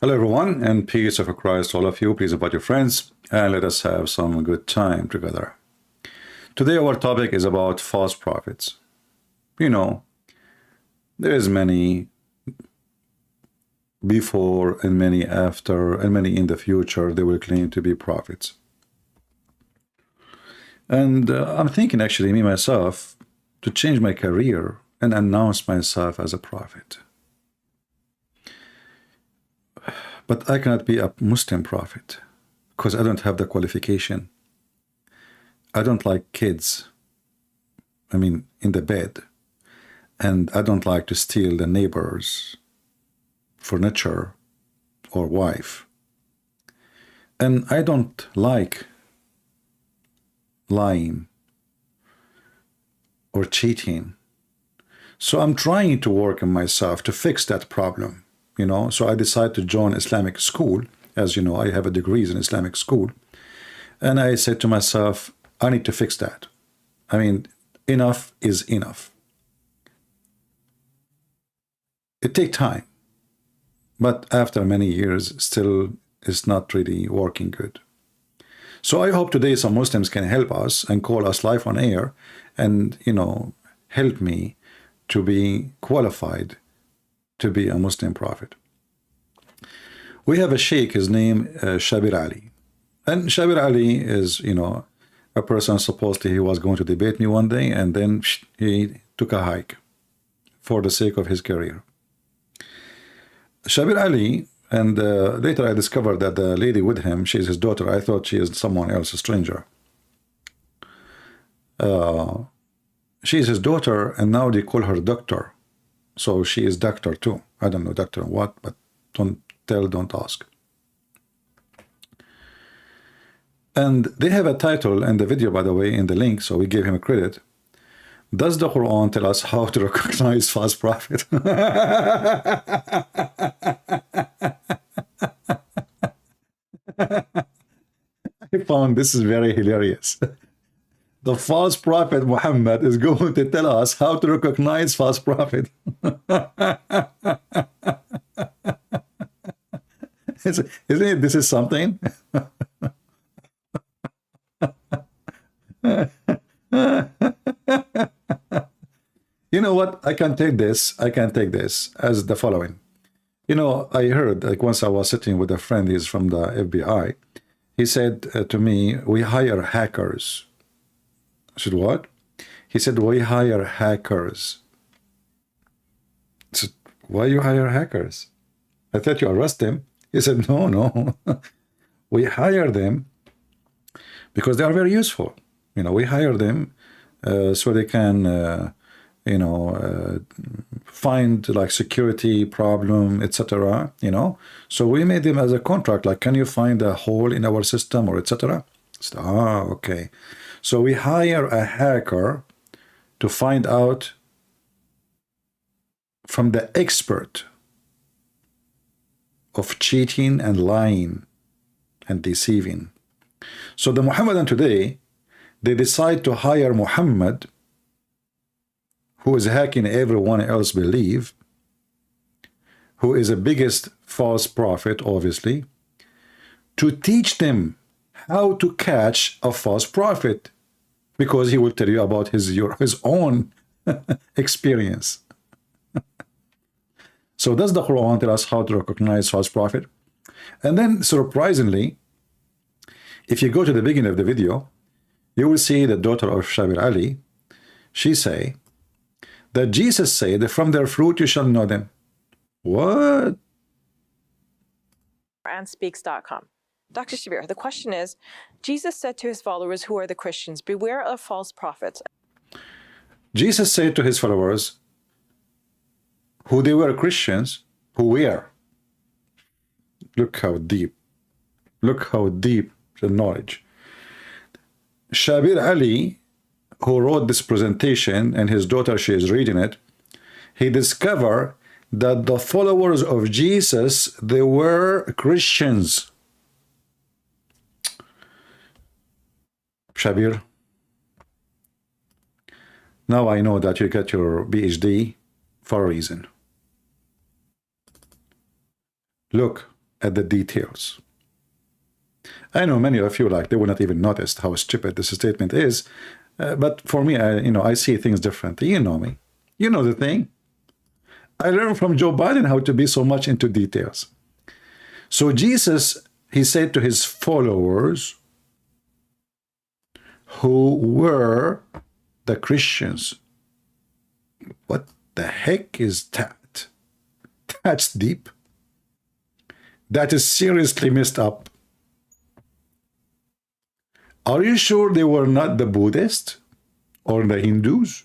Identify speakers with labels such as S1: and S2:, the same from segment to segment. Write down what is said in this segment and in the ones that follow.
S1: Hello everyone, and peace of Christ to all of you. Please invite your friends and let us have some good time together. Today our topic is about false prophets. You know, there is many before and many after and many in the future they will claim to be prophets. And I'm thinking actually, me myself, to change my career and announce myself as a prophet. But I cannot be a Muslim prophet because I don't have the qualification. I don't like kids, in the bed. And I don't like to steal the neighbor's furniture or wife. And I don't like lying or cheating. So I'm trying to work on myself to fix that problem. So I decided to join Islamic school. As you know, I have a degree in Islamic school. And I said to myself, I need to fix that. Enough is enough. It takes time. But after many years, still it's not really working good. So I hope today some Muslims can help us and call us live on air and, help me to be qualified to be a Muslim prophet. We have a sheikh, his name Shabir Ali. And Shabir Ali is, a person supposedly he was going to debate me one day, and then he took a hike for the sake of his career. Shabir Ali, and later I discovered that the lady with him, she's his daughter. I thought she is someone else, a stranger. She's his daughter, and now they call her doctor. So she is doctor too. I don't know doctor what, but don't tell, don't ask. And they have a title in the video, by the way, in the link, so we gave him a credit. Does the Quran tell us how to recognize false prophet? I found this is very hilarious. The false prophet Muhammad is going to tell us how to recognize false prophet. Isn't it, this is something? You know what? I can take this as the following. I heard, like, once I was sitting with a friend, he's from the FBI. He said to me, we hire hackers. I said, what? He said, we hire hackers. I said, why you hire hackers? I thought you arrest them. He said, no. We hire them because they are very useful. We hire them so they can, find like security problem, etc. So we made them as a contract. Like, can you find a hole in our system or etc.? So, okay. So we hire a hacker to find out from the expert of cheating and lying and deceiving. So the Muhammadan today, they decide to hire Muhammad, who is hacking everyone else believe, who is the biggest false prophet, obviously, to teach them how to catch a false prophet, because he will tell you about his own experience. So does the Quran tell us how to recognize false prophet? And then, surprisingly, if you go to the beginning of the video, you will see the daughter of Shabir Ali. She say that Jesus said, from their fruit you shall know them. What?
S2: And speaks.com. Dr. Shabir, the question is, Jesus said to his followers, who are the Christians, beware of false prophets.
S1: Jesus said to his followers, who they were Christians, who were. Look how deep the knowledge. Shabir Ali, who wrote this presentation, and his daughter, she is reading it, he discovered that the followers of Jesus, they were Christians. Shabir, now I know that you got your PhD for a reason. Look, at the details. I know many of you, like, they will not even notice how stupid this statement is. But for me, I see things differently. You know me. You know the thing. I learned from Joe Biden how to be so much into details. So Jesus, he said to his followers, who were the Christians. What the heck is that? That's deep. That is seriously messed up. Are you sure they were not the Buddhists or the Hindus?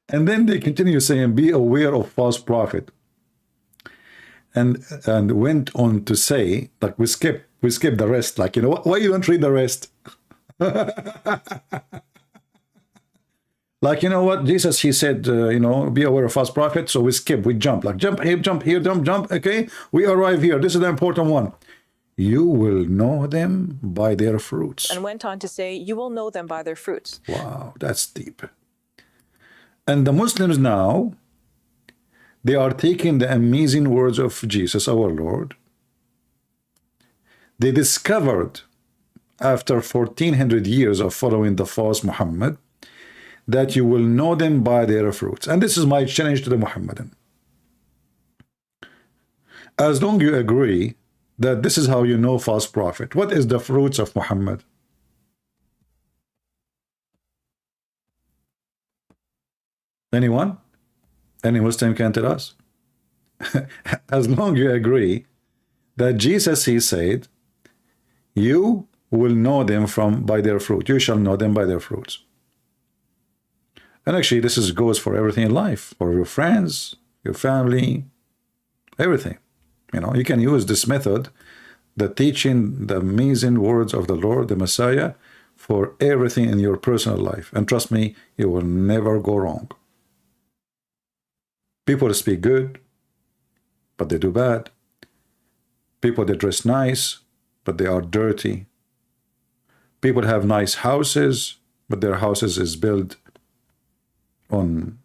S1: And then they continue saying, be aware of false prophet. And went on to say, like, we skip the rest. Like, why you don't read the rest? Like, what? Jesus, he said, be aware of false prophets. So we skip, we jump. Like, jump here, jump. Okay, we arrive here. This is the important one. You will know them by their fruits.
S2: And went on to say, you will know them by their fruits.
S1: Wow, that's deep. And the Muslims now, they are taking the amazing words of Jesus, our Lord. They discovered, after 1400 years of following the false Muhammad, that you will know them by their fruits. And this is my challenge to the Muhammadan. As long as you agree that this is how you know false prophet, what is the fruits of Muhammad? Anyone? Any Muslim can tell us? As long as you agree that Jesus, he said, you will know them by their fruit. You shall know them by their fruits. And actually, this goes for everything in life, for your friends, your family, everything. You can use this method, the teaching, the amazing words of the Lord, the Messiah, for everything in your personal life. And trust me, you will never go wrong. People speak good, but they do bad. People, they dress nice, but they are dirty. People have nice houses, but their houses is built on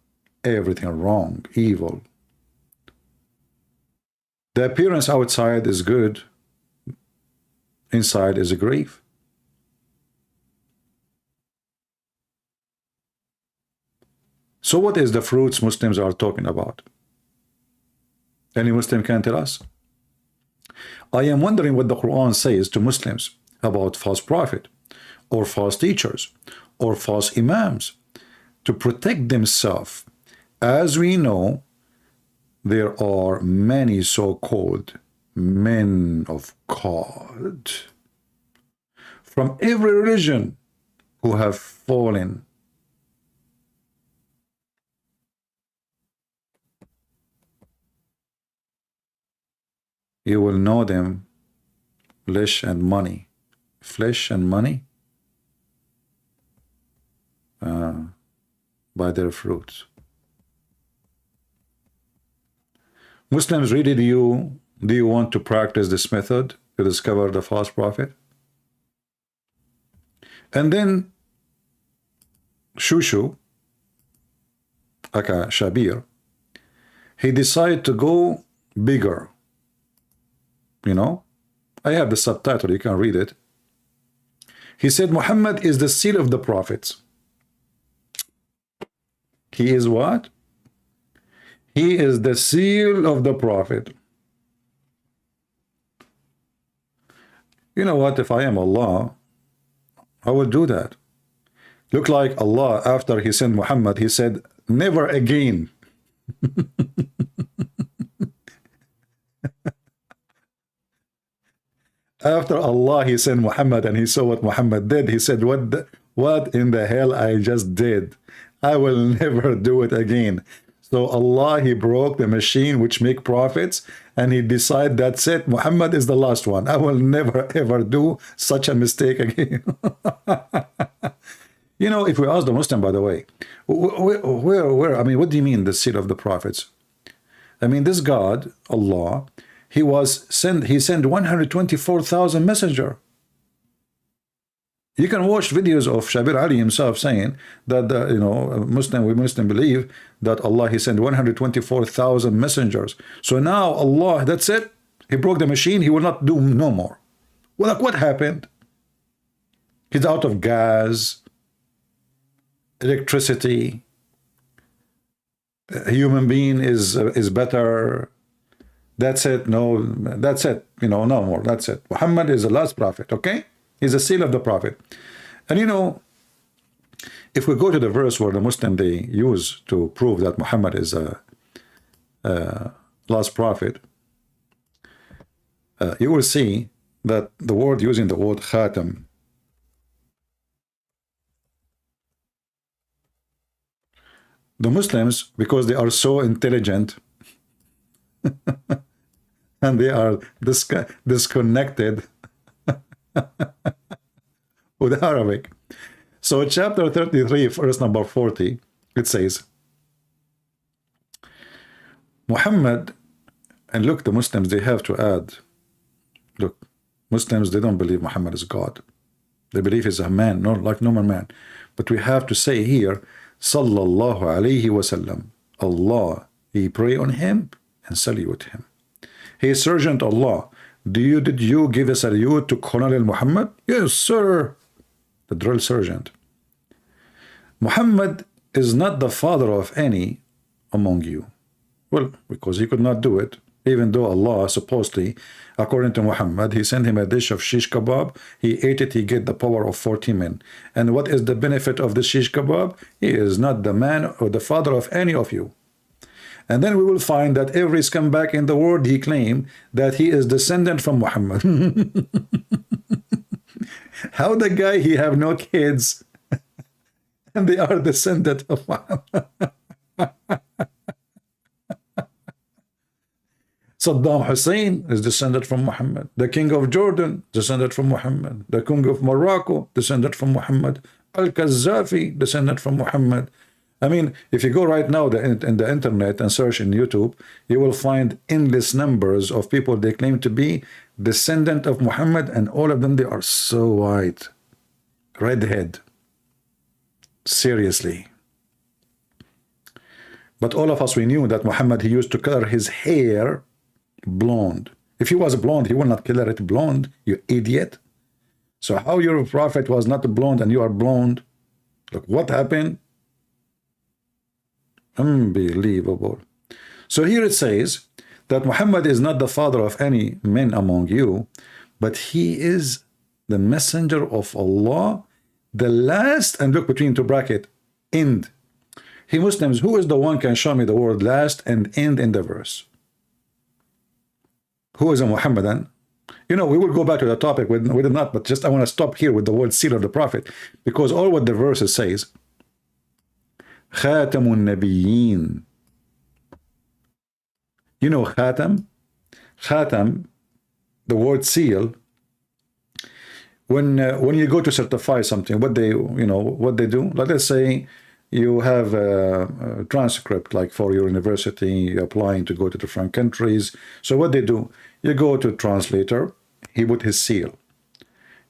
S1: everything wrong, evil. The appearance outside is good, inside is a grave. So what is the fruits Muslims are talking about? Any Muslim can tell us? I am wondering what the Quran says to Muslims about false prophet, or false teachers, or false imams, to protect themselves. As we know, there are many so-called men of God from every religion who have fallen. You will know them, flesh and money. Flesh and money? By their fruits. Muslims, really, do you want to practice this method to discover the false prophet? And then Shushu, aka Shabir, he decided to go bigger. I have the subtitle, you can read it. He said, Muhammad is the seal of the prophets. He is what? He is the seal of the prophet. You know what? If I am Allah, I will do that. Look like Allah, after he sent Muhammad, he said, never again. After Allah, he sent Muhammad and he saw what Muhammad did. He said, what in the hell I just did? I will never do it again. So Allah, he broke the machine which make prophets, and he decided, that's it, Muhammad is the last one. I will never ever do such a mistake again. If we ask the Muslim, by the way, where, I mean, what do you mean the seal of the prophets? I mean, this God, Allah, he sent 124,000 messenger. You can watch videos of Shabir Ali himself saying that we Muslim believe that Allah, he sent 124,000 messengers. So now Allah, that's it. He broke the machine. He will not do no more. Well, like, what happened? He's out of gas, electricity. A human being is better. That's it. No, that's it. No more. That's it. Muhammad is the last prophet. Okay, he's the seal of the prophet. And if we go to the verse where the Muslim they use to prove that Muhammad is a last prophet, you will see that the word using the word khatam, the Muslims, because they are so intelligent and they are disconnected with Arabic. So chapter 33, verse number 40, it says, Muhammad, and look, the Muslims, they have to add, look, Muslims, they don't believe Muhammad is God. They believe he's a man, not like normal man. But we have to say here, Sallallahu alayhi wasallam, Allah, he pray on him and salute him. He is Sergeant Allah. Did you give a salute to Colonel Muhammad? Yes, sir. The drill sergeant. Muhammad is not the father of any among you. Well, because he could not do it, even though Allah supposedly, according to Muhammad, he sent him a dish of shish kebab. He ate it, he get the power of 40 men. And what is the benefit of the shish kebab? He is not the man or the father of any of you. And then we will find that every scumbag in the world, he claimed that he is descendant from Muhammad. How the guy, he have no kids, and they are descendant of Muhammad. Saddam Hussein is descended from Muhammad. The king of Jordan, descended from Muhammad. The king of Morocco, descended from Muhammad. Al-Qaddafi, descended from Muhammad. I mean, if you go right now in the internet and search in YouTube, you will find endless numbers of people they claim to be descendant of Muhammad, and all of them, they are so white. Redhead. Seriously. But all of us, we knew that Muhammad, he used to color his hair blonde. If he was blonde, he would not color it blonde, you idiot. So how your prophet was not blonde and you are blonde? Look, what happened? Unbelievable. So here it says that Muhammad is not the father of any men among you, but he is the messenger of Allah, the last, and look between two bracket, end. Hey Muslims, who is the one can show me the word last and end in the verse? Who is a Muhammadan? We will go back to the topic with not, but just I want to stop here with the word seal of the prophet, because all what the verses says, Khatamun Nabiyyin. Khatam? Khatam, the word seal, when you go to certify something, what they do, like let's say you have a transcript, like for your university, applying to go to different countries. So what they do, you go to translator, he put his seal.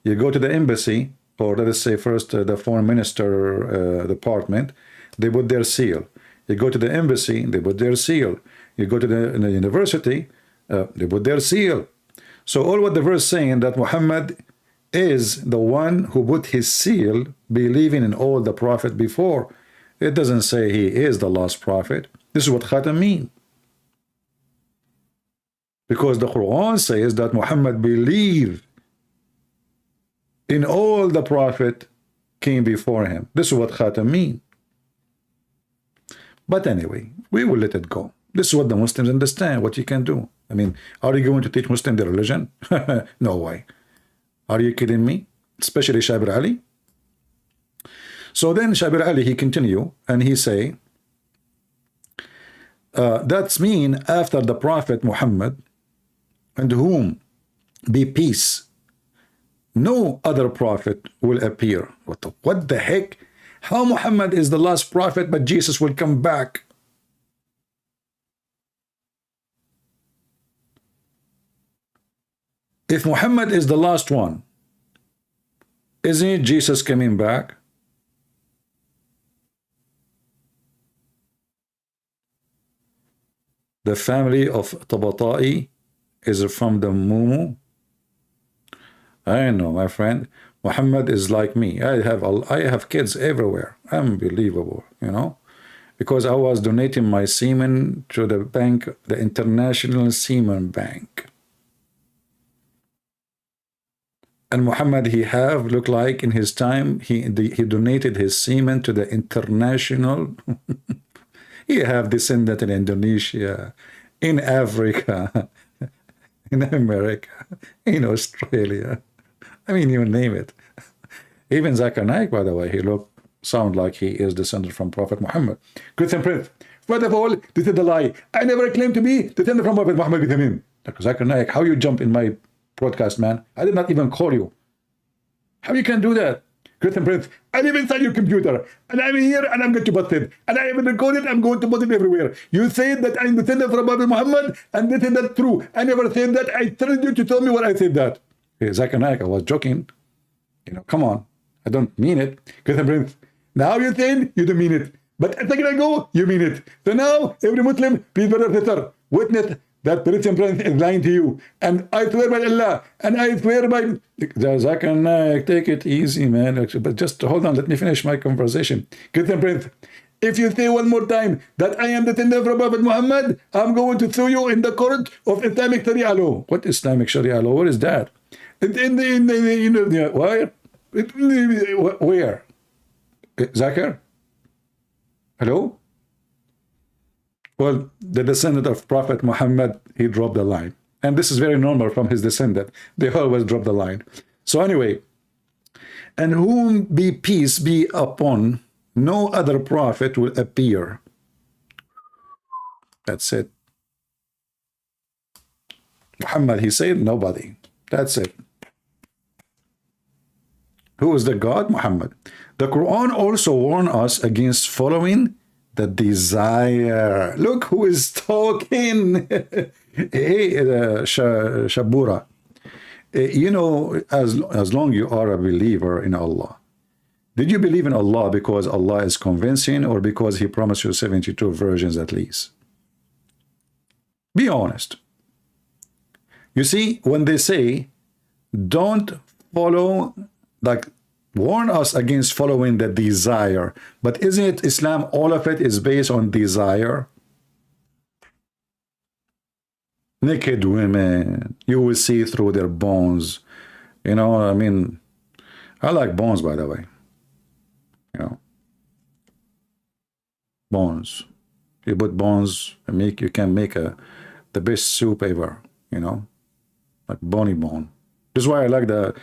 S1: You go to the embassy, or let us say first the foreign minister department, they put their seal. You go to the embassy, they put their seal. You go to the university, they put their seal. So all what the verse saying that Muhammad is the one who put his seal, believing in all the prophet before. It doesn't say he is the last prophet. This is what Khatam mean. Because the Quran says that Muhammad believed in all the prophet came before him. This is what Khatam mean. But anyway, we will let it go. This is what the Muslims understand, what you can do. I mean, are you going to teach Muslim the religion? No way. Are you kidding me? Especially Shabir Ali. So then Shabir Ali, he continue and he say, that's mean after the Prophet Muhammad, and whom be peace, no other prophet will appear. What the heck? How Muhammad is the last prophet, but Jesus will come back? If Muhammad is the last one, Isn't Jesus coming back? The family of Tabata'i is from the Mumu. I know, my friend. Muhammad is like me. I have kids everywhere. Unbelievable, you know, because I was donating my semen to the bank, the International Semen Bank. And Muhammad, he looked like in his time, he donated his semen to the international. He have descended in Indonesia, in Africa, in America, in Australia. I mean, you name it. Even Zakir Naik, by the way, sound like he is descended from Prophet Muhammad. Christian Prince, first of all, this is a lie. I never claimed to be descended from Prophet Muhammad with him. Zakir Naik, how you jump in my broadcast, man? I did not even call you. How you can do that? Christian Prince, I live inside your computer, and I'm here, and I'm going to bust it. And I even recorded, I'm going to put it everywhere. You said that I'm descended from Prophet Muhammad, and this is not true. I never said that. I told you to tell me what I said that. Hey, Zakir Naik, I was joking. You know, come on. I don't mean it. Christian Prince, now you're saying you don't mean it. But a second ago, you mean it. So now, every Muslim, please, brother, sister, witness that Christian Prince is lying to you. And I swear by Allah, and I swear by... Zakir Naik, take it easy, man. But just hold on, let me finish my conversation. Christian Prince, if you say one more time that I am the descendant from Prophet Muhammad, I'm going to sue you in the court of Islamic Sharia law. What Islamic Sharia law? What is that? In the you know, where? Where? Zakir? Hello? Well, the descendant of Prophet Muhammad, he dropped the line. And this is very normal from his descendant. They always drop the line. So anyway, and whom be peace be upon, no other prophet will appear. That's it. Muhammad, he said nobody. That's it. Who is the God? Muhammad. The Quran also warns us against following the desire. Look who is talking. Hey, Shabura. You know, as long you are a believer in Allah, did you believe in Allah because Allah is convincing, or because he promised you 72 virgins at least? Be honest. You see, when they say, don't follow, like, warn us against following the desire, but isn't it Islam, all of it is based on desire? Naked women, you will see through their bones. You know, I mean, I like bones, by the way. You know, bones. You put bones, and you can make the best soup ever. You know, like bony bone. This is why I like the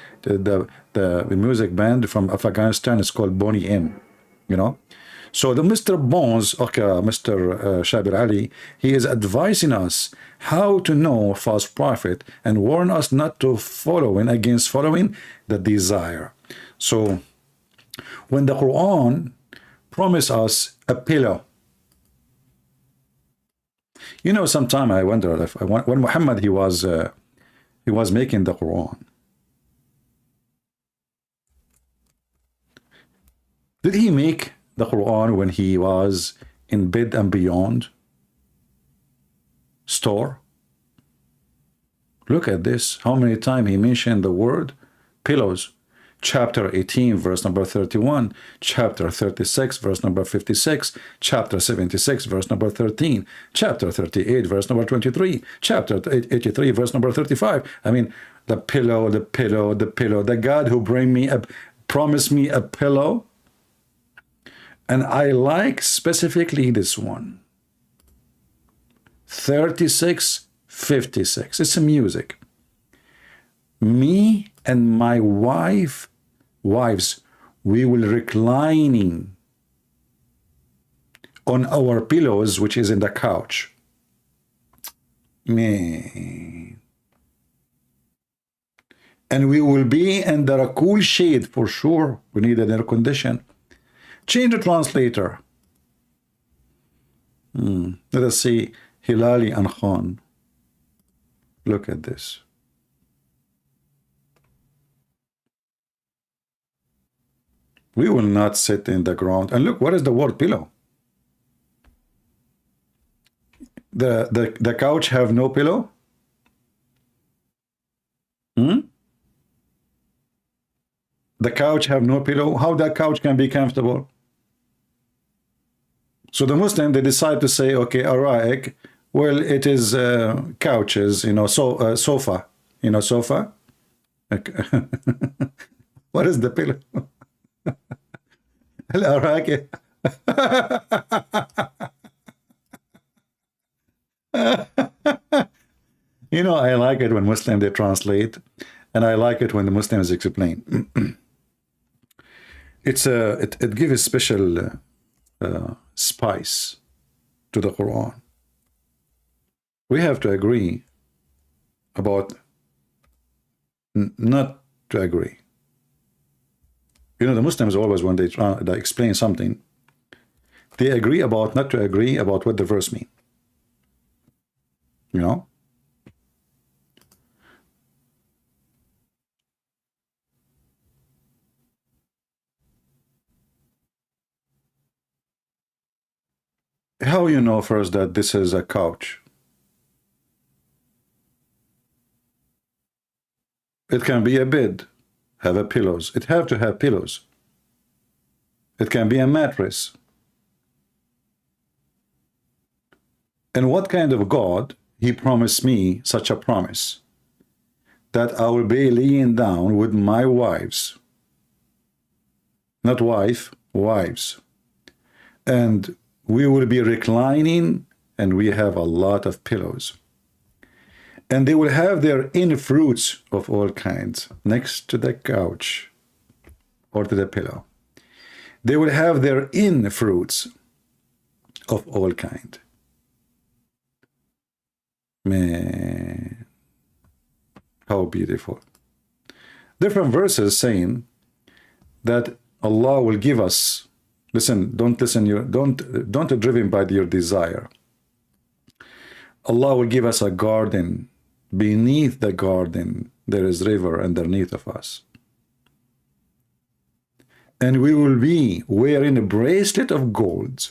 S1: music band from Afghanistan. It's called Boney M. You know, so the Mr. Bones, okay, Mr. Shabir Ali, he is advising us how to know false prophet and warn us not to against following the desire. So when the Quran promised us a pillow, you know, sometime I wonder if when Muhammad he was making the Quran, did he make the Quran when he was in Bed and Beyond store? Look at this, how many times he mentioned the word pillows. Chapter 18, verse number 31, chapter 36, verse number 56, chapter 76, verse number 13, chapter 38, verse number 23, chapter 83, verse number 35. I mean, the pillow, the pillow, the pillow, the God who promised me a pillow. And I like specifically this one, 36:56. It's a music. Me and my wives, we will reclining on our pillows, which is in the couch. Man. And we will be under a cool shade for sure. We need an air condition. Change the translator. Let us see Hilali and Khan. Look at this. We will not sit in the ground. And look, what is the word pillow? The couch have no pillow? Hmm? The couch have no pillow? How that couch can be comfortable? So the Muslim, they decide to say, okay, araik, well, it is couches, you know, so sofa, you know, sofa. Okay. What is the pillow? Al-araik. You know, I like it when Muslims, they translate, and I like it when the Muslims explain. It gives a special spice to the Quran. We have to agree about not to agree. You know, the Muslims always, when they explain something, they agree about not to agree about what the verse means. You know? How you know first that this is a couch? It can be a bed, have a pillows. It have to have pillows. It can be a mattress. And what kind of God, he promised me such a promise, that I will be laying down with my wives, not wife, wives, and we will be reclining, and we have a lot of pillows. And they will have their in fruits of all kinds next to the couch or to the pillow. They will have their in fruits of all kind. Man, how beautiful. Different verses saying that Allah will give us, listen, don't driven by your desire. Allah will give us a garden. Beneath the garden there is river underneath of us. And we will be wearing a bracelet of gold.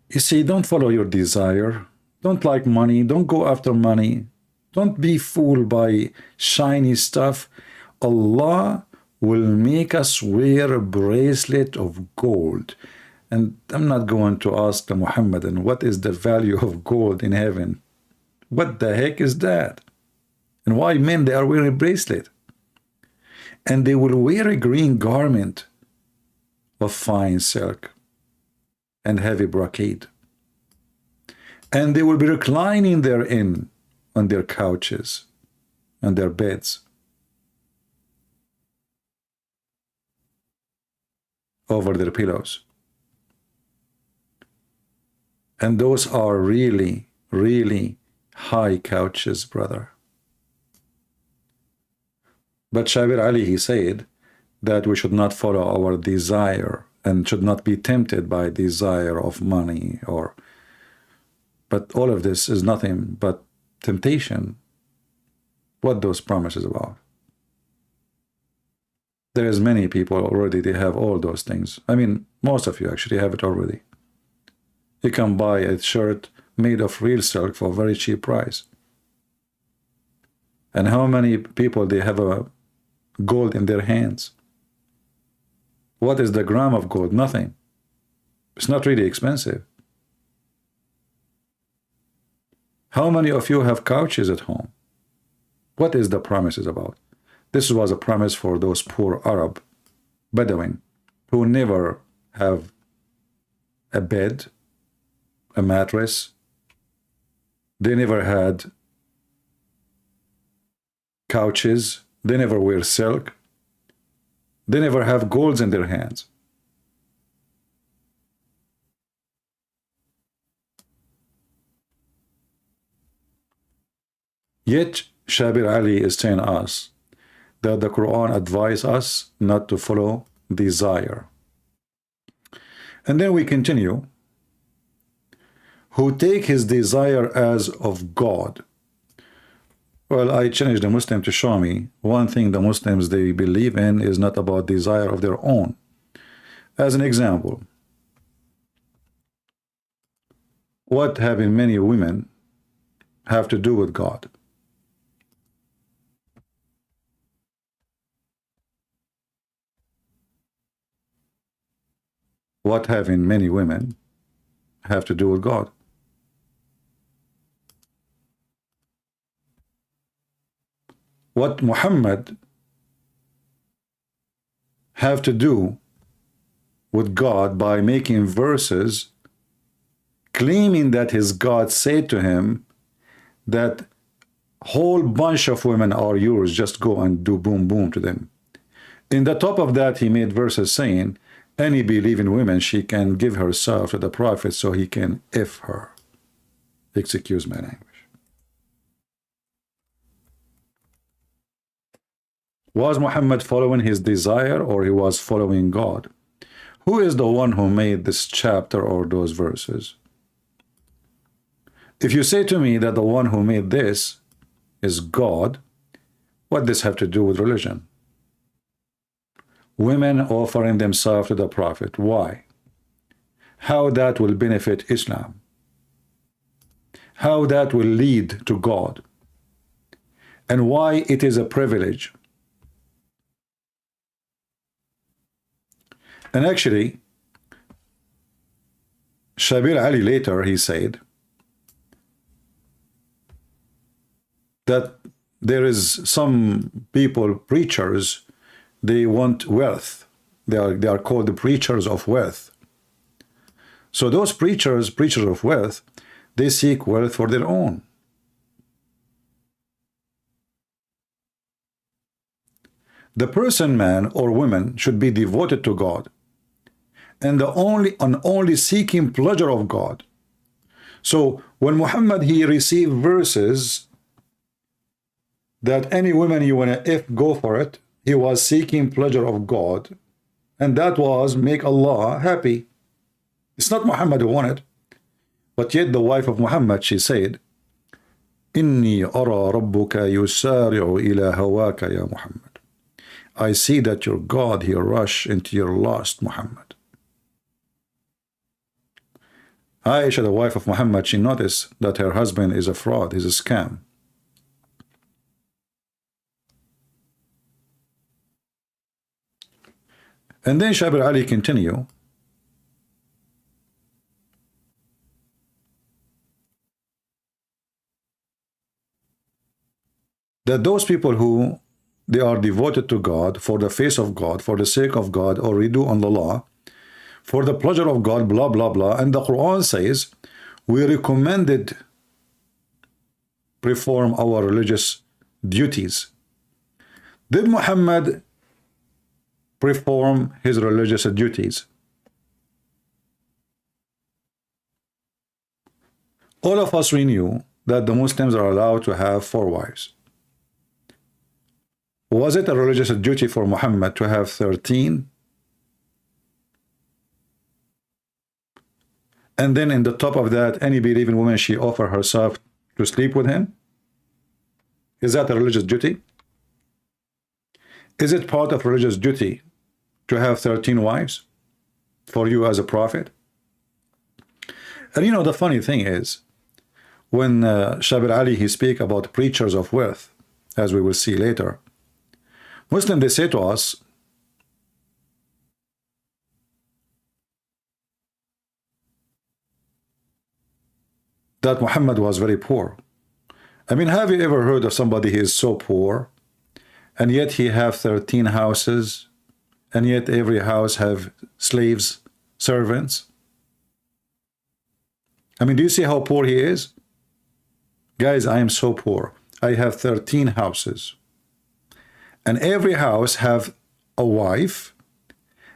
S1: You see, don't follow your desire. Don't like money. Don't go after money. Don't be fooled by shiny stuff. Allah will make us wear a bracelet of gold. And I'm not going to ask the Muhammadan, what is the value of gold in heaven? What the heck is that? And why men, they are wearing a bracelet? And they will wear a green garment of fine silk and heavy brocade. And they will be reclining therein on their couches and their beds, over their pillows. And those are really, really high couches, brother. But Shabir Ali, he said that we should not follow our desire and should not be tempted by desire of money or, but all of this is nothing but temptation. What those promises about? There is many people already, they have all those things. I mean, most of you actually have it already. You can buy a shirt made of real silk for a very cheap price. And how many people, they have a gold in their hands? What is the gram of gold? Nothing. It's not really expensive. How many of you have couches at home? What is the promises about? This was a promise for those poor Arab Bedouin who never have a bed, a mattress. They never had couches. They never wear silk. They never have golds in their hands. Yet Shabir Ali is telling us that the Quran advises us not to follow desire. And then we continue. Who take his desire as of God. Well, I challenge the Muslim to show me one thing the Muslims they believe in is not about desire of their own. As an example, what having many women have to do with God? What having many women have to do with God? What Muhammad have to do with God by making verses claiming that his God said to him that whole bunch of women are yours, just go and do boom boom to them. In the top of that, he made verses saying, any believing woman, she can give herself to the prophet so he can F her. Excuse my language. Was Muhammad following his desire or he was following God? Who is the one who made this chapter or those verses? If you say to me that the one who made this is God, what does this have to do with religion? Women offering themselves to the prophet. Why? How that will benefit Islam? How that will lead to God? And why it is a privilege? And actually, Shabir Ali later, he said that there is some people, preachers, they want wealth. They are called the preachers of wealth. So those preachers of wealth, they seek wealth for their own. The person, man or woman, should be devoted to God and only seeking pleasure of God. So when Muhammad, he received verses that any woman you want to go for it, he was seeking pleasure of God, and that was make Allah happy. It's not Muhammad who wanted, but yet the wife of Muhammad, she said, Inni ara rabbuka yusari'u ila hawaka ya Muhammad. I see that your God, he rush into your lust, Muhammad. Aisha, the wife of Muhammad, she noticed that her husband is a fraud, he's a scam. And then Shabir Ali continue that those people who they are devoted to God for the face of God, for the sake of God, or redo on the law, for the pleasure of God, blah, blah, blah. And the Quran says, we recommended perform our religious duties. Did Muhammad perform his religious duties? All of us, we knew that the Muslims are allowed to have 4 wives. Was it a religious duty for Muhammad to have 13? And then in the top of that, any believing woman, she offer herself to sleep with him? Is that a religious duty? Is it part of religious duty to have 13 wives for you as a prophet? And you know, the funny thing is, when Shabir Ali, he speak about preachers of wealth, as we will see later, Muslims, they say to us, that Muhammad was very poor. I mean, have you ever heard of somebody who is so poor, and yet he have 13 houses, and yet every house have slaves, servants? I mean, do you see how poor he is? Guys, I am so poor. I have 13 houses, and every house have a wife,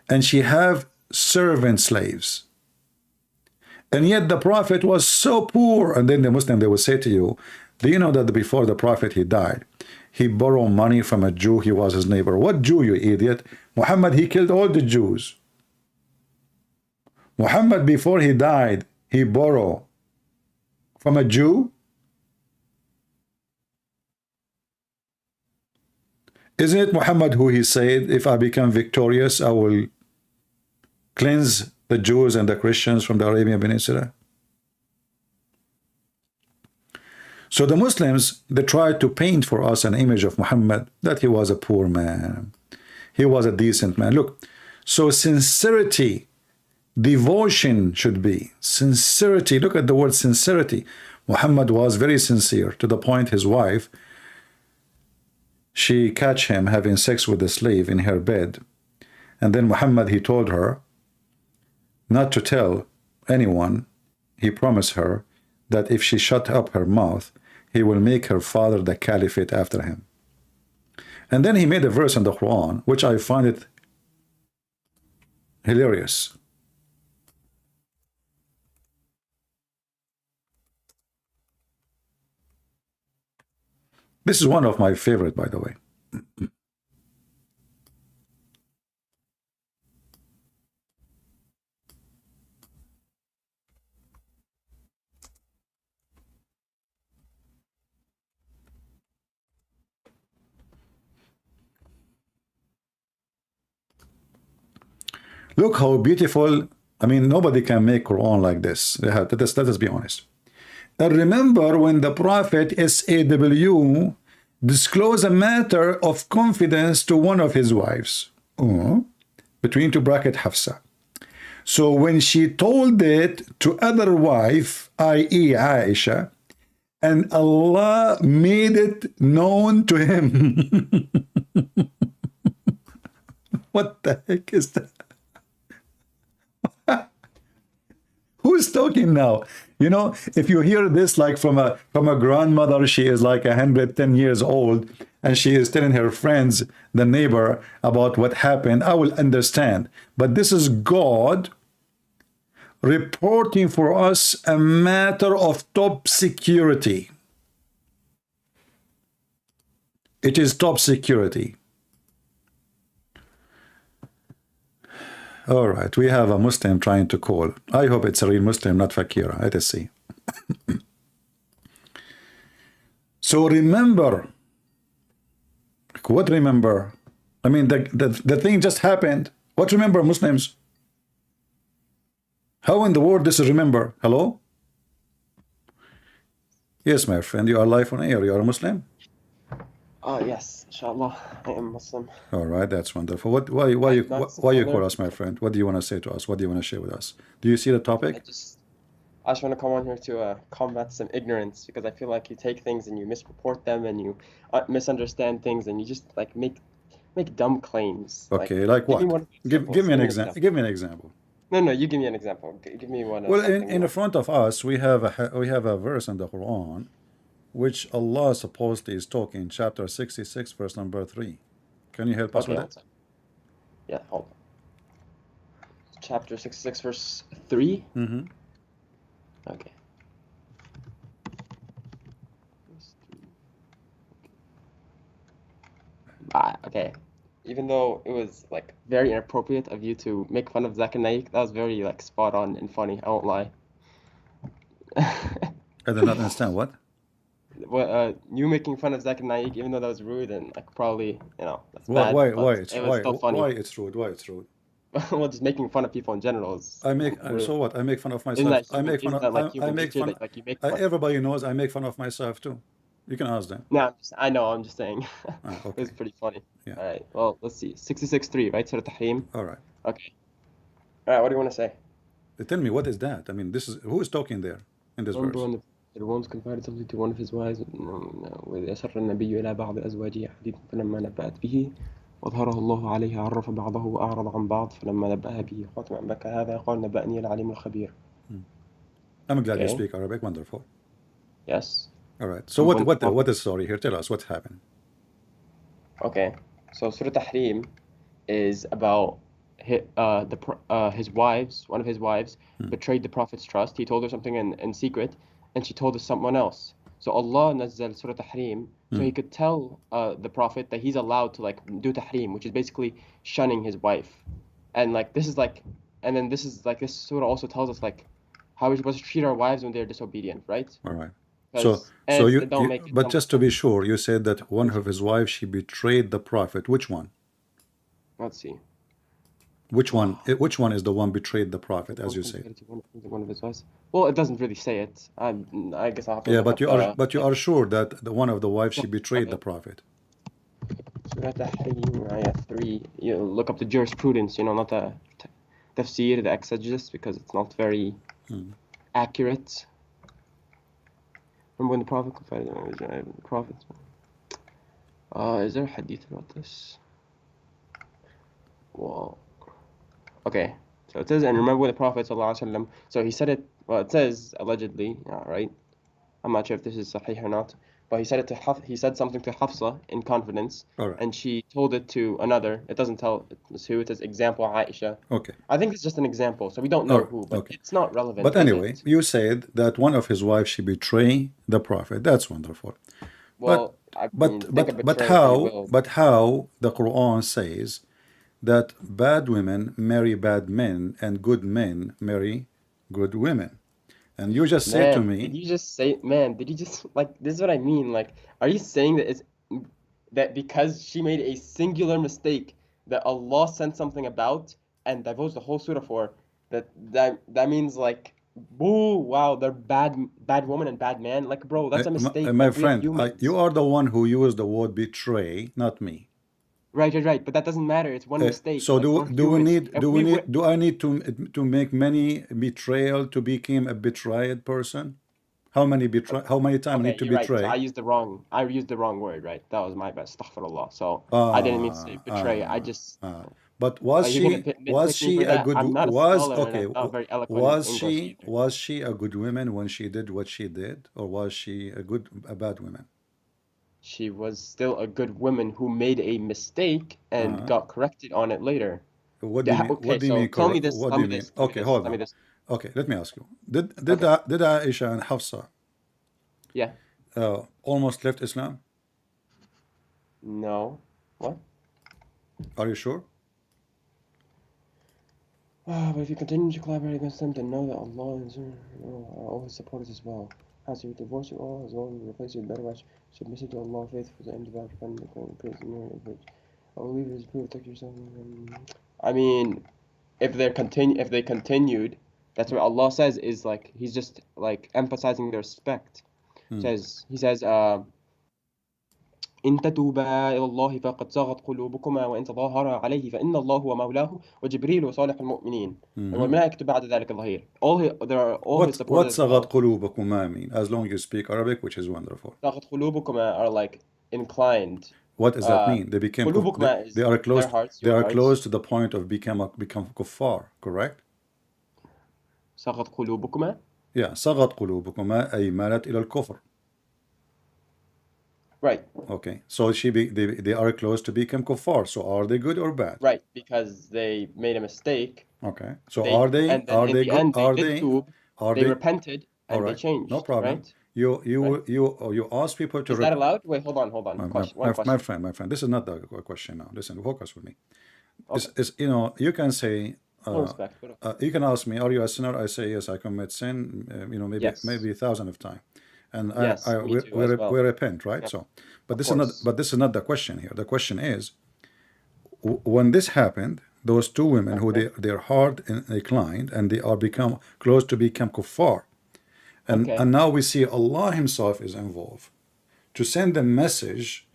S1: and she have servant slaves. And yet the prophet was so poor. And then the Muslim, they will say to you, do you know that before the prophet, he died, he borrowed money from a Jew, he was his neighbor. What Jew, you idiot? Muhammad, he killed all the Jews. Muhammad, before he died, he borrowed from a Jew. Isn't it Muhammad who he said, if I become victorious, I will cleanse the Jews and the Christians from the Arabian Peninsula? So the Muslims, they tried to paint for us an image of Muhammad, that he was a poor man. He was a decent man. Look, so sincerity, devotion should be sincerity. Look at the word sincerity. Muhammad was very sincere, to the point his wife, she catch him having sex with a slave in her bed. And then Muhammad, he told her not to tell anyone. He promised her that if she shut up her mouth, he will make her father the caliphate after him. And then he made a verse in the Quran, which I find it hilarious. This is one of my favorite, by the way. Look how beautiful. I mean, nobody can make Quran like this. Let us be honest. And remember when the Prophet SAW disclosed a matter of confidence to one of his wives, between two bracket Hafsa. So when she told it to other wife, i.e. Aisha, and Allah made it known to him. What the heck is that? Who's talking now? You know, if you hear this like from a grandmother, she is like 110 years old, and she is telling her friends, the neighbor, about what happened, I will understand. But this is God reporting for us a matter of top security. It is top security. All right, we have a Muslim trying to call. I hope it's a real Muslim, not Fakira. Let us see. So remember. What remember? I mean, the thing just happened. What remember, Muslims? How in the world this is remember? Hello? Yes, my friend, you are live on air. You are a Muslim?
S3: Yes, inshallah, I am Muslim.
S1: All right, that's wonderful. Why you call us, my friend? What do you want to say to us? What do you want to share with us? Do you see the topic?
S3: I just want to come on here to combat some ignorance, because I feel like you take things and you misreport them and you misunderstand things and you just like make dumb claims.
S1: Okay, like what? Give me an example. Give me an example.
S3: No, you give me an example. Give me one.
S1: Well, in front of us, we have a verse in the Quran, which Allah supposedly is talking, chapter 66, verse number 3. Can you help us with it?
S3: Yeah, hold on. Chapter 66, verse 3?
S1: Mm-hmm.
S3: Okay. Okay. Even though it was like very inappropriate of you to make fun of Zakir Naik, that was very like spot on and funny. I won't lie.
S1: I did not understand what.
S3: Well, you making fun of Zakir Naik, even though that was rude and like probably that's
S1: bad.
S3: Why
S1: it's funny. Why it's rude? Why it's rude?
S3: Well, just making fun of people in general is.
S1: So what? I make fun of myself. Everybody knows I make fun of myself too. You can ask them.
S3: No, I know. I'm just saying.
S1: Okay.
S3: It's pretty funny.
S1: Yeah.
S3: All right. Well, let's see. 66:3, right? Surah Tahrim.
S1: All right.
S3: Okay. All right. What do you want to say?
S1: Tell me, what is that? I mean, who is talking there in this verse?
S3: It once confided something to one of his wives. وإذ أسر النبي إلى بعض أزواجه حديثا فلما نبأت به وأظهره الله عليه عرف بعضه وأعرض عن بعض فلما نبأها به قالت من أنبأك هذا قال نبأني العليم الخبير.
S1: I'm glad you speak Arabic. Wonderful.
S3: Yes.
S1: All right. So what is the story here? Tell us what happened.
S3: Okay. So Surah Tahrim is about his wives. One of his wives betrayed the Prophet's trust. He told her something in secret, and she told us someone else. So Allah nazzal Surah Tahrim, so he could tell the Prophet that he's allowed to like do Tahrim, which is basically shunning his wife. And like this surah also tells us like how we're supposed to treat our wives when they're disobedient, right?
S1: All right.
S3: because
S1: So
S3: and don't make
S1: but
S3: some.
S1: just to be sure, you said that one of his wives, she betrayed the prophet. Which one?
S3: Let's see.
S1: Which one? Which one is the one betrayed the prophet, as you say?
S3: One of his wives. Well, it doesn't really say it. I guess I'll have to
S1: Yeah,
S3: look up the.
S1: but you are sure that the one of the wives, she betrayed the
S3: Okay.
S1: prophet.
S3: Surah Tahrim, ayah 3. You look up the jurisprudence, not the tafsir, the exegesis, because it's not very accurate. Remember when the Prophet confided in the Prophet? Is there a hadith about this? Well, okay. So it says, and remember when the Prophet ﷺ, so he said it, well, it says allegedly, right? I'm not sure if this is sahih or not, but he said it to he said something to Hafsa in confidence,
S1: All right.
S3: and she told it to another. It doesn't tell us who. It says example Aisha.
S1: Okay.
S3: I think it's just an example, so we don't
S1: All
S3: know
S1: right.
S3: who, but
S1: Okay.
S3: it's not relevant,
S1: But
S3: is
S1: anyway,
S3: it?
S1: you said that one of his wives, she betrayed the prophet. That's wonderful. But
S3: Well, I mean, think of
S1: but
S3: betrayal how you will.
S1: how the Quran says that bad women marry bad men and good men marry good women. And you just say to
S3: Man, did
S1: me,
S3: you just say, man, did you just, like, this is what I mean. Like, are you saying that it's that because she made a singular mistake that Allah sent something about and divulged the whole surah for, that means like, boo, wow, they're bad woman and bad man. Like, bro, that's a mistake.
S1: my
S3: Like, we are
S1: friend, you
S3: humans.
S1: are the one who used the word betray, not me.
S3: Right. But that doesn't matter. It's one mistake.
S1: So
S3: Like, we're humans. If we were,
S1: do I need to make many betrayal to become a betrayed person? How many times I
S3: okay,
S1: need to
S3: you're right. So
S1: betray?
S3: I used the wrong word, right? That was my bad. Astaghfirullah. So I didn't mean to say
S1: Ah,
S3: betray. I
S1: ah,
S3: just,
S1: ah. But was
S3: you're gonna
S1: was
S3: nitpick me
S1: she
S3: for
S1: a
S3: that.
S1: good
S3: I'm not a
S1: was
S3: scholar and
S1: okay?
S3: I'm not very eloquent in English either.
S1: Was she a good woman when she did what she did, or was she a bad woman?
S3: She was still a good woman who made a mistake and
S1: Uh-huh.
S3: got corrected on it later.
S1: What do you mean?
S3: Okay, so
S1: What
S3: tell
S1: do
S3: me
S1: you mean?
S3: this, tell me
S1: Okay,
S3: this,
S1: hold
S3: tell me
S1: on.
S3: this.
S1: Okay, let me ask you.
S3: Okay,
S1: Did Aisha and Hafsa
S3: yeah,
S1: almost left Islam?
S3: no, what?
S1: Are you sure?
S3: But if you continue to collaborate against them, then know that Allah and are always supporters as well. As you divorce you all as well and replace your better wife, submissive to Allah, faithful to end devout, dependent upon praise and merit. I believe it is proof, protect yourself. I mean, if they continued, that's what Allah says is like He's just like emphasizing their respect. He says, إن تتوبا إلى الله فقد صغت قلوبكما وإن تظاهرا عليه فإن الله هو مولاه وجبريل وصالح المؤمنين والملائكة بعد ذلك ظهير. All his
S1: What
S3: supporters as
S1: صغت
S3: well.
S1: قلوبكما mean? As long as you speak Arabic, which is wonderful.
S3: صغت قلوبكما are like inclined.
S1: What does that mean? They became
S3: قلوبكما
S1: they
S3: is
S1: are
S3: their
S1: close.
S3: hearts,
S1: They
S3: your
S1: are
S3: hearts.
S1: close to the point of become kuffar. Correct?
S3: صغت قلوبكما.
S1: Yeah. صغت قلوبكما أي مالت إلى الكفر.
S3: Right.
S1: Okay. So they are close to become kuffar. So are they good or bad?
S3: Right, because they made a mistake.
S1: Okay. So
S3: And then in the
S1: good?
S3: end they did tube,
S1: Are
S3: they
S1: they
S3: repented
S1: all
S3: and they
S1: right? No
S3: changed,
S1: problem.
S3: right? Right?
S1: You ask people to
S3: Is that allowed? Wait, hold on. One
S1: my
S3: question.
S1: friend, this is not the question now. Listen, focus with me.
S3: Okay.
S1: Is you can say
S3: No respect. But okay.
S1: you can ask me, are you a sinner? I say yes, I commit sin.
S3: Yes.
S1: Maybe thousands of times, and
S3: Yes, me too as well.
S1: we repent, right?
S3: Yeah,
S1: So,
S3: of course.
S1: this is not the question here. The question is, when this happened, those two women who
S3: Okay.
S1: their heart inclined and they are become close to become kuffar,
S3: Okay.
S1: and now we see Allah Himself is involved to send a message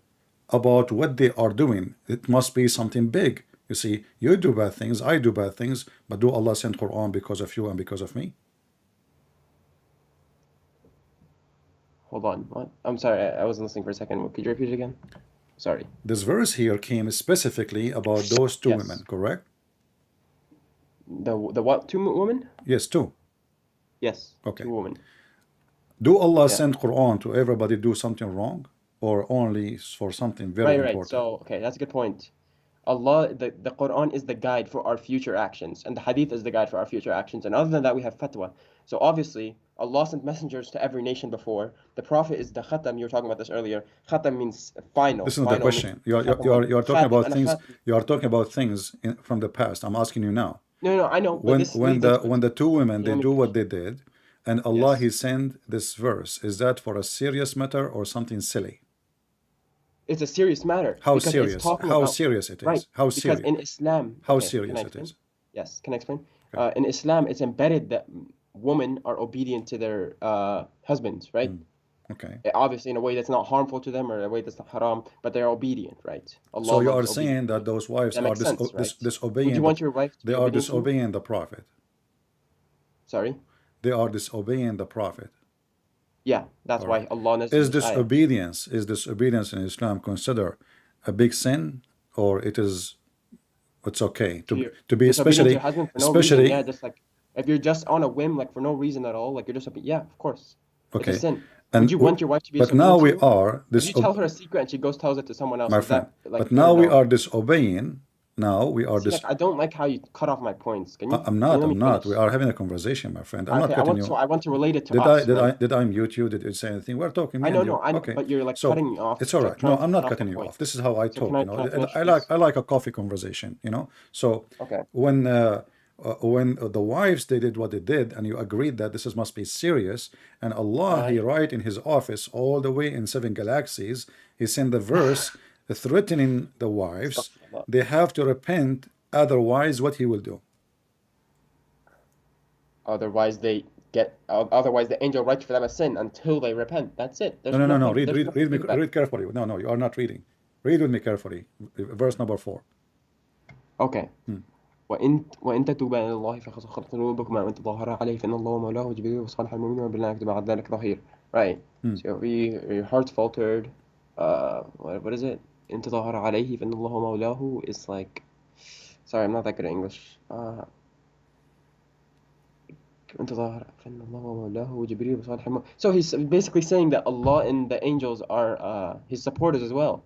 S1: about what they are doing. It must be something big. You see, you do bad things, I do bad things, but do Allah send Quran because of you and because of me?
S3: Hold on. What? I'm sorry, I wasn't listening for a second. Could you repeat it again? Sorry.
S1: This verse here came specifically about those two women,
S3: Yes.
S1: correct?
S3: The what? Two women?
S1: Yes, two.
S3: Yes.
S1: Okay.
S3: Two women.
S1: Do Allah
S3: Yeah.
S1: send Quran to everybody do something wrong, or only for something very
S3: Right.
S1: important?
S3: So, okay, that's a good point. Allah, the Quran is the guide for our future actions, and the Hadith is the guide for our future actions. And other than that, we have fatwa. So obviously, Allah sent messengers to every nation before. The Prophet is the khatam. You were talking about this earlier. Khatam means final.
S1: This is not the
S3: Final means
S1: question. You are talking
S3: khatam,
S1: about
S3: ana
S1: things.
S3: khatam.
S1: You are talking about things from the past. I'm asking you now.
S3: No, I know, but this leads into
S1: When the two women
S3: You
S1: they
S3: let me
S1: do what
S3: finish.
S1: they did, and Allah
S3: Yes.
S1: He sent this verse. Is that for a serious matter or something silly?
S3: It's a serious matter
S1: How
S3: because it's
S1: serious?
S3: talking
S1: How
S3: about,
S1: serious it
S3: right,
S1: is? How
S3: because
S1: serious?
S3: in Islam,
S1: How
S3: okay, can I
S1: serious it
S3: explain?
S1: is?
S3: Yes, can I explain?
S1: Okay.
S3: In Islam, it's embedded that women are obedient to their husbands, right?
S1: Okay.
S3: Obviously, in a way that's not harmful to them or a way that's not haram, but they're obedient, right?
S1: So
S3: Allah
S1: you are
S3: loves obedient
S1: saying that
S3: women.
S1: those wives
S3: That
S1: are
S3: makes sense, right? Would
S1: disobeying
S3: you want your wife to
S1: they
S3: be
S1: are
S3: obedient to you?
S1: disobeying the Prophet.
S3: Sorry?
S1: They are disobeying the Prophet.
S3: Yeah, that's
S1: All
S3: why
S1: right.
S3: Allah nazzaled this ayah.
S1: Is disobedience in Islam considered a big sin, or it's okay
S3: So you're
S1: to be
S3: disobedient to your husband for no reason. Yeah,
S1: especially
S3: just like if you're just on a whim, like for no reason at all, like you're just, yeah, of course. It's a
S1: okay,
S3: sin. Would
S1: and
S3: you want your wife to be
S1: but now
S3: disobedient to
S1: we
S3: you?
S1: are
S3: If you tell her a secret and she goes tells it to someone else,
S1: my
S3: is
S1: friend.
S3: that like
S1: But
S3: good or
S1: now we
S3: no?
S1: are disobeying. Now we are
S3: See, like I don't like how you cut off my points. Can you let me
S1: I'm not. We
S3: finish?
S1: are having a conversation, my friend. I'm not
S3: Okay,
S1: cutting you.
S3: I want to relate it to us, right?
S1: Did I mute you? Did you say anything? We're talking, me
S3: I
S1: and
S3: know,
S1: you.
S3: no, I know,
S1: Okay.
S3: but you're like
S1: So
S3: cutting me off,
S1: it's all
S3: like
S1: right. No,
S3: trying to
S1: I'm
S3: cut
S1: not
S3: off the
S1: cutting you
S3: point.
S1: off. This is how I
S3: So
S1: talk, you know.
S3: can I finish, please?
S1: I like a coffee conversation, you know. So
S3: Okay.
S1: when the wives they did what they did, and you agreed that this must be serious, and Allah He
S3: I
S1: write in His office all the way in 7 galaxies, He sent the verse threatening the wives.
S3: Astaghfirullah.
S1: They have to repent, otherwise what He will do.
S3: Otherwise, otherwise the angel writes for them a sin until they repent. That's it.
S1: No, no, no, no.
S3: There's nothing big about it.
S1: Read carefully. No, no, you are not reading. Read with me carefully. Verse number 4.
S3: Okay. وإن تتوبا إلى الله فقد صغرت قلوبكما وإن تظاهرا عليه فإن الله مولاه وجبريل وصالح المؤمنين وبالله يكتب بعد ذلك ظهير. Right. So your heart's faltered. What is it? إن تظاهر عليه فإن الله مولاه is like. Sorry, I'm not that good at English. إن تظاهر فإن الله مولاه وجبريل وصالح المؤمنين. So he's basically saying that Allah and the angels are his supporters as well.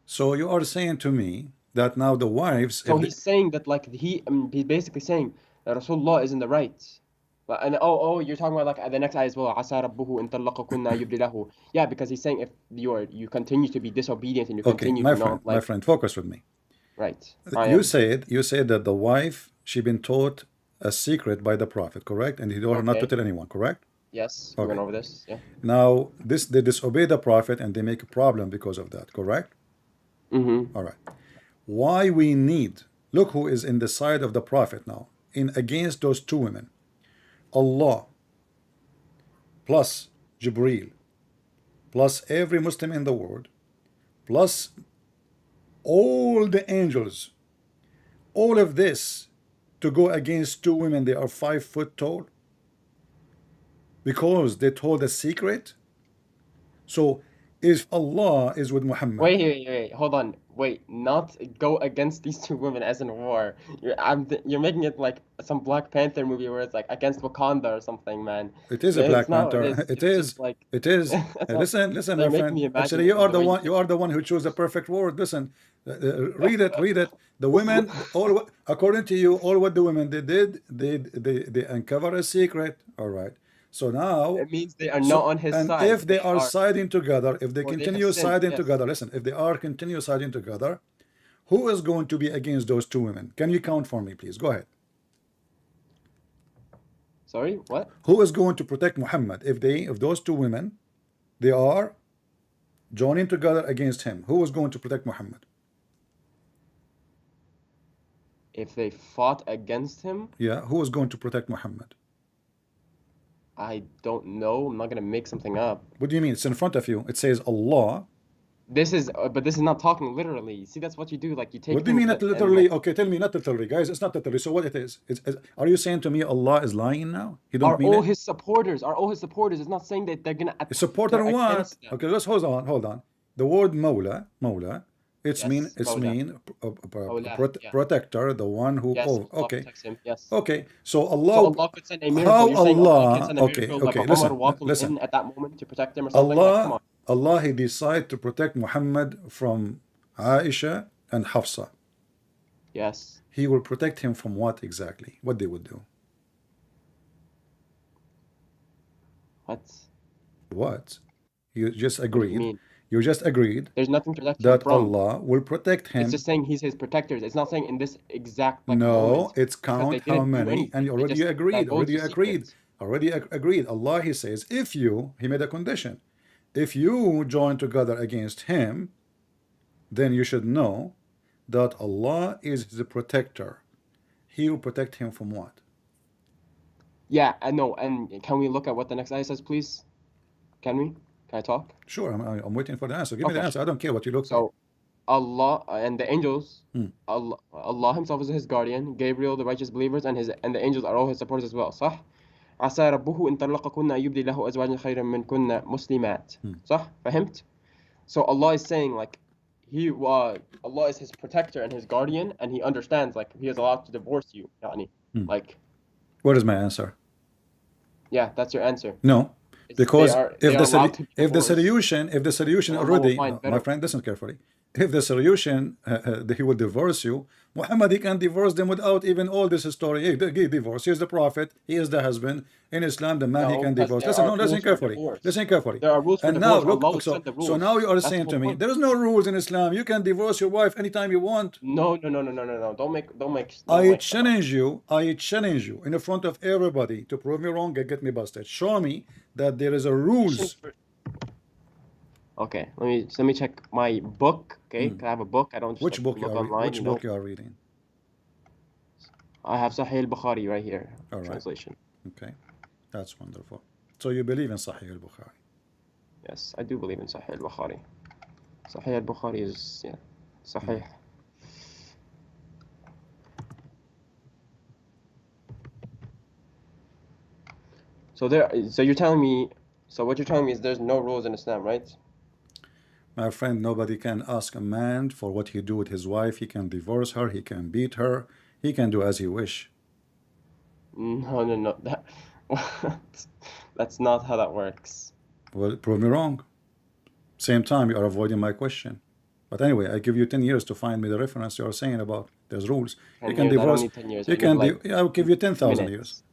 S1: So you are saying to me that now the wives,
S3: So he's saying that like he's basically saying that Rasulullah is in the right. And you're talking about like the next ayah as well. عسى ربه إن طلقكن يبدي له. Yeah, because he's saying if you continue to be disobedient and you
S1: okay,
S3: continue to not
S1: my
S3: like
S1: friend, focus with me.
S3: right. I
S1: You
S3: am.
S1: said that the wife she been taught a secret by the Prophet, correct? And he told her not to
S3: Okay.
S1: tell anyone, correct?
S3: Yes, we went over this. Yeah.
S1: Now they disobey the Prophet and they make a problem because of that, correct? All right. Why we need, look who is in the side of the Prophet now, in against those two women. Allah plus Jibreel plus every Muslim in the world plus all the angels, all of this to go against two women. They are 5 foot tall because they told a secret. So if Allah is with Muhammad,
S3: Wait. Hold on. Wait, not go against these two women as in war. You're making it like some Black Panther movie where it's like against Wakanda or something, man.
S1: it is a
S3: It's
S1: Black
S3: not what it
S1: Panther.
S3: is. It's just like
S1: It is.
S3: that's not.
S1: Listen,
S3: So
S1: my
S3: you're making
S1: friend.
S3: me imagine
S1: Actually,
S3: it the way you
S1: you are the one who chose the perfect word. Listen, read it, read it. The women, according to you, all what the women they did, they uncover a secret. All right. So now,
S3: It means they are not on his
S1: and
S3: side.
S1: if they
S3: They
S1: are
S3: are,
S1: siding together, if they
S3: or they have
S1: continue
S3: sinned.
S1: siding
S3: Yes.
S1: together, listen, if they are continue siding together, who is going to be against those two women? Can you count for me, please? Go ahead.
S3: Sorry, what?
S1: Who is going to protect Muhammad if those two women they are joining together against him? Who is going to protect Muhammad?
S3: If they fought against him,
S1: Yeah, who is going to protect Muhammad?
S3: I don't know. I'm not gonna make something up.
S1: What do you mean? It's in front of you. It says Allah.
S3: But this is not talking literally. See, that's what you do. Like you take
S1: What do you
S3: things
S1: mean not
S3: and
S1: literally?
S3: like
S1: Okay, tell me not literally, guys. It's not literally. So what it is? Are you saying to me Allah is lying now? You don't
S3: are
S1: mean
S3: all
S1: it?
S3: his supporters. Are all his supporters. It's not saying that they're gonna
S1: Supporter
S3: they're
S1: what?
S3: against them.
S1: Okay, let's hold on. The word Mawla, it's
S3: Yes, Mawla. Mawla, yeah.
S1: protector, the one who.
S3: Yes,
S1: Oh,
S3: Allah
S1: okay,
S3: protects him. Yes.
S1: okay. So
S3: So
S1: Allah,
S3: Allah could send a miracle.
S1: how
S3: You're saying Allah can
S1: Allah?
S3: send a
S1: Okay,
S3: miracle like
S1: okay.
S3: a Umar walking
S1: Listen.
S3: in at that moment to protect him or something? Like, come on.
S1: Allah, He decided to protect Muhammad from Aisha and Hafsa.
S3: Yes.
S1: He will protect him from what exactly? What they would do?
S3: What?
S1: What? You just
S3: What do you
S1: agreed.
S3: mean?
S1: You just agreed
S3: There's nothing to protect him
S1: that
S3: from.
S1: Allah will protect
S3: It's
S1: him.
S3: just saying he's his protector. It's not saying in this exact like
S1: No,
S3: moment
S1: it's
S3: because they
S1: count how
S3: didn't do
S1: many, and
S3: anything.
S1: you
S3: They
S1: already
S3: just
S1: agreed,
S3: divulged the secrets.
S1: agreed. Allah, he says, if you, he made a condition, if you join together against him, then you should know that Allah is the protector. He will protect him from what?
S3: Yeah, I know. And can we look at what the next ayah says, please? Can we? Can I talk?
S1: Sure, I'm waiting for the answer. Give me the
S3: Okay.
S1: answer. I don't care what you looked up.
S3: So Allah and the angels, Allah Himself is His guardian. Gabriel, the righteous believers, and the angels are all His supporters as well. صح؟ عسى ربه إن طلقكن أن يبدي له أزواجا خيرا منكن مسلمات. صح؟ فهمت? So Allah is saying like Allah is his protector and his guardian, and He understands like He is allowed to divorce you. يعني. Like,
S1: What is my answer?
S3: yeah, that's your answer.
S1: No,
S3: It's,
S1: because
S3: they are allowed to be
S1: if the
S3: divorced.
S1: solution
S3: And Allah will
S1: already,
S3: find
S1: my
S3: better.
S1: friend, listen carefully. If the solution he will divorce you, Muhammad, he can divorce them without even all this story. He divorce. He is the prophet. He is the husband. In Islam, the man he
S3: No,
S1: can
S3: because
S1: divorce.
S3: there
S1: Listen,
S3: are
S1: no, listen
S3: rules for
S1: carefully.
S3: divorce.
S1: Listen carefully.
S3: There are rules for
S1: And now
S3: divorce.
S1: look,
S3: Allah will set the
S1: so
S3: rules.
S1: now you are
S3: That's the
S1: saying
S3: whole
S1: to me,
S3: point.
S1: there is no rules in Islam. You can divorce your wife anytime you want.
S3: No. Don't make.
S1: I challenge you in front of everybody to prove me wrong and get me busted. Show me that there is a rules.
S3: Okay, let me check my book. Okay, 'cause I have a book. I don't just
S1: Which
S3: like,
S1: book you
S3: look
S1: are
S3: online.
S1: which book you are reading?
S3: I have Sahih al-Bukhari right here.
S1: All right.
S3: Translation.
S1: Okay, that's wonderful. So you believe in Sahih al-Bukhari?
S3: Yes, I do believe in Sahih al-Bukhari. Sahih al-Bukhari is Sahih. So you're telling me. So what you're telling me is there's no rules in Islam, right?
S1: My friend, nobody can ask a man for what he do with his wife. He can divorce her. He can beat her. He can do as he wish.
S3: No. That's not how that works.
S1: Well, prove me wrong. Same time, you are avoiding my question. But anyway, I give you 10 years to find me the reference you are saying about there's rules.
S3: 10
S1: You can
S3: years, I don't
S1: divorce.
S3: need 10 years.
S1: You
S3: I need
S1: can
S3: like
S1: I'll give you 10,000 years.
S3: minutes.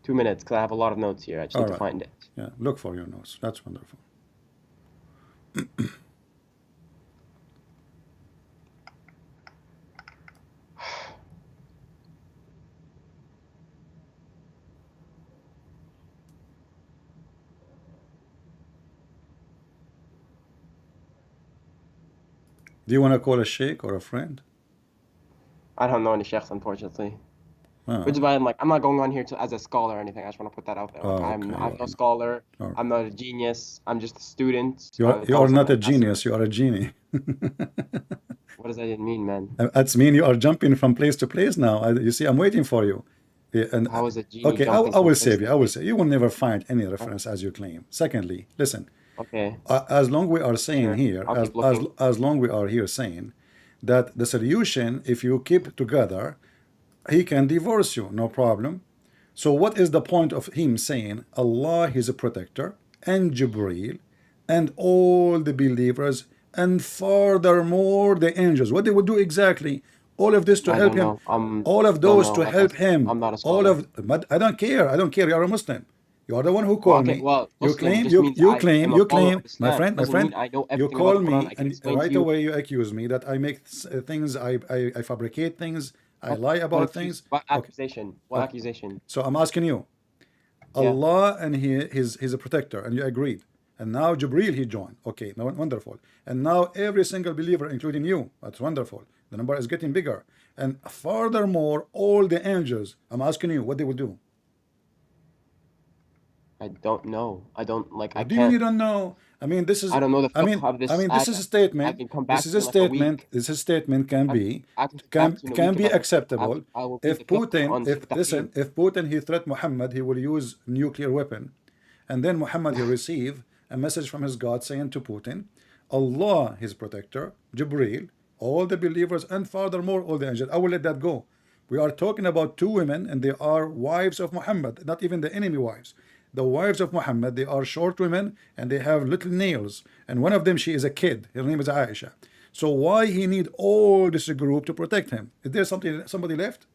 S3: 2 minutes, because I have a lot of notes here. I just
S1: All
S3: need to
S1: right.
S3: find it.
S1: Yeah, look for your notes. That's wonderful. Do you want to call a sheikh or a friend?
S3: I don't know any sheikhs, unfortunately.
S1: Oh,
S3: Which is why I'm not going on here as a scholar or anything. I just want to put that out there. Like,
S1: Oh,
S3: I'm
S1: okay.
S3: no scholar.
S1: All right.
S3: I'm not a genius. I'm just a student.
S1: You
S3: Call
S1: are not
S3: someone
S1: a genius. You are a genie.
S3: What does that even mean, man?
S1: That's mean you are jumping from place to place now. You see, I'm waiting for you. Yeah, and
S3: How is a genie
S1: okay, I
S3: jumping
S1: will
S3: from
S1: save
S3: place
S1: you.
S3: to
S1: I will
S3: place?
S1: say you will never find any reference as you claim. Secondly, listen.
S3: Okay,
S1: As long we are saying
S3: sure.
S1: here,
S3: I'll keep looking.
S1: as long we are here saying that the solution, if you keep together, he can divorce you, no problem. So what is the point of him saying Allah is a protector and Jibreel and all the believers and furthermore the angels? What they would do exactly? All of this to
S3: I
S1: help
S3: don't
S1: him.
S3: know.
S1: All of
S3: Don't
S1: those
S3: know.
S1: to
S3: Like I
S1: help
S3: said,
S1: him.
S3: I'm not a
S1: All
S3: scholar.
S1: of, but I don't care. I don't care. You are a Muslim. You are the one who
S3: Well,
S1: called
S3: okay,
S1: me.
S3: well,
S1: You
S3: Muslim
S1: claim,
S3: just means I am a
S1: you
S3: follower
S1: claim,
S3: of Islam.
S1: my
S3: Doesn't
S1: friend,
S3: mean I know
S1: you
S3: everything about
S1: call
S3: the Quran.
S1: me
S3: I can
S1: and
S3: explain to
S1: right
S3: you.
S1: away you accuse me that I make things, I fabricate things, I
S3: What,
S1: lie about
S3: what
S1: things. Okay,
S3: accusation? What
S1: okay.
S3: accusation?
S1: So I'm asking you,
S3: Yeah.
S1: Allah and he's a protector, and you agreed. And now Jibreel he joined. Okay, now wonderful. And now every single believer, including you, that's wonderful. The number is getting bigger. And furthermore, all the angels. I'm asking you what they will do.
S3: I don't know. I don't like. I
S1: What do you mean you
S3: can't.
S1: don't know? I mean, this is.
S3: I don't know the
S1: I mean,
S3: fiqh of this
S1: this is a
S3: ayah. I
S1: statement.
S3: can come
S1: This
S3: back
S1: is
S3: to
S1: a
S3: you in like a
S1: statement.
S3: week.
S1: This is a statement can be
S3: I can come back to you in a week
S1: be
S3: about the fiqh.
S1: acceptable
S3: I will read
S1: if
S3: the fiqh
S1: Putin,
S3: on Surah Tahrim.
S1: if Putin he threat Muhammad, he will use nuclear weapon, and then Muhammad he receive a message from his God saying to Putin, Allah his protector, Jibreel, all the believers, and furthermore all the angels. I will let that go. We are talking about two women, and they are wives of Muhammad, not even the enemy wives. The wives of Muhammad, they are short women and they have little nails. And one of them, she is a kid. Her name is Aisha. So why he need all this group to protect him? Is there somebody left?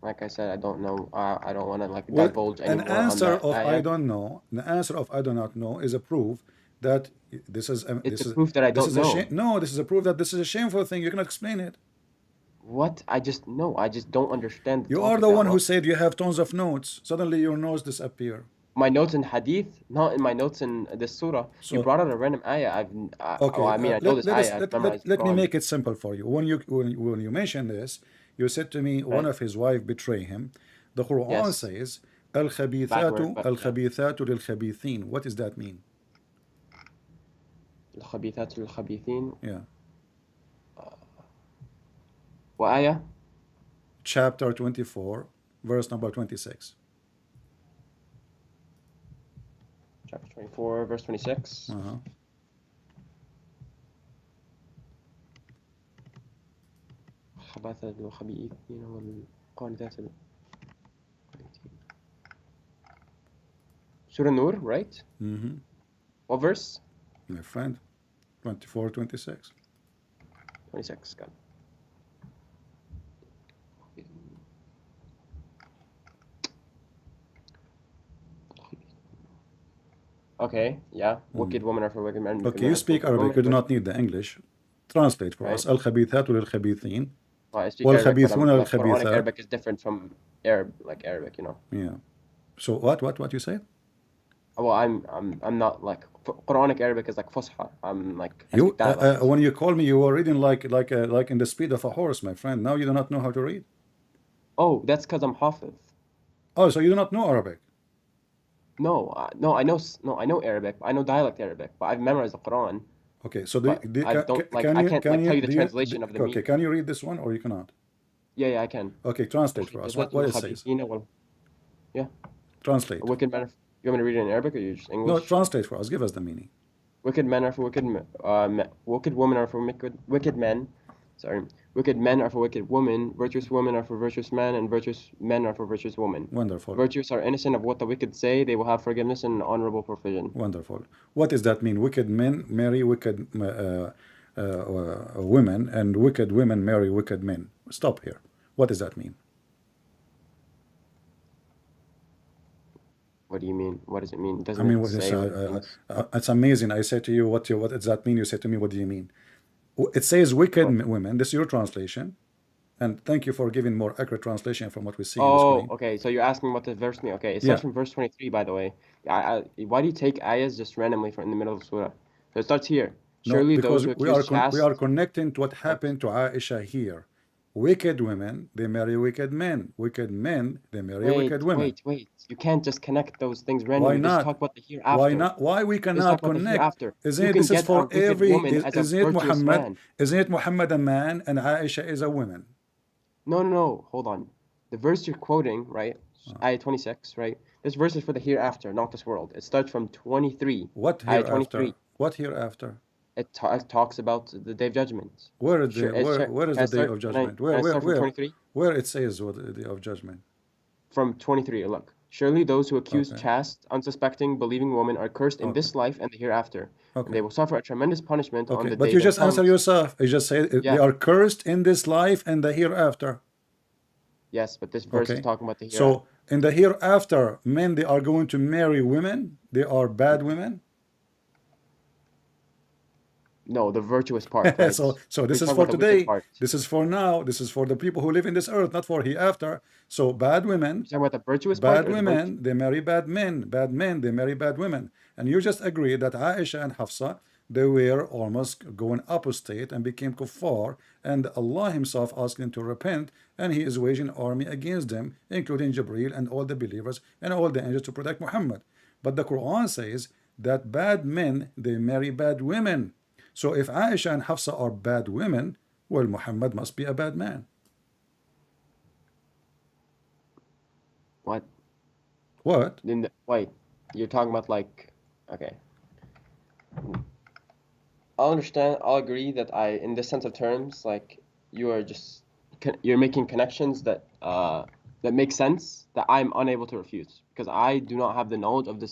S3: Like I said, I don't know. I don't want to like
S1: Well,
S3: divulge
S1: an
S3: anymore on
S1: answer
S3: that
S1: of I
S3: ayah.
S1: don't know, the answer of I do not know is a proof that this is
S3: It's a proof that I
S1: this
S3: don't
S1: is a shame.
S3: know.
S1: No, this is a proof that this is a shameful thing. You cannot explain it.
S3: What? I just don't understand the
S1: You are
S3: topic
S1: the
S3: that
S1: one who
S3: well.
S1: said you have tons of notes. Suddenly your notes disappear.
S3: My notes in hadith, not in my notes in this surah. You
S1: So
S3: brought out a random ayah. Well,
S1: okay,
S3: I mean, I know this
S1: let us
S3: ayah. I've memorized the
S1: let me
S3: Quran.
S1: make it simple for you. When you mention this, you said to me one
S3: Right?
S1: of his wife betray him. The Quran
S3: Yes.
S1: says al-khabithatu
S3: Backward, but yeah.
S1: al-khabithatu lil-khabithin. What does that mean?
S3: الخبيثات للخبيثين.
S1: Yeah.
S3: What ayah?
S1: Chapter 24, verse number 26.
S3: Chapter 24, verse 26.
S1: Uh-huh.
S3: خبث الخبيثين والقانتات. Surah Nur, right?
S1: Mm-hmm.
S3: What verse?
S1: My friend, 24, 26.
S3: 26. Got it. Okay, yeah. Wicked women are for wicked men. Wicked
S1: Okay,
S3: men
S1: you
S3: are for
S1: speak
S3: wicked
S1: Arabic. You do
S3: women.
S1: not need the English. Translate for us.
S3: Right?
S1: Al-khabithatu lil-khabithin.
S3: Well, I speak Arabic, but I'm
S1: والخبيثون
S3: like Quranic
S1: للخبيثات.
S3: Arabic is different from Arabic, you know.
S1: Yeah. So what you said?
S3: Well, I'm not like Quranic Arabic is like Fusha. I'm like I
S1: You
S3: speak that like
S1: when you call me, you were reading like in the speed of a horse, my friend. Now you do not know how to read.
S3: Oh, that's because I'm Hafiz.
S1: Oh, so you do not know Arabic.
S3: No, I know Arabic. I know dialect Arabic, but I've memorized the Quran.
S1: Okay, so
S3: But I don't like
S1: can
S3: I
S1: you
S3: can't like tell you the translation of the
S1: okay?
S3: meaning.
S1: Can you read this one or you cannot?
S3: Yeah, I can.
S1: Okay, translate for us. What it says?
S3: Yeah,
S1: Translate.
S3: wicked men. You want me to read it in Arabic or you just
S1: No,
S3: English?
S1: translate for us. Give us the meaning.
S3: Wicked men are for wicked women are for wicked men. Sorry, wicked men are for wicked women. Virtuous women are for virtuous men, and virtuous men are for virtuous women.
S1: Wonderful.
S3: Virtuous are innocent of what the wicked say. They will have forgiveness and honorable provision.
S1: Wonderful. What does that mean? Wicked men marry wicked women, and wicked women marry wicked men. Stop here. What does that mean?
S3: What do you mean? What does it mean? Doesn't
S1: I mean,
S3: it
S1: what is,
S3: say what it means?
S1: it's amazing. I say to you, what does that mean? You say to me, what do you mean? It says wicked
S3: What?
S1: women. This is your translation. And thank you for giving more accurate translation from what we see on the
S3: Oh,
S1: screen.
S3: okay. So you're asking what the verse means. Okay, it
S1: Yeah.
S3: starts from verse 23, by the way. Why do you take ayahs just randomly from in the middle of surah? So it starts here.
S1: No,
S3: Surely
S1: because
S3: those who
S1: we
S3: accuse
S1: are
S3: chaste.
S1: connecting to what happened to Aisha here. Wicked women, they marry wicked men. Wicked men, they marry wicked women.
S3: Wait. You can't just connect those things
S1: Why
S3: randomly. Just
S1: not?
S3: talk about the
S1: Why
S3: hereafter.
S1: not? Why we
S3: Just talk
S1: cannot
S3: about the
S1: connect?
S3: hereafter.
S1: Isn't
S3: You
S1: it?
S3: can
S1: This is
S3: get a
S1: for
S3: wicked
S1: every.
S3: woman as a
S1: Isn't it
S3: virtuous
S1: Muhammad?
S3: man.
S1: Isn't it Muhammad a man and Aisha is a woman?
S3: No. Hold on. The verse you're quoting, right? Ayah 26, right? This verse is for the hereafter, not this world. It starts from 23.
S1: What
S3: Ayah 23.
S1: hereafter? What hereafter?
S3: It talks about the day of judgment.
S1: Where is
S3: Sure,
S1: where is
S3: can I
S1: the day
S3: start?
S1: of
S3: Can I
S1: judgment?
S3: can I start from 23?
S1: Where it says what the day of judgment?
S3: From 23, look. Surely those who accuse
S1: Okay.
S3: chaste, unsuspecting, believing women are cursed in
S1: Okay.
S3: this life and the hereafter, and
S1: Okay.
S3: they will suffer a tremendous punishment on
S1: Okay.
S3: the
S1: But
S3: day
S1: you
S3: that
S1: just answer
S3: comes.
S1: yourself. You just say they
S3: Yeah.
S1: are cursed in this life and the hereafter.
S3: Yes, but this verse is
S1: Okay.
S3: talking about the hereafter.
S1: So in the hereafter, men they are going to marry women. They are bad women.
S3: No, the virtuous part, right?
S1: So
S3: We're
S1: this is
S3: talking
S1: for
S3: about the wicked
S1: today.
S3: part.
S1: This is for now. This is for the people who live in this earth, not for hereafter. So bad women,
S3: You're talking about the virtuous part
S1: bad
S3: or the virtue?
S1: women, they marry bad men. Bad men, they marry bad women. And you just agree that Aisha and Hafsa, they were almost going apostate and became kuffar. And Allah Himself asked them to repent, and He is waging army against them, including Jibreel and all the believers and all the angels to protect Muhammad. But the Quran says that bad men, they marry bad women. So if Aisha and Hafsa are bad women, well, Muhammad must be a bad man.
S3: What?
S1: What?
S3: Wait, you're talking about like, okay. I'll understand. I'll agree that in this sense of terms, like you are just you're making connections that that make sense that I'm unable to refute because I do not have the knowledge of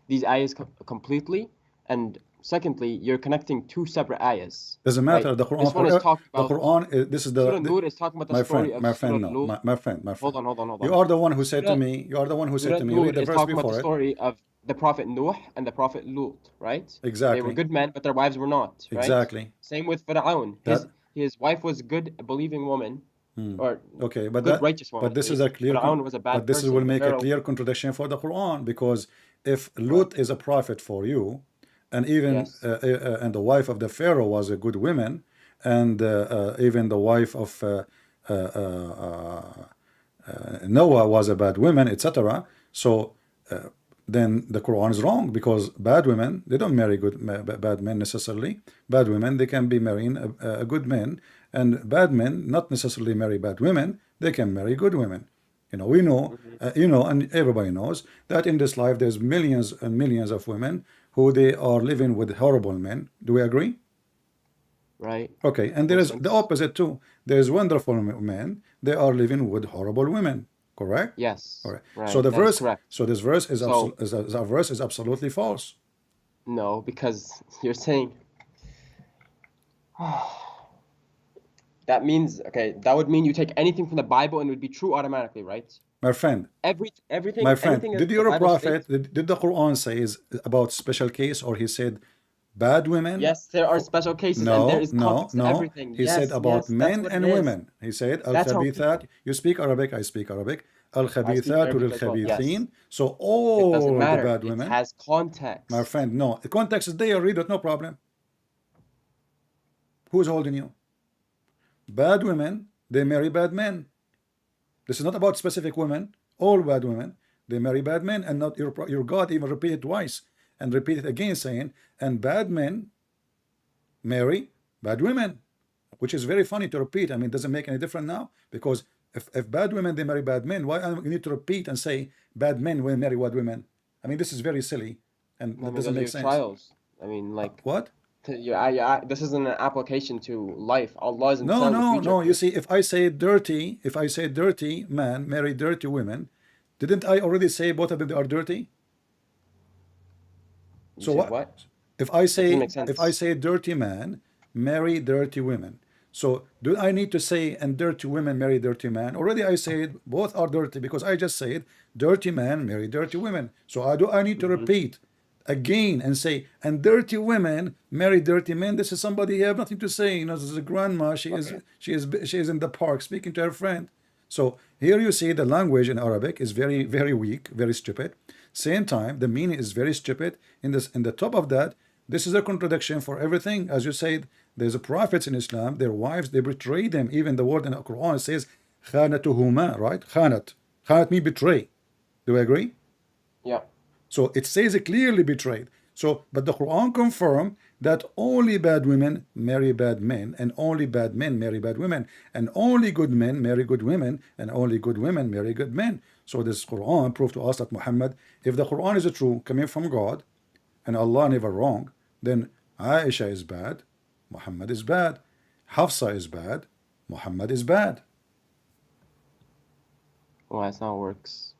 S3: these ayahs completely, and secondly, you're connecting two separate ayahs.
S1: Doesn't
S3: Right?
S1: matter. The Quran,
S3: This one is talking
S1: the
S3: about
S1: Quran. This is
S3: Surah Nur is talking about the
S1: my
S3: story
S1: friend,
S3: of
S1: my
S3: Surah
S1: friend. No,
S3: Lut.
S1: my friend, my friend.
S3: Hold
S1: You
S3: on.
S1: are the one who said to
S3: Surah,
S1: me. You are the one who said
S3: Surah
S1: to me.
S3: Nur
S1: Read the
S3: is
S1: verse
S3: talking about
S1: before
S3: the
S1: it.
S3: story of the Prophet Nuh and the Prophet Lut, right? They were
S1: Exactly.
S3: good men, but their wives were not, right?
S1: Exactly.
S3: Same with Fir'aun.
S1: That.
S3: His wife was a good, believing woman, or
S1: Okay, but
S3: good,
S1: that,
S3: righteous woman
S1: but
S3: at
S1: this is a
S3: least.
S1: clear,
S3: Fir'aun was a bad
S1: but this will
S3: person. The
S1: make a
S3: Pharaoh.
S1: clear contradiction for the Quran, because if
S3: What?
S1: Lut is a prophet for you, and even
S3: Yes.
S1: and the wife of the Pharaoh was a good woman, and even the wife of Noah was a bad woman, etc. So then the Quran is wrong, because bad women, they don't marry bad men necessarily. Bad women, they can be marrying a good men, and bad men not necessarily marry bad women. They can marry good women. We know, and everybody knows that in this life there's millions and millions of women who they are living with horrible men. Do we agree?
S3: Right.
S1: Okay, and there
S3: Makes
S1: is the
S3: sense.
S1: opposite too. There's wonderful men. They are living with horrible women. Correct?
S3: Yes.
S1: All right.
S3: Right.
S1: So the
S3: That is
S1: verse,
S3: correct.
S1: so this verse is
S3: So
S1: the verse is absolutely false.
S3: no, because you're saying that means, okay, that would mean you take anything from the Bible and it would be true automatically, right?
S1: My friend,
S3: Everything,
S1: my friend,
S3: anything
S1: did
S3: that the
S1: your
S3: Bible
S1: prophet,
S3: states.
S1: did the Quran say is about special case, or he said bad women?
S3: Yes, there are special cases and there
S1: No,
S3: is
S1: no,
S3: context to
S1: no.
S3: everything.
S1: He said
S3: Yes,
S1: about
S3: that's
S1: men
S3: what it
S1: and
S3: is.
S1: women. He said
S3: That's how
S1: al-khabithat.
S3: people.
S1: You speak Arabic, I speak Arabic.
S3: I speak
S1: Al-khabithat
S3: Arabic as well. Yes.
S1: lil-khabithin. So
S3: It doesn't
S1: all the
S3: matter.
S1: bad
S3: It
S1: women,
S3: has
S1: my
S3: context.
S1: friend, no. The context is there, read it, no problem. Who's holding you? Bad women, they marry bad men. This is not about specific women. All bad women, they marry bad men, and not your God even repeated twice and repeated again, saying, and bad men marry bad women, which is very funny to repeat. I mean, it doesn't make any difference now, because if bad women they marry bad men, why you need to repeat and say bad men will marry bad women? I mean, this is very silly, and
S3: I
S1: it
S3: mean,
S1: doesn't
S3: those are
S1: make
S3: your
S1: sense.
S3: trials. I mean, like,
S1: What?
S3: this isn't an application to life. Allah isn't
S1: No,
S3: telling the
S1: no,
S3: future.
S1: no. You see, if I say dirty man marry dirty women, didn't I already say both of them are dirty?
S3: You
S1: So
S3: said
S1: what?
S3: what?
S1: If I
S3: That doesn't
S1: say
S3: make sense.
S1: dirty man marry dirty women, so do I need to say and dirty women marry dirty man? Already I said both are dirty, because I just said dirty man marry dirty women. So I need to repeat again and say and dirty women marry dirty men? This is somebody you have nothing to say. This is a grandma.
S3: Okay.
S1: She is in the park speaking to her friend. So here you see the language in Arabic is very, very weak, very stupid. Same time, the meaning is very stupid. In the top of that, this is a contradiction for everything. As you said, there's a prophets in Islam, their wives, they betray them. Even the word in the Quran says khanatuhuma, right? Khanat means betray. Do we agree?
S3: Yeah.
S1: So it says it clearly betrayed. So, but the Quran confirmed that only bad women marry bad men, and only bad men marry bad women, and only good men marry good women, and only good women marry good men. So this Quran proved to us that Muhammad, if the Quran is true, coming from God, and Allah never wrong, then Aisha is bad, Muhammad is bad, Hafsa is bad, Muhammad is bad.
S3: Well, that's not how it works.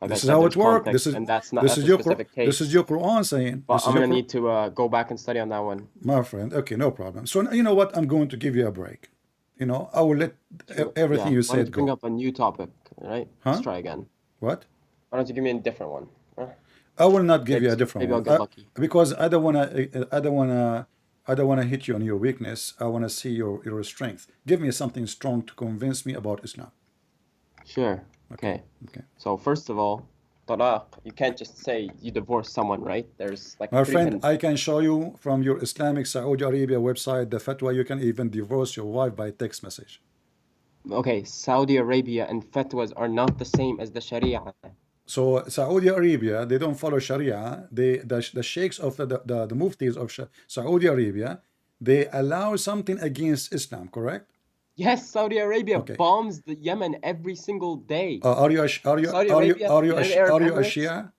S3: Like I
S1: This is
S3: said,
S1: how
S3: there's
S1: it works.
S3: context, and that's a specific
S1: This is
S3: case.
S1: your Quran saying.
S3: But
S1: This
S3: I'm
S1: is your
S3: gonna need to go back and study on that one.
S1: My friend. Okay, no problem. So you know what? I'm going to give you a break. I will let
S3: Sure.
S1: everything
S3: Yeah.
S1: you
S3: Why don't
S1: said
S3: you bring
S1: go.
S3: up a new topic, right? Let's
S1: Huh?
S3: try again.
S1: What?
S3: Why don't you give me a different one?
S1: I will not give you a different
S3: Maybe I'll
S1: one,
S3: get lucky.
S1: because I don't wanna hit you on your weakness. I wanna see your strength. Give me something strong to convince me about Islam.
S3: Sure.
S1: Okay.
S3: Okay. So first of all, talaq, you can't just say you divorce someone, right? There's like
S1: My
S3: three
S1: friend,
S3: hidden.
S1: I can show you from your Islamic Saudi Arabia website the fatwa. You can even divorce your wife by text message.
S3: Okay, Saudi Arabia and fatwas are not the same as the Sharia.
S1: So Saudi Arabia, they don't follow Sharia. The sheikhs of the muftis of Saudi Arabia, they allow something against Islam, correct?
S3: Yes, Saudi Arabia
S1: Okay.
S3: bombs the Yemen every single day.
S1: Are you a
S3: Saudi Arabia, United Arab
S1: are you a
S3: Emirates?
S1: Shia?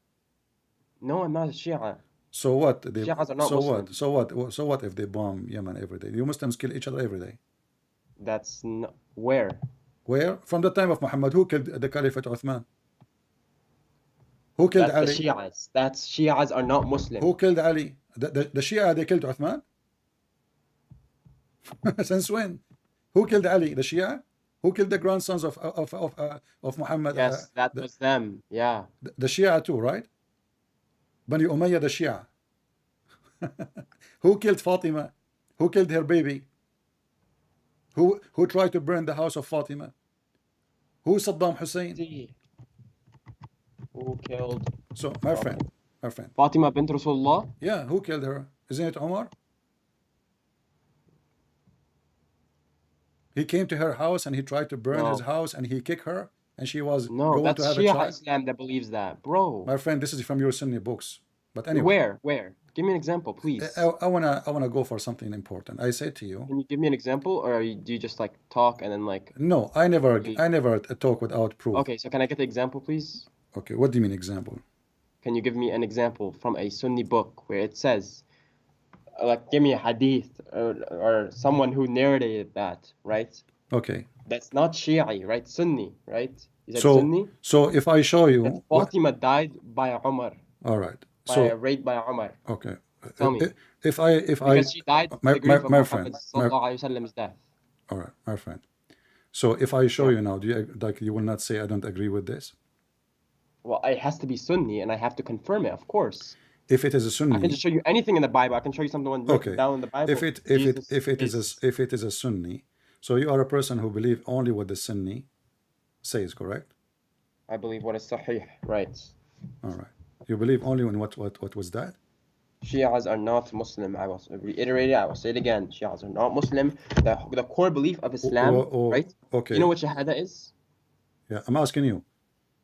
S3: No, I'm not a Shia.
S1: So what?
S3: Shias are not
S1: so
S3: Muslim.
S1: what? So what if they bomb Yemen every day? You Muslims kill each other every day.
S3: That's not where?
S1: Where? From the time of Muhammad, who killed the Caliphate Uthman? Who killed
S3: That's the
S1: Ali?
S3: Shias. That's Shias are not Muslim.
S1: Who killed Ali? The Shia, they killed Uthman? Since when? Who killed Ali? The Shia? Who killed the grandsons of Muhammad?
S3: Yes, that was them. Yeah.
S1: The Shia too, right? Bani Umayyah, the Shia. Who killed Fatima? Who killed her baby? Who tried to burn the house of Fatima? Who Saddam Hussein?
S3: See who killed
S1: So, my friend,
S3: Fatima bint Rasulullah?
S1: yeah, who killed her? Isn't it Omar? He came to her house and he tried to burn his
S3: No.
S1: house and he kicked her and she was
S3: No,
S1: going to
S3: that's
S1: have a
S3: Shia
S1: child.
S3: Islam that believes that. Bro.
S1: My friend, this is from your Sunni books. But anyway,
S3: Where? Give me an example, please.
S1: I wanna go for something important. I say to you,
S3: Can you give me an example, or do you just like talk and then like?
S1: no, I never talk without proof.
S3: Okay, so can I get the example, please?
S1: Okay, what do you mean example?
S3: Can you give me an example from a Sunni book where it says, like, give me a hadith or someone who narrated that, right?
S1: Okay.
S3: That's not Shi'i, right? Sunni, right? Is that
S1: So
S3: Sunni?
S1: so if I show
S3: That
S1: you
S3: Fatima died by Umar,
S1: all right.
S3: by
S1: So
S3: raped by Umar.
S1: okay.
S3: Tell me.
S1: If I
S3: Because she died
S1: my
S3: the grief of
S1: my
S3: Muhammad
S1: friend,
S3: sallallahu alaihi wasallam's death.
S1: all right, my friend. So if I show
S3: Yeah.
S1: you now, do you like you will not say I don't agree with this?
S3: Well, it has to be Sunni, and I have to confirm it, of course.
S1: If it is a
S3: I
S1: Sunni,
S3: can just show you anything in the Bible. I can show you something written
S1: okay.
S3: down in the Bible.
S1: If it is a Sunni, so you are a person who believe only what the Sunni says, correct?
S3: I believe what is Sahih, right?
S1: All right. You believe only in what was that?
S3: Shias are not Muslim. I will reiterate it. I will say it again. Shias are not Muslim. The core belief of Islam, right?
S1: Okay.
S3: You know what Shahada is?
S1: Yeah, I'm asking you.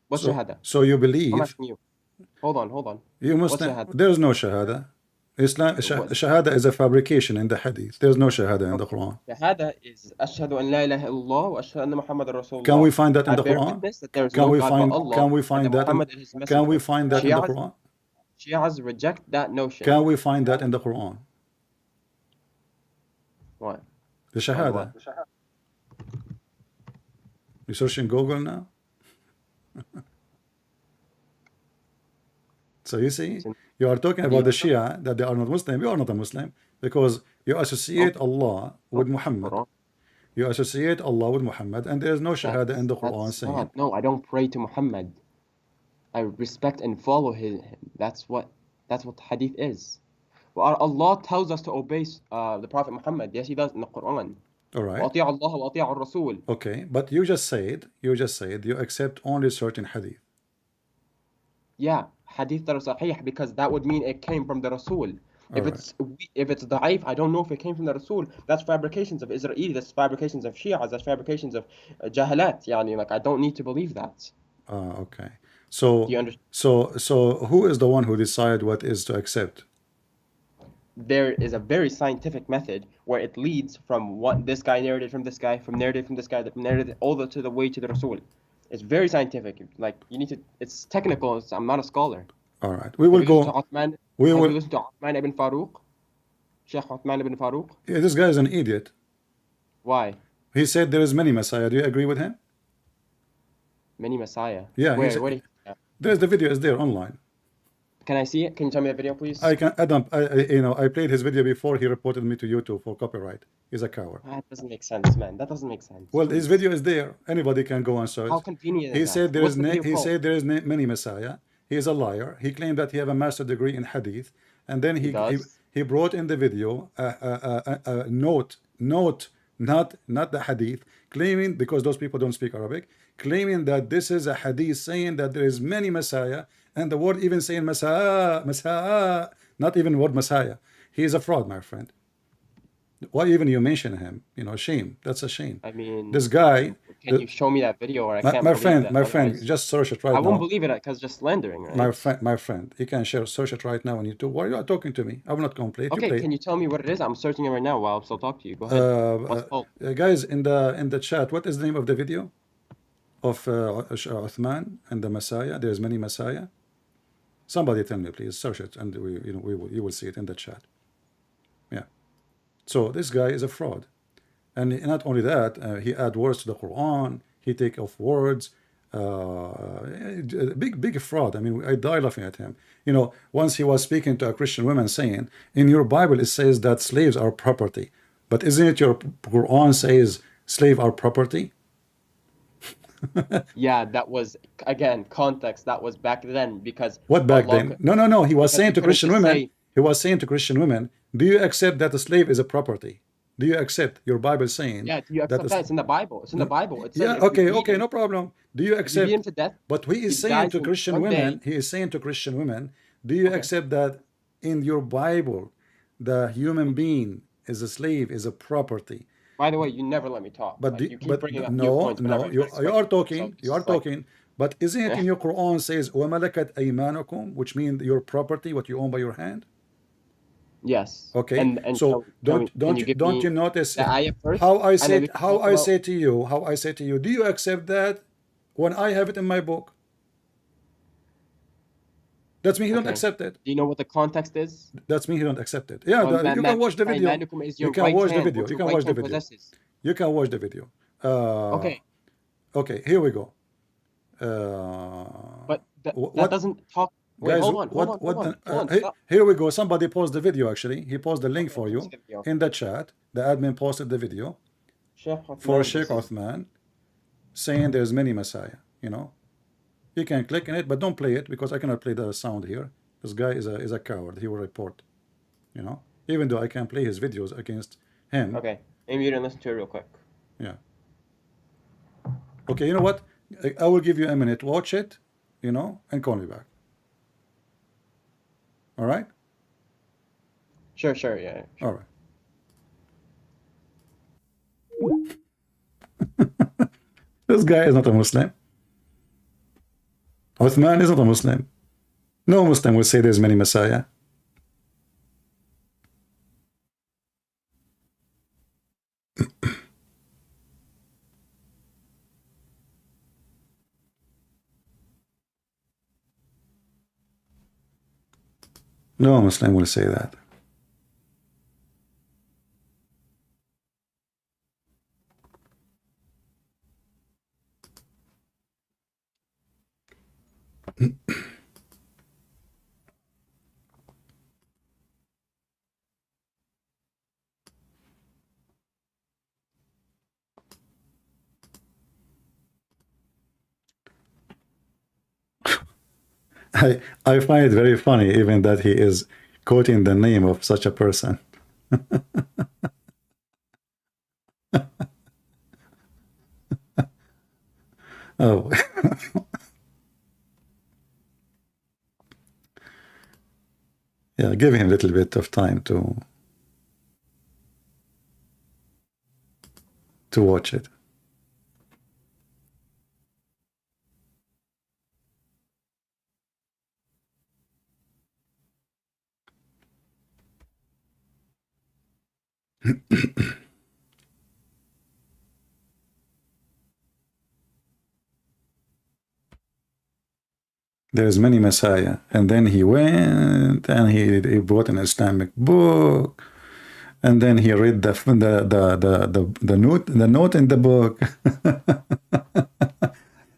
S3: What's Shahada?
S1: So you
S3: I'm
S1: believe
S3: asking you. Hold on.
S1: you
S3: What's
S1: Muslim?
S3: Shahada?
S1: There is no Shahada. Islam Shahada is a fabrication in the Hadith. There's no Shahada in the Quran.
S3: Shahada is Ashhadu an la ilaha illallah wa ashhadu anna Muhammadan Rasulullah.
S1: Can we find that in the
S3: I bear
S1: Quran?
S3: witness that there is no God but Allah.
S1: Can we find that?
S3: Muhammad is his
S1: Can
S3: messenger.
S1: we find that in the Quran?
S3: Shias reject that notion.
S1: Can we find that in the Quran?
S3: What?
S1: The Shahada. You search in Google now. So you see, you are talking about the Shia that they are not Muslim. You are not a Muslim because you associate Allah with Muhammad. You associate Allah with Muhammad, and there is no Shahada in the Quran saying.
S3: No, I don't pray to Muhammad. I respect and follow him. That's what Hadith is. Well, Allah tells us to obey the Prophet Muhammad. Yes, He does in the Quran.
S1: All right.
S3: وَأَطِيعُ اللَّهَ وَأَطِيعُ الرَّسُولِ.
S1: Okay, but you just said you accept only certain Hadith.
S3: Yeah, Hadith that are Sahih, because that would mean it came from the Rasul. If it's da'if, I don't know if it came from the Rasul. That's fabrications of Israeli. That's fabrications of Shia. That's fabrications of Jahalat. Yani, like I don't need to believe that.
S1: Okay. So
S3: Do you understand?
S1: so who is the one who decides what is to accept?
S3: There is a very scientific method where it leads from what this guy narrated from this guy, from narrated from this guy, narrated all the way to the Rasul. It's very scientific. Like you need to. It's technical. I'm not a scholar.
S1: All right. We will go.
S3: Have you listened to Uthman ibn Farouk? Sheikh Uthman ibn Farouk?
S1: Yeah, this guy is an idiot.
S3: Why?
S1: He said there is many Messiah. Do you agree with him?
S3: Many Messiah.
S1: Yeah.
S3: Where?
S1: There's the video is there online.
S3: Can I see it? Can you tell me the video, please?
S1: I can. I played his video before. He reported me to YouTube for copyright. He's a coward.
S3: That doesn't make sense, man. That doesn't make sense.
S1: Well, his video is there. Anybody can go and search.
S3: How convenient
S1: He
S3: is
S1: said
S3: that?
S1: there is. He said there is many Messiah. He is a liar. He claimed that he have a master degree in Hadith, and then he brought in the video a note, not the Hadith, claiming, because those people don't speak Arabic, claiming that this is a Hadith saying that there is many Messiah, and the word even saying Messiah, not even word Messiah. He is a fraud, my friend. Why even you mention him? Shame. That's a shame.
S3: I mean,
S1: this guy.
S3: Can you show me that video, or I can't
S1: my
S3: believe
S1: friend,
S3: that?
S1: my friend, just search it right now.
S3: I won't believe it because just slandering, right?
S1: My friend, you can search it right now on YouTube. Why are you talking to me? I will not complain.
S3: Okay, can you tell me what it is? I'm searching it right now while I'm still talking to you. Go ahead.
S1: Guys, in the chat, what is the name of the video of Uthman and the Messiah? There's many Messiah. Somebody tell me, please. Search it, and you will see it in the chat. Yeah. So this guy is a fraud, and not only that, he add words to the Quran. He take off words. big fraud. I mean, I die laughing at him. You know, once he was speaking to a Christian woman saying, in your Bible it says that slaves are property, but isn't it your Quran says slave are property?
S3: Yeah, that was again context. That was back then because
S1: What back
S3: Allah
S1: then?
S3: could,
S1: No. He was
S3: because
S1: saying
S3: He
S1: to
S3: couldn't
S1: Christian
S3: just
S1: women,
S3: say,
S1: do you accept that a slave is a property? Do you accept your Bible saying
S3: yeah, do you
S1: that
S3: accept that? It's in the Bible. It's in the Bible. It says
S1: yeah,
S3: if you
S1: okay,
S3: beat
S1: okay,
S3: him,
S1: no problem. Do you
S3: if you beat him
S1: accept?
S3: to death,
S1: But he is
S3: these
S1: saying
S3: guys
S1: to
S3: will
S1: Christian
S3: one
S1: women,
S3: day.
S1: do you
S3: Okay.
S1: accept that in your Bible, the human being is a slave, is a property?
S3: By the way, you never let me talk.
S1: But
S3: Like you keep
S1: but
S3: bringing up new
S1: no,
S3: points whenever
S1: no,
S3: you try to explain something. So
S1: you
S3: this
S1: are
S3: is like,
S1: talking. But isn't it in your Quran says وَمَلَكَتْ أَيْمَانُكُمْ, which means your property, what you own by your hand?
S3: yes.
S1: Okay,
S3: And
S1: so
S3: can you give
S1: don't you
S3: me
S1: notice
S3: the ayah first,
S1: how I
S3: and then
S1: said
S3: we can talk about.
S1: how I say to you, do you accept that when I have it in my book? That's me. He don't
S3: Okay.
S1: accept it.
S3: Do you know what the context is?
S1: That's me. He don't accept it. Yeah,
S3: Well,
S1: you can watch the video.
S3: Imanukum is
S1: You
S3: your
S1: can
S3: right
S1: watch the
S3: hand,
S1: video.
S3: what
S1: You
S3: your
S1: can
S3: right
S1: watch the
S3: hand
S1: video.
S3: possesses.
S1: You can watch the video. Uh,
S3: Okay,
S1: okay, here we go. Uh,
S3: but that
S1: what
S3: doesn't talk. Wait,
S1: guys?
S3: hold on, stop.
S1: Here we go. Somebody post the video. Actually, he posted the link
S3: Okay,
S1: for
S3: let me see
S1: you
S3: the video.
S1: in the chat. The admin posted the video
S3: Sheikh
S1: for
S3: Uthman,
S1: Sheikh
S3: this is
S1: Uthman saying there's many Messiah. You know, you can click on it, but don't play it because I cannot play the sound here. This guy is a coward. He will report. You know, even though I can play his videos against him.
S3: okay. Maybe you didn't listen to it real quick.
S1: Yeah. Okay, you know what? I will give you a minute. Watch it, you know, and call me back. All right?
S3: Sure, yeah,
S1: All
S3: sure.
S1: right. This guy is not a Muslim. Uthman is not a Muslim. No Muslim will say there's many Messiah. No Muslim will say that. I find it very funny even that he is quoting the name of such a person. Oh. Yeah, give him a little bit of time to watch it. There's many Messiah. And then he went and he brought an Islamic book. And then he read the note in the book.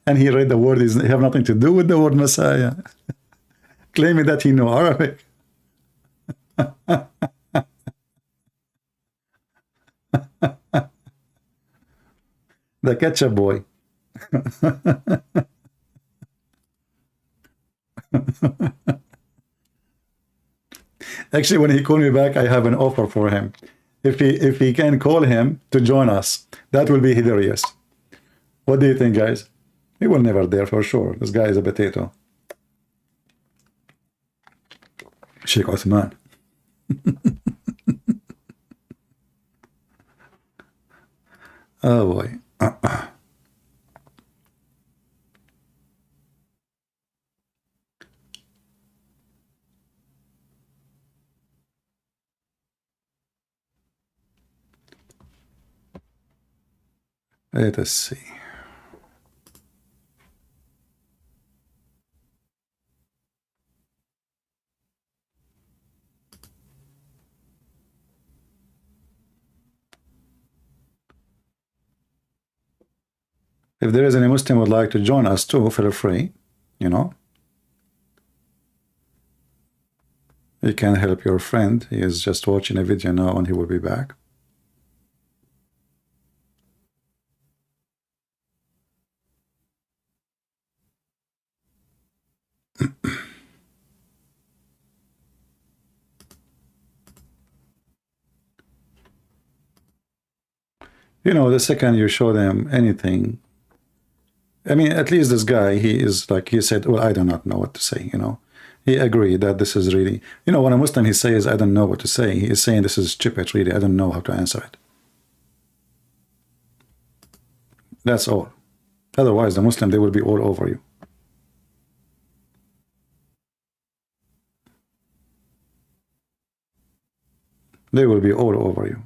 S1: And he read the word is have nothing to do with the word Messiah, claiming that he knew Arabic. The ketchup boy. Actually, when he called me back, I have an offer for him. If he can call him to join us, that will be hilarious. What do you think, guys? He will never dare for sure. This guy is a potato. Sheikh Uthman. Oh boy. Let us see. If there is any Muslim who would like to join us too, feel free, you know. You can help your friend. He is just watching a video now and he will be back. You know, the second you show them anything, I mean, at least this guy, he is like, he said, well, I do not know what to say, you know. He agreed that this is really, you know, when a Muslim, he says, I don't know what to say. He is saying this is stupid, really. I don't know how to answer it. That's all. Otherwise, the Muslim, they will be all over you. They will be all over you.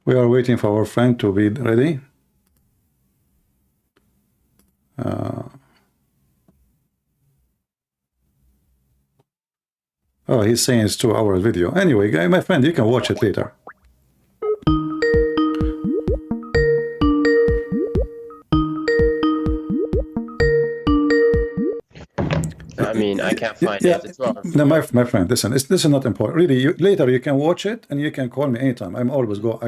S1: We are waiting for our friend to be ready. Oh, he's saying it's 2 hour video. Anyway, guy, my friend, you can watch it later.
S3: I mean, I can't find
S1: Yeah,
S3: it. It's 2 hour
S1: no,
S3: video.
S1: my friend, listen, this is not important. Really, later you can watch it and you can call me anytime. I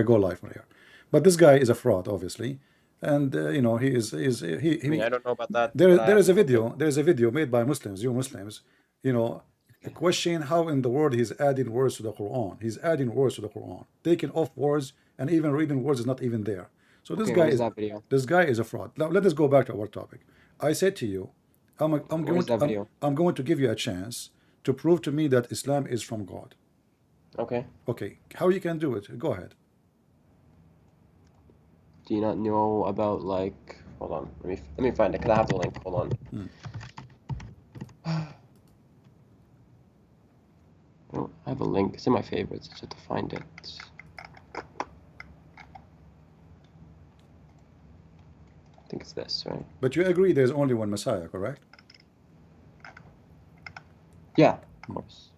S1: go live from here. But this guy is a fraud, obviously, and you know he is
S3: I mean, I don't know about that,
S1: there
S3: but I
S1: there
S3: have
S1: is a
S3: no idea.
S1: video made by Muslims, you Muslims, you know, question how in the world he's adding words to the Quran. He's adding words to the Quran, taking off words, and even reading words is not even there. So
S3: Okay, where's that video?
S1: this guy is a fraud. Now let us go back to our topic. I said to you,
S3: Where's that video?
S1: I'm going to give you a chance to prove to me that Islam is from God.
S3: Okay.
S1: Okay, how you can do it? Go ahead.
S3: Do you not know about like? Hold on. Let me find it. Cause I have the link. Hold on. I have a link. It's in my favorites. I just have to find it. I think it's this, right?
S1: But you agree there's only one Messiah, correct?
S3: Yeah, of course.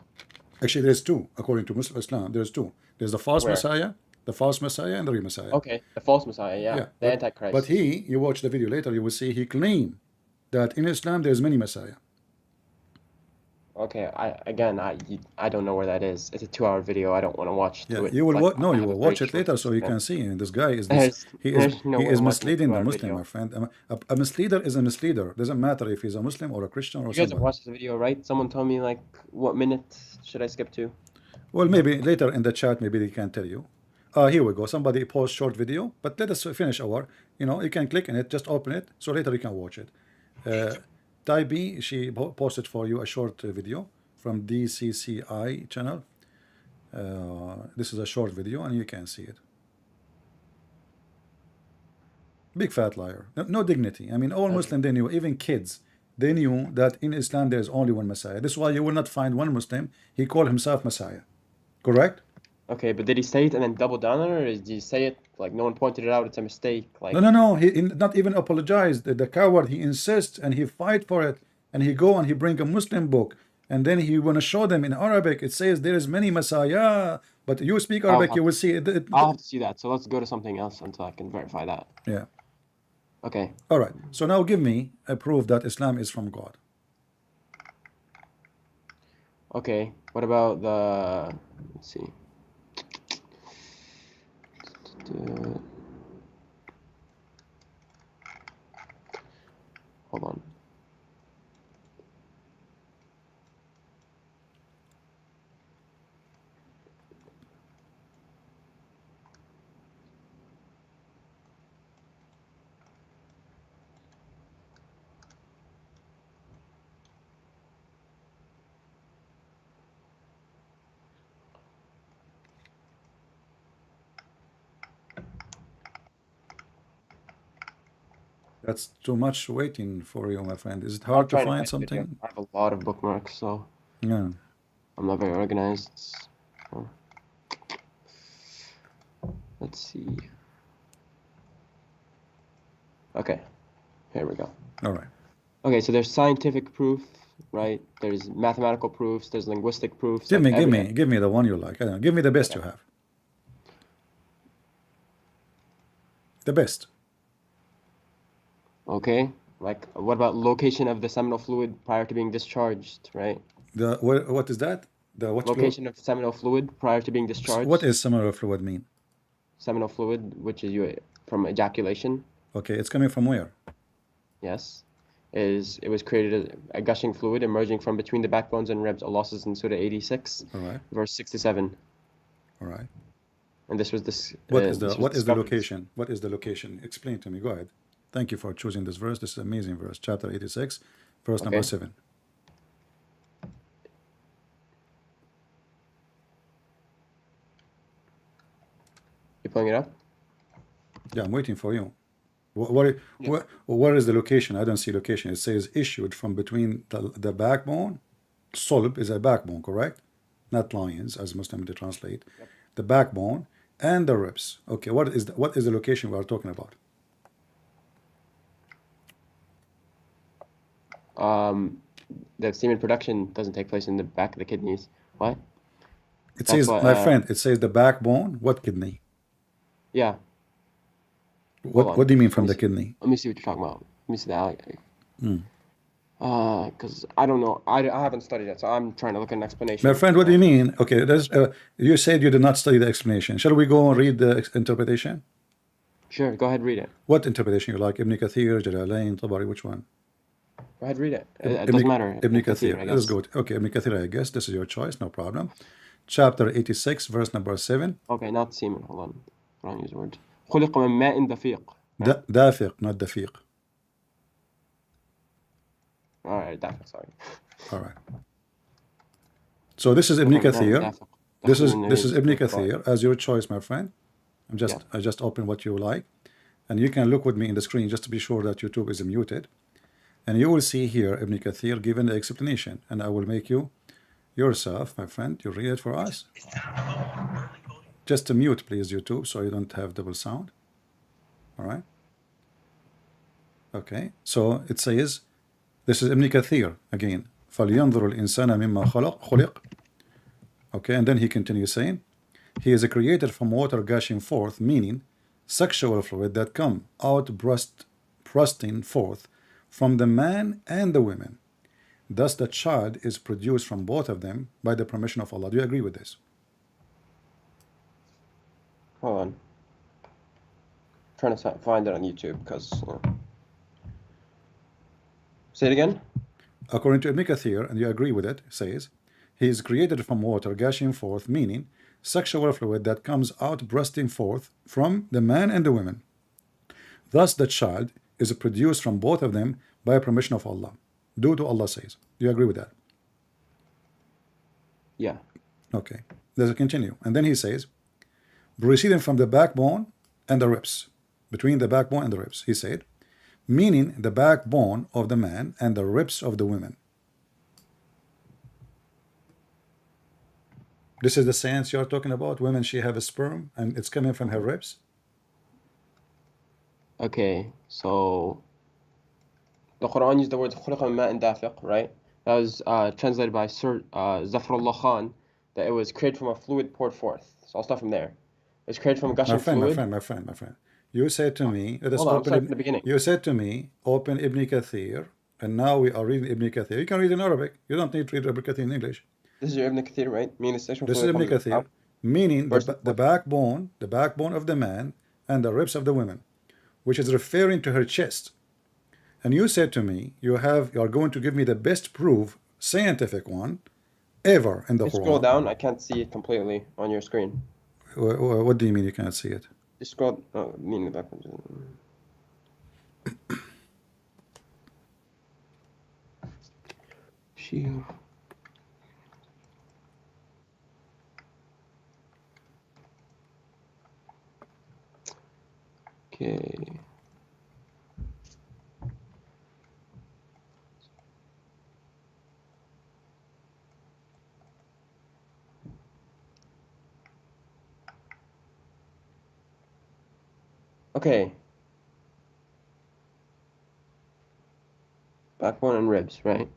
S1: Actually, there's two, according to Muslim Islam. There's two. There's the false
S3: Where?
S1: Messiah, and the real Messiah.
S3: Okay, the false Messiah. Yeah,
S1: Yeah,
S3: the
S1: but
S3: Antichrist.
S1: you watch the video later, you will see he claimed that in Islam there's many Messiah.
S3: Okay, I don't know where that is. It's a 2 hour video. I don't want to watch
S1: Yeah,
S3: through it.
S1: you will
S3: Like,
S1: no,
S3: I
S1: you
S3: have a
S1: will
S3: very
S1: watch it
S3: short
S1: later so you
S3: attention
S1: can
S3: span.
S1: see. And this guy is
S3: There's no
S1: he
S3: way
S1: is
S3: I'm watching a
S1: misleading the
S3: 2 hour
S1: Muslim,
S3: video.
S1: my friend. A misleader is a misleader. Doesn't matter if he's a Muslim or a Christian or
S3: You guys have
S1: somebody.
S3: watched the video, right? Someone told me like what minute should I skip to?
S1: Well, maybe later in the chat, maybe they can tell you. Here we go. Somebody post short video, but let us finish our. You know, you can click on it, just open it, so later you can watch it. Tai B, she posted for you a short video from DCCI channel. This is a short video, and you can see it. Big fat liar. No dignity. I mean, all Muslim they knew, even kids, they knew that in Islam there is only one Messiah. This is why you will not find one Muslim. He called himself Messiah. Correct?
S3: Okay, but did he say it and then double down on it, or did he say it like no one pointed it out? It's a mistake. Like
S1: No. He not even apologized. The coward, he insists and he fight for it, and he go and he bring a Muslim book, and then he want to show them in Arabic. It says there is many Messiah, but you speak Arabic, you will see it.
S3: I'll have to see that. So let's go to something else until I can verify that.
S1: Yeah.
S3: Okay.
S1: All right. So now give me a proof that Islam is from God.
S3: Okay. What about the? Let's see. Hold on.
S1: That's too much waiting for you, my friend. Is it
S3: I'm
S1: hard to
S3: trying to
S1: find
S3: find a video.
S1: something?
S3: I have a lot of bookmarks, so
S1: Yeah.
S3: I'm not very organized. So, let's see. Okay, here we go.
S1: All right.
S3: Okay, so there's scientific proof, right? There's mathematical proofs, there's linguistic proofs,
S1: Give
S3: like
S1: me, give
S3: every
S1: me, give me the one you like. I don't know. Give me the best
S3: okay.
S1: you have. The best.
S3: Okay, like what about location of the seminal fluid prior to being discharged, right?
S1: The what is that? The what fluid?
S3: Location of seminal fluid prior to being
S1: What
S3: discharged.
S1: is similar fluid mean?
S3: Seminal fluid, which is you from ejaculation,
S1: Okay, it's coming from where?
S3: yes, is it was created as a gushing fluid emerging from between the backbones and ribs. Allah says in Surah 86,
S1: All right.
S3: verse 67,
S1: All right.
S3: and this was this
S1: What
S3: was
S1: is the
S3: discovered.
S1: location? What is the location? Explain to me. Go ahead. Thank you for choosing this verse. This is an amazing verse. Chapter 86, verse number
S3: Okay,
S1: 7.
S3: you pulling it up?
S1: Yeah, I'm waiting for you. Where is the location? I don't see location. It says issued from between the backbone. Solb is a backbone, correct? Not lions, as Muslim they translate.
S3: Yep.
S1: The backbone and the ribs. Okay, what is the location we are talking about?
S3: The semen production doesn't take place in the back of the kidneys. What?
S1: It
S3: That's
S1: says,
S3: what.
S1: my friend, it says the backbone. What kidney?
S3: Yeah. Hold on.
S1: What do you mean
S3: Let
S1: from
S3: me
S1: the
S3: see.
S1: kidney?
S3: Let me see what you're talking about. Let me see that.
S1: Hmm.
S3: Because I don't know. I haven't studied it, so I'm trying to look at an explanation.
S1: My friend, what do you mean? Okay, you said you did not study the explanation. Shall we go and read the interpretation?
S3: Sure, go ahead, read it.
S1: What interpretation you like? Ibn Kathir, Jalalain, Tabari, which one?
S3: Go ahead, read it. It doesn't matter.
S1: Ibn
S3: Kathir,
S1: Kathir.
S3: I
S1: Let's
S3: guess.
S1: go. Okay, Ibn Kathir, I guess. This is your choice, no problem. Chapter 86, verse number 7.
S3: Okay, not semen. Hold on. Wrong use word. خلق من ماء دفيق.
S1: Dafiq, not dafiq.
S3: All right, dafiq. Sorry.
S1: All right. So this is Ibn
S3: خلق من ماء
S1: Kathir.
S3: دافق.
S1: This
S3: دخل
S1: is
S3: من
S1: this is
S3: نبيذ
S1: Ibn
S3: الفضاء.
S1: Kathir as your choice, my friend.
S3: Yeah.
S1: I just open what you like, and you can look with me in the screen just to be sure that YouTube is muted, and you will see here Ibn Kathir given the explanation, and I will make you yourself, my friend. You read it for us. Just to mute, please, YouTube, so you don't have double sound. All right. Okay. So it says, this is Ibn Kathir again. فَلْيَنْظُرُ الْإِنسَانَ مِمَّا خُلِقَ. Okay, and then he continues saying, he is created from water gushing forth, meaning sexual fluid that come out bursting forth from the man and the women. Thus the child is produced from both of them by the permission of Allah. Do you agree with this?
S3: Hold on. Trying to find it on YouTube because. Say it again.
S1: According to Ibn Kathir, and you agree with it, says, he is created from water gushing forth, meaning sexual fluid that comes out bursting forth from the man and the women. Thus the child is produced from both of them by permission of Allah. Due to Allah says. Do you agree with that?
S3: Yeah.
S1: Okay. Let's continue. And then he says, proceeding from the backbone and the ribs. Between the backbone and the ribs, he said, meaning the backbone of the man and the ribs of the women. This is the sense you're talking about. Women, she have a sperm and it's coming from her ribs.
S3: Okay, so the Quran used the words خلق من ماء دافق, right? That was translated by Sir Zafrullah Khan, that it was created from a fluid poured forth. So I'll start from there. It was created from a gushing fluid.
S1: My friend. You said to me, let us
S3: Hold on, I'm
S1: open
S3: starting from the beginning.
S1: You said to me, open Ibn Kathir, and now we are reading Ibn Kathir. You can read in Arabic. You don't need to read Ibn Kathir in English.
S3: This is your Ibn Kathir, right? Meaning sexual
S1: This is
S3: fluid
S1: Ibn
S3: comes
S1: Kathir,
S3: out.
S1: meaning
S3: Verse
S1: the backbone of the man and the ribs of the women, which is referring to her chest. And you said to me, you are going to give me the best proof, scientific one, ever in the
S3: Just
S1: Quran.
S3: scroll down. I can't see it completely on your screen.
S1: What do you mean you can't see it?
S3: Just scroll. Meaning the backwards. Okay. Okay. Backbone and ribs, right?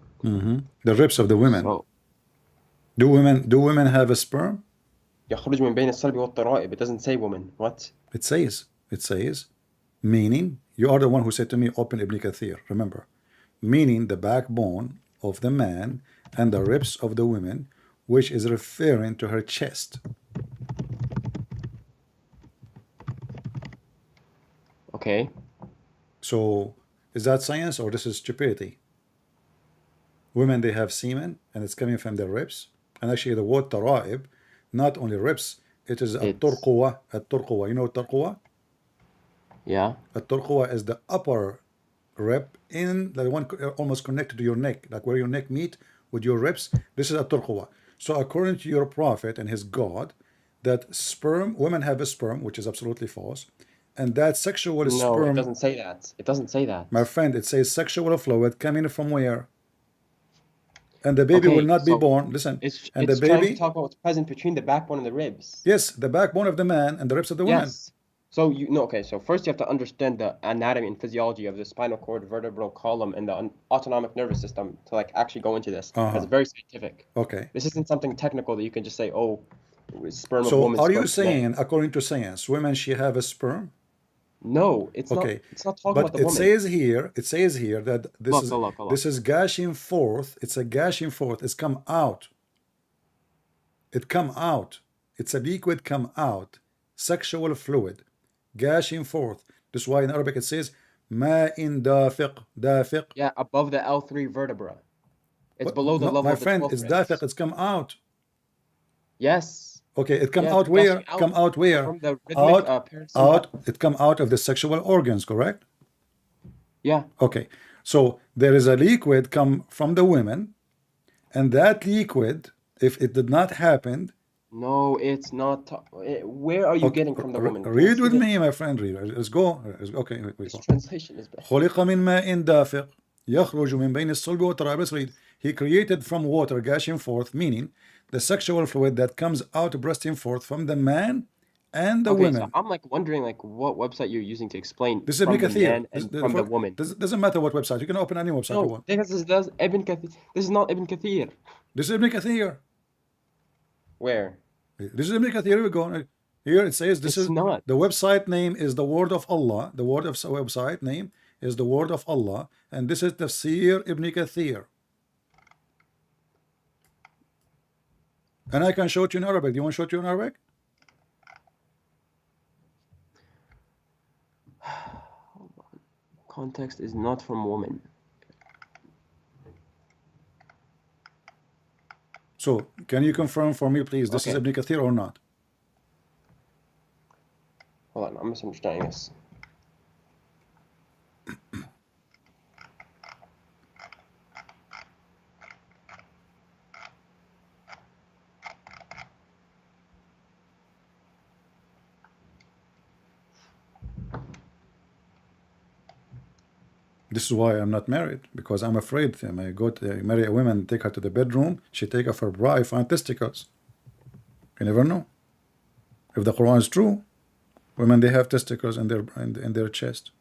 S1: The ribs of the women.
S3: So
S1: Do women have a sperm?
S3: يخرج من بين الصلب والترائب. It doesn't say woman. What?
S1: It says, meaning, you are the one who said to me, open Ibn Kathir, remember, meaning the backbone of the man and the ribs of the women, which is referring to her chest.
S3: Okay.
S1: So, is that science or this is stupidity? Women, they have semen, and it's coming from their ribs. And actually, the word tara'ib, not only ribs, it is a
S3: It's
S1: turquwa. A turquwa, you know turquwa?
S3: yeah.
S1: A turquwa is the upper rib in the one almost connected to your neck, like where your neck meet with your ribs. This is a turquwa. So according to your prophet and his God, that sperm, women have a sperm, which is absolutely false, and that sexual
S3: No, it
S1: sperm,
S3: doesn't say that. It doesn't say that.
S1: my friend, it says sexual fluid coming from where? And the baby will
S3: Okay,
S1: not be
S3: so
S1: born. Listen,
S3: it's
S1: and the
S3: trying to
S1: baby,
S3: talk about what's present between the backbone and the ribs.
S1: yes, the backbone of the man and the ribs of the woman.
S3: Yes. So you no, okay, so first you have to understand the anatomy and physiology of the spinal cord, vertebral column, and the autonomic nervous system to like actually go into this. It's very scientific.
S1: Okay.
S3: This isn't something technical that you can just say, oh, sperm of
S1: So
S3: woman,
S1: are
S3: sperm
S1: you
S3: of man.
S1: saying, according to science, women she have a sperm?
S3: No, it's not.
S1: Okay,
S3: It's not talking
S1: but
S3: about the
S1: it
S3: woman.
S1: says here, that this
S3: Look.
S1: this is gashing forth. It's a gashing forth. It's come out. It come out. It's a liquid come out. Sexual fluid, gashing forth. This is why in Arabic it says ma'in dafiq. Dafiq.
S3: Yeah, above the L3 vertebra. It's
S1: What?
S3: below the
S1: No,
S3: level
S1: my
S3: of the
S1: friend,
S3: 12
S1: it's
S3: ribs.
S1: dafiq. It's come out.
S3: Yes.
S1: Okay, it come
S3: Yeah,
S1: out
S3: they're
S1: where?
S3: gushing out
S1: Come out where?
S3: from the rhythmic
S1: Out.
S3: parasympathetic.
S1: It come out of the sexual organs, correct?
S3: Yeah.
S1: Okay, so there is a liquid come from the women, and that liquid, if it did not happen,
S3: No, it's not. Where are you
S1: okay,
S3: getting from the woman? Can I
S1: read
S3: see
S1: with
S3: this?
S1: me, my friend. Read. Let's go. Okay, we
S3: This
S1: go.
S3: translation is bad.
S1: خلق من ماء دافق يخرج من بين الصلب والترائب. Let's read. He created from water gushing forth, meaning the sexual fluid that comes out bursting forth from the man and the
S3: Okay, so
S1: women.
S3: I'm like wondering like what website you're using to explain
S1: This is
S3: from
S1: Ibn
S3: the
S1: Kathir.
S3: man and from the woman.
S1: Doesn't matter what website. You can open any website you
S3: No,
S1: want.
S3: this is Ibn Kathir. This is not Ibn Kathir.
S1: This is Ibn Kathir.
S3: Where?
S1: This is Ibn Kathir. Here we go. Here it says this
S3: It's
S1: is
S3: not.
S1: the website name is the word of Allah. The word of website name is the word of Allah, and this is Tafsir Ibn Kathir. And I can show it you in Arabic. Do you want to show it you in Arabic?
S3: Context is not from woman.
S1: So, can you confirm for me, please, this is
S3: Okay.
S1: Ibn Kathir or not?
S3: Hold on, I'm misunderstanding this.
S1: This is why I'm not married, because I'm afraid I go to marry a woman, take her to the bedroom, she take off her bra, I find testicles. You never know. If the Quran is true, women they have testicles in their chest.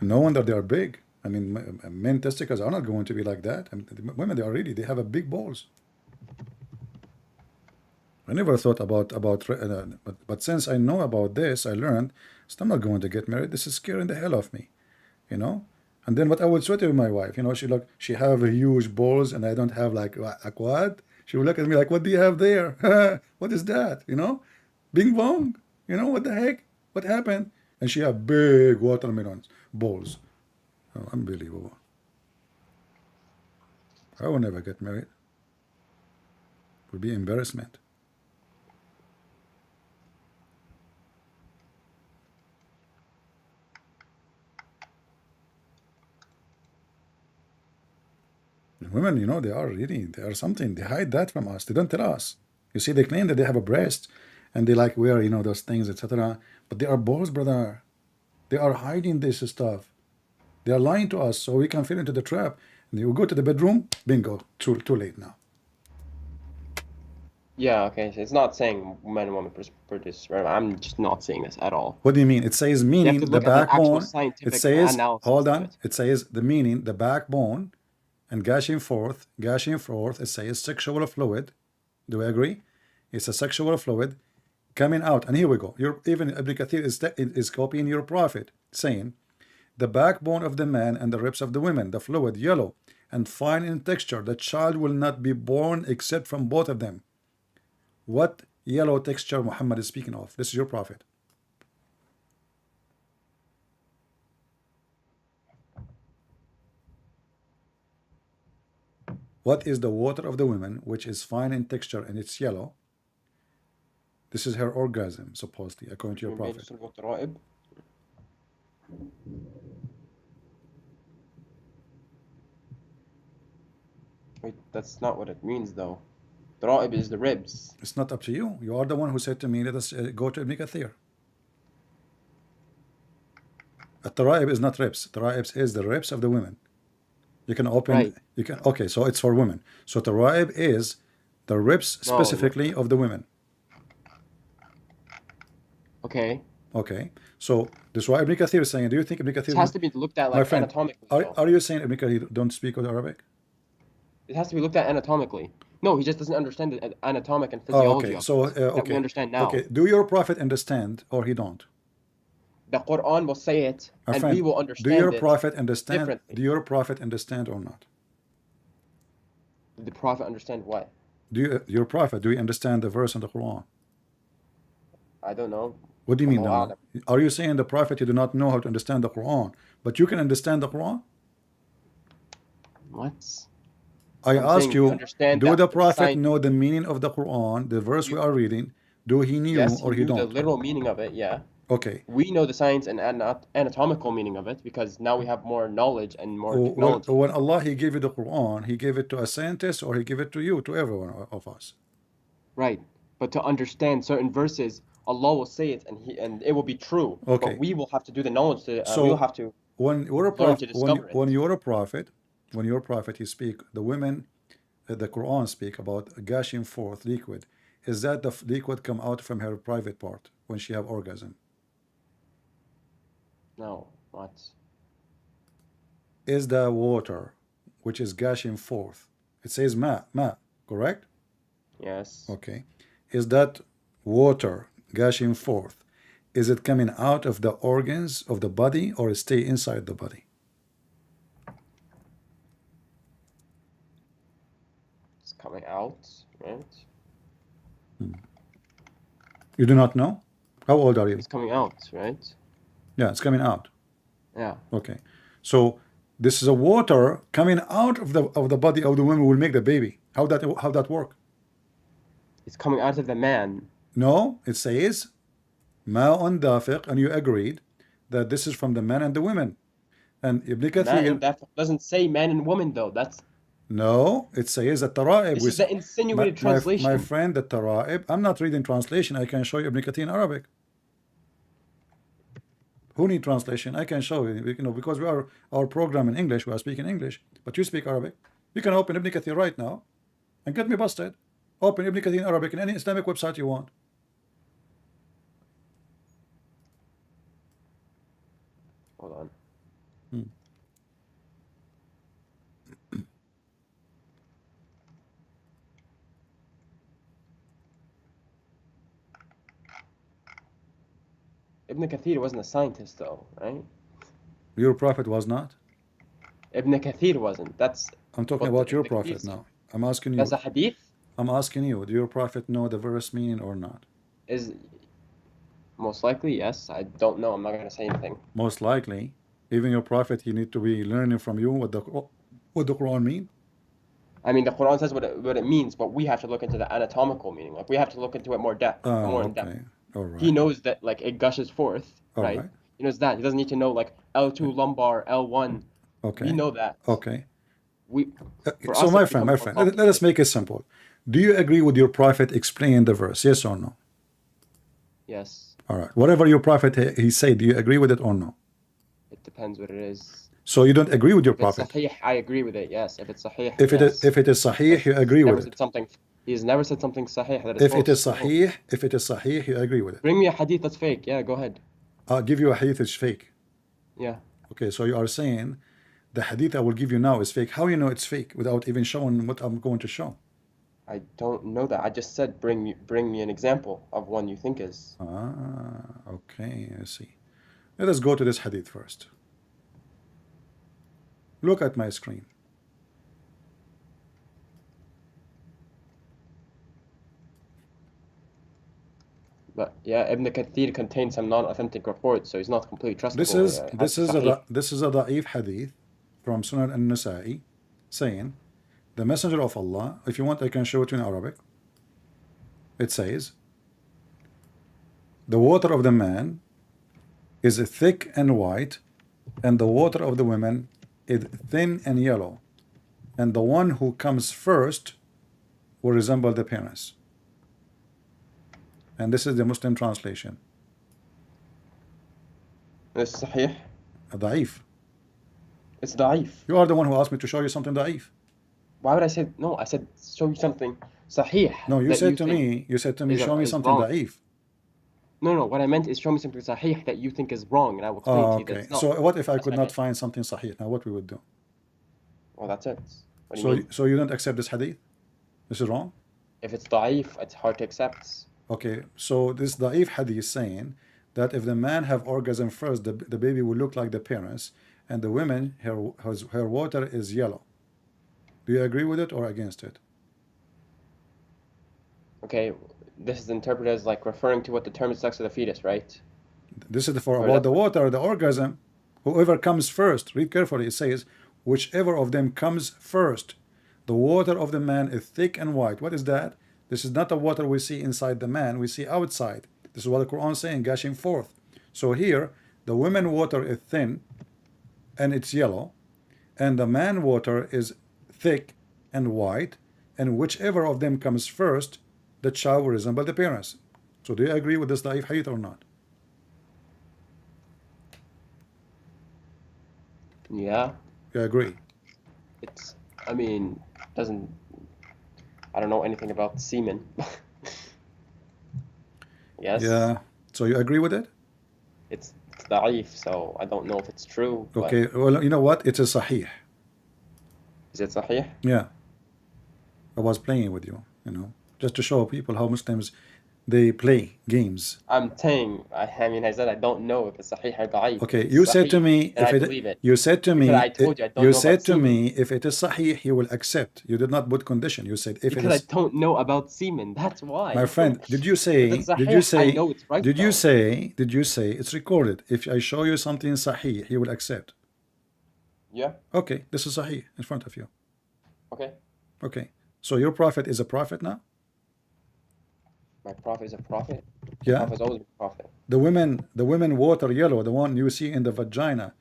S1: No wonder they are big. I mean, men testicles are not going to be like that. I mean, women they have a big balls. I never thought about but since I know about this, I learned I'm not going to get married. This is scaring the hell of me, you know. And then what I would sweat with my wife, you know, she have a huge balls and I don't have like what? She would look at me like, what do you have there? What is that? You know, bing bong. You know what the heck? What happened? And she have big watermelons balls. Oh, unbelievable. I will never get married. It would be embarrassment. Women, you know, they are something. They hide that from us. They don't tell us. You see, they claim that they have a breast and they like wear, you know, those things, etc. But they are balls, brother. They are hiding this stuff. They are lying to us so we can fall into the trap. And you go to the bedroom, bingo, too late now.
S3: Yeah, okay. So it's not saying men and women produce sperm. I'm just not saying this at all.
S1: What do you mean? It says
S3: You have to
S1: meaning the
S3: look at the actual
S1: backbone. It
S3: scientific
S1: says,
S3: analysis
S1: hold
S3: of
S1: on.
S3: it.
S1: It says the meaning, the backbone, and gushing forth. Gushing forth. It says sexual fluid. Do we agree? It's a sexual fluid coming out. And here we go. Even Ibn Kathir is copying your prophet, saying, the backbone of the man and the ribs of the women, the fluid, yellow and fine in texture. The child will not be born except from both of them. What yellow texture Muhammad is speaking of? This is your prophet. What is the water of the women, which is fine in texture and it's yellow? This is her orgasm, supposedly, according to your prophet.
S3: Wait, that's not what it means though. Dara'ib is the ribs.
S1: It's not up to you. You are the one who said to me, let us go to Ibn Kathir. At-Tara'ib is not ribs. Tara'ib is the ribs of the women. You can open,
S3: Right.
S1: you can, okay, so it's for women. So Tara'ib is the ribs
S3: No.
S1: specifically of the women.
S3: Okay.
S1: Okay, so this is why Ibn Kathir is saying, do you think Ibn
S3: This
S1: Kathir,
S3: has to be looked at
S1: my
S3: like
S1: friend,
S3: anatomically. though.
S1: are you saying Ibn Kathir don't speak Arabic?
S3: It has to be looked at anatomically. No, he just doesn't understand the anatomic and
S1: Oh,
S3: physiology
S1: okay,
S3: of
S1: so
S3: it that we
S1: okay,
S3: understand now.
S1: okay. Do your prophet understand or he don't?
S3: The Quran will say it,
S1: My
S3: and
S1: friend,
S3: we will
S1: do
S3: understand
S1: your
S3: it
S1: prophet understand?
S3: differently.
S1: Do your prophet understand or not?
S3: Did the Prophet understand what?
S1: Your prophet, do you understand the verse in the Quran?
S3: I don't know.
S1: What do you mean
S3: Allahu
S1: no?
S3: a'lam.
S1: Are you saying the prophet you do not know how to understand the Quran, but you can understand the Quran?
S3: What?
S1: I
S3: I'm
S1: ask
S3: saying we
S1: you,
S3: understand
S1: do
S3: that
S1: the
S3: the
S1: prophet
S3: science.
S1: know the meaning of the Quran, the verse we are reading? Do he knew
S3: Yes, he
S1: or he
S3: knew the
S1: don't?
S3: literal meaning of it. Yeah.
S1: Okay.
S3: We know the science and anatomical meaning of it because now we have more knowledge and more technology.
S1: When Allah he gave you the Quran, he gave it to a scientist or he gave it to you, to everyone of us.
S3: Right. But to understand certain verses, Allah will say it and it will be true.
S1: Okay.
S3: But we will have to do the knowledge to we
S1: So
S3: will have to
S1: when you're a
S3: learn
S1: prophet,
S3: to discover it.
S1: when you're a prophet, you speak, the women, the Quran speak about gushing forth liquid. Is that the liquid come out from her private part when she have orgasm?
S3: No, what?
S1: Is the water which is gushing forth? It says ma, correct?
S3: Yes.
S1: Okay. Is that water gushing forth? Is it coming out of the organs of the body or stay inside the body?
S3: It's coming out, right?
S1: You do not know? How old are you?
S3: It's coming out, right?
S1: Yeah, it's coming out.
S3: Yeah.
S1: Okay. So this is a water coming out of the body of the woman will make the baby. How that work?
S3: It's coming out of the man.
S1: No, it says ma'un dafiq, and you agreed that this is from the men and the women. And Ibn
S3: Man
S1: Kathir,
S3: and that doesn't say man and woman though. That's
S1: no, it says that tara'ib.
S3: this is the insinuated translation.
S1: My friend, the tara'ib. I'm not reading translation. I can show you Ibn Kathir in Arabic. Who need translation? I can show you. You know, because we are our program in English. We are speaking English, but you speak Arabic. You can open Ibn Kathir right now and get me busted. Open Ibn Kathir in Arabic in any Islamic website you want.
S3: Hold on. Ibn Kathir wasn't a scientist though, right?
S1: Your prophet was not.
S3: Ibn Kathir wasn't. That's
S1: I'm talking
S3: what
S1: about your
S3: Ibn Kathir
S1: prophet
S3: said.
S1: now. I'm asking you.
S3: That's a hadith.
S1: I'm asking you. Do your prophet know the verse meaning or not?
S3: Is most likely yes. I don't know. I'm not gonna say anything.
S1: Most likely, even your prophet, he need to be learning from you what the Quran mean.
S3: I mean, the Quran says what it means, but we have to look into the anatomical meaning. Like we have to look into it more in depth.
S1: Okay. All right.
S3: He knows that like it gushes forth,
S1: All
S3: right?
S1: right.
S3: He knows that. He doesn't need to know like L2 lumbar, L1.
S1: Okay.
S3: We know that.
S1: Okay.
S3: For
S1: So
S3: us,
S1: my
S3: it
S1: friend,
S3: becomes more
S1: let us
S3: complicated.
S1: make it simple. Do you agree with your prophet explaining the verse? Yes or no?
S3: Yes,
S1: All right. Whatever your prophet he said, do you agree with it or no?
S3: it depends what it is.
S1: So you don't agree with your
S3: If it's
S1: prophet.
S3: sahih, I agree with it. Yes. If it's sahih,
S1: If it is
S3: yes.
S1: sahih, you
S3: He's
S1: agree
S3: never
S1: with
S3: said
S1: it.
S3: something. He's never said something sahih that is
S1: If it is
S3: false. No.
S1: sahih, you agree with it.
S3: Bring me a hadith that's fake. Yeah, go ahead.
S1: I'll give you a hadith that's fake.
S3: Yeah.
S1: Okay, so you are saying the hadith I will give you now is fake. How you know it's fake without even showing what I'm going to show?
S3: I don't know that. I just said bring me an example of one you think is.
S1: Okay, I see. Let us go to this hadith first. Look at my screen.
S3: But yeah, Ibn Kathir contains some non-authentic reports, so he's not completely
S1: This
S3: trustable.
S1: is
S3: It has
S1: this
S3: to be
S1: is
S3: sahih.
S1: a da'if hadith from Sunan al-Nasa'i saying the messenger of Allah, if you want I can show it in Arabic. It says the water of the man is thick and white, and the water of the women is thin and yellow, and the one who comes first will resemble the parents. And this is the Muslim translation.
S3: It's sahih.
S1: Da'if.
S3: It's da'if.
S1: You are the one who asked me to show you something da'if.
S3: Why would I say no? I said show you something sahih.
S1: No, you
S3: that
S1: said to
S3: think
S1: me, show me
S3: is
S1: something
S3: wrong.
S1: da'if.
S3: No. What I meant is show me something sahih that you think is wrong, and I will explain to you that
S1: Okay.
S3: it's not.
S1: So what if I
S3: That's
S1: could
S3: what I
S1: not
S3: meant.
S1: find something sahih? Now what we would do?
S3: Well, that's it. What do you mean?
S1: So you don't accept this hadith? This is wrong?
S3: If it's da'if, it's hard to accept.
S1: Okay. So this da'if hadith is saying that if the man have orgasm first, the baby will look like the parents, and the women, her water is yellow. Do you agree with it or against it?
S3: Okay, this is interpreted as like referring to what determines sex of the fetus, right?
S1: This is for
S3: Or
S1: about
S3: that-
S1: the water, the orgasm. Whoever comes first, read carefully, it says, whichever of them comes first. The water of the man is thick and white. What is that? This is not the water we see inside the man, we see outside. This is what the Quran is saying, gushing forth. So here, the women water is thin and it's yellow, and the man water is thick and white, and whichever of them comes first, the child will resemble the parents. So do you agree with this da'if hadith or not?
S3: Yeah,
S1: You agree?
S3: it's. I mean, doesn't. I don't know anything about semen. Yes.
S1: Yeah. So you agree with it?
S3: It's da'if, so I don't know if it's true. But
S1: Okay. Well, you know what? It's a sahih.
S3: is it sahih?
S1: Yeah. I was playing with you, just to show people how Muslims they play games.
S3: I'm saying. I mean, I said I don't know if it's sahih or da'if.
S1: Okay.
S3: If it's
S1: You said to
S3: sahih,
S1: me
S3: then
S1: if
S3: I
S1: it.
S3: believe it.
S1: You said to me.
S3: Because I told you I don't
S1: You
S3: know
S1: said
S3: about
S1: to
S3: semen.
S1: me if it is sahih, you will accept. You did not put condition. You said if it
S3: Because I
S1: is.
S3: don't know about semen. That's why.
S1: My friend, did you say?
S3: If it's
S1: Did you
S3: sahih, I
S1: say?
S3: know it's right,
S1: Did you
S3: though.
S1: say? Did you say it's recorded? If I show you something sahih, he will accept.
S3: Yeah.
S1: Okay. This is sahih in front of you.
S3: Okay.
S1: Okay. So your prophet is a prophet now?
S3: My prophet is a prophet.
S1: Yeah.
S3: Prophet is always a prophet.
S1: The women water yellow, the one you see in the vagina,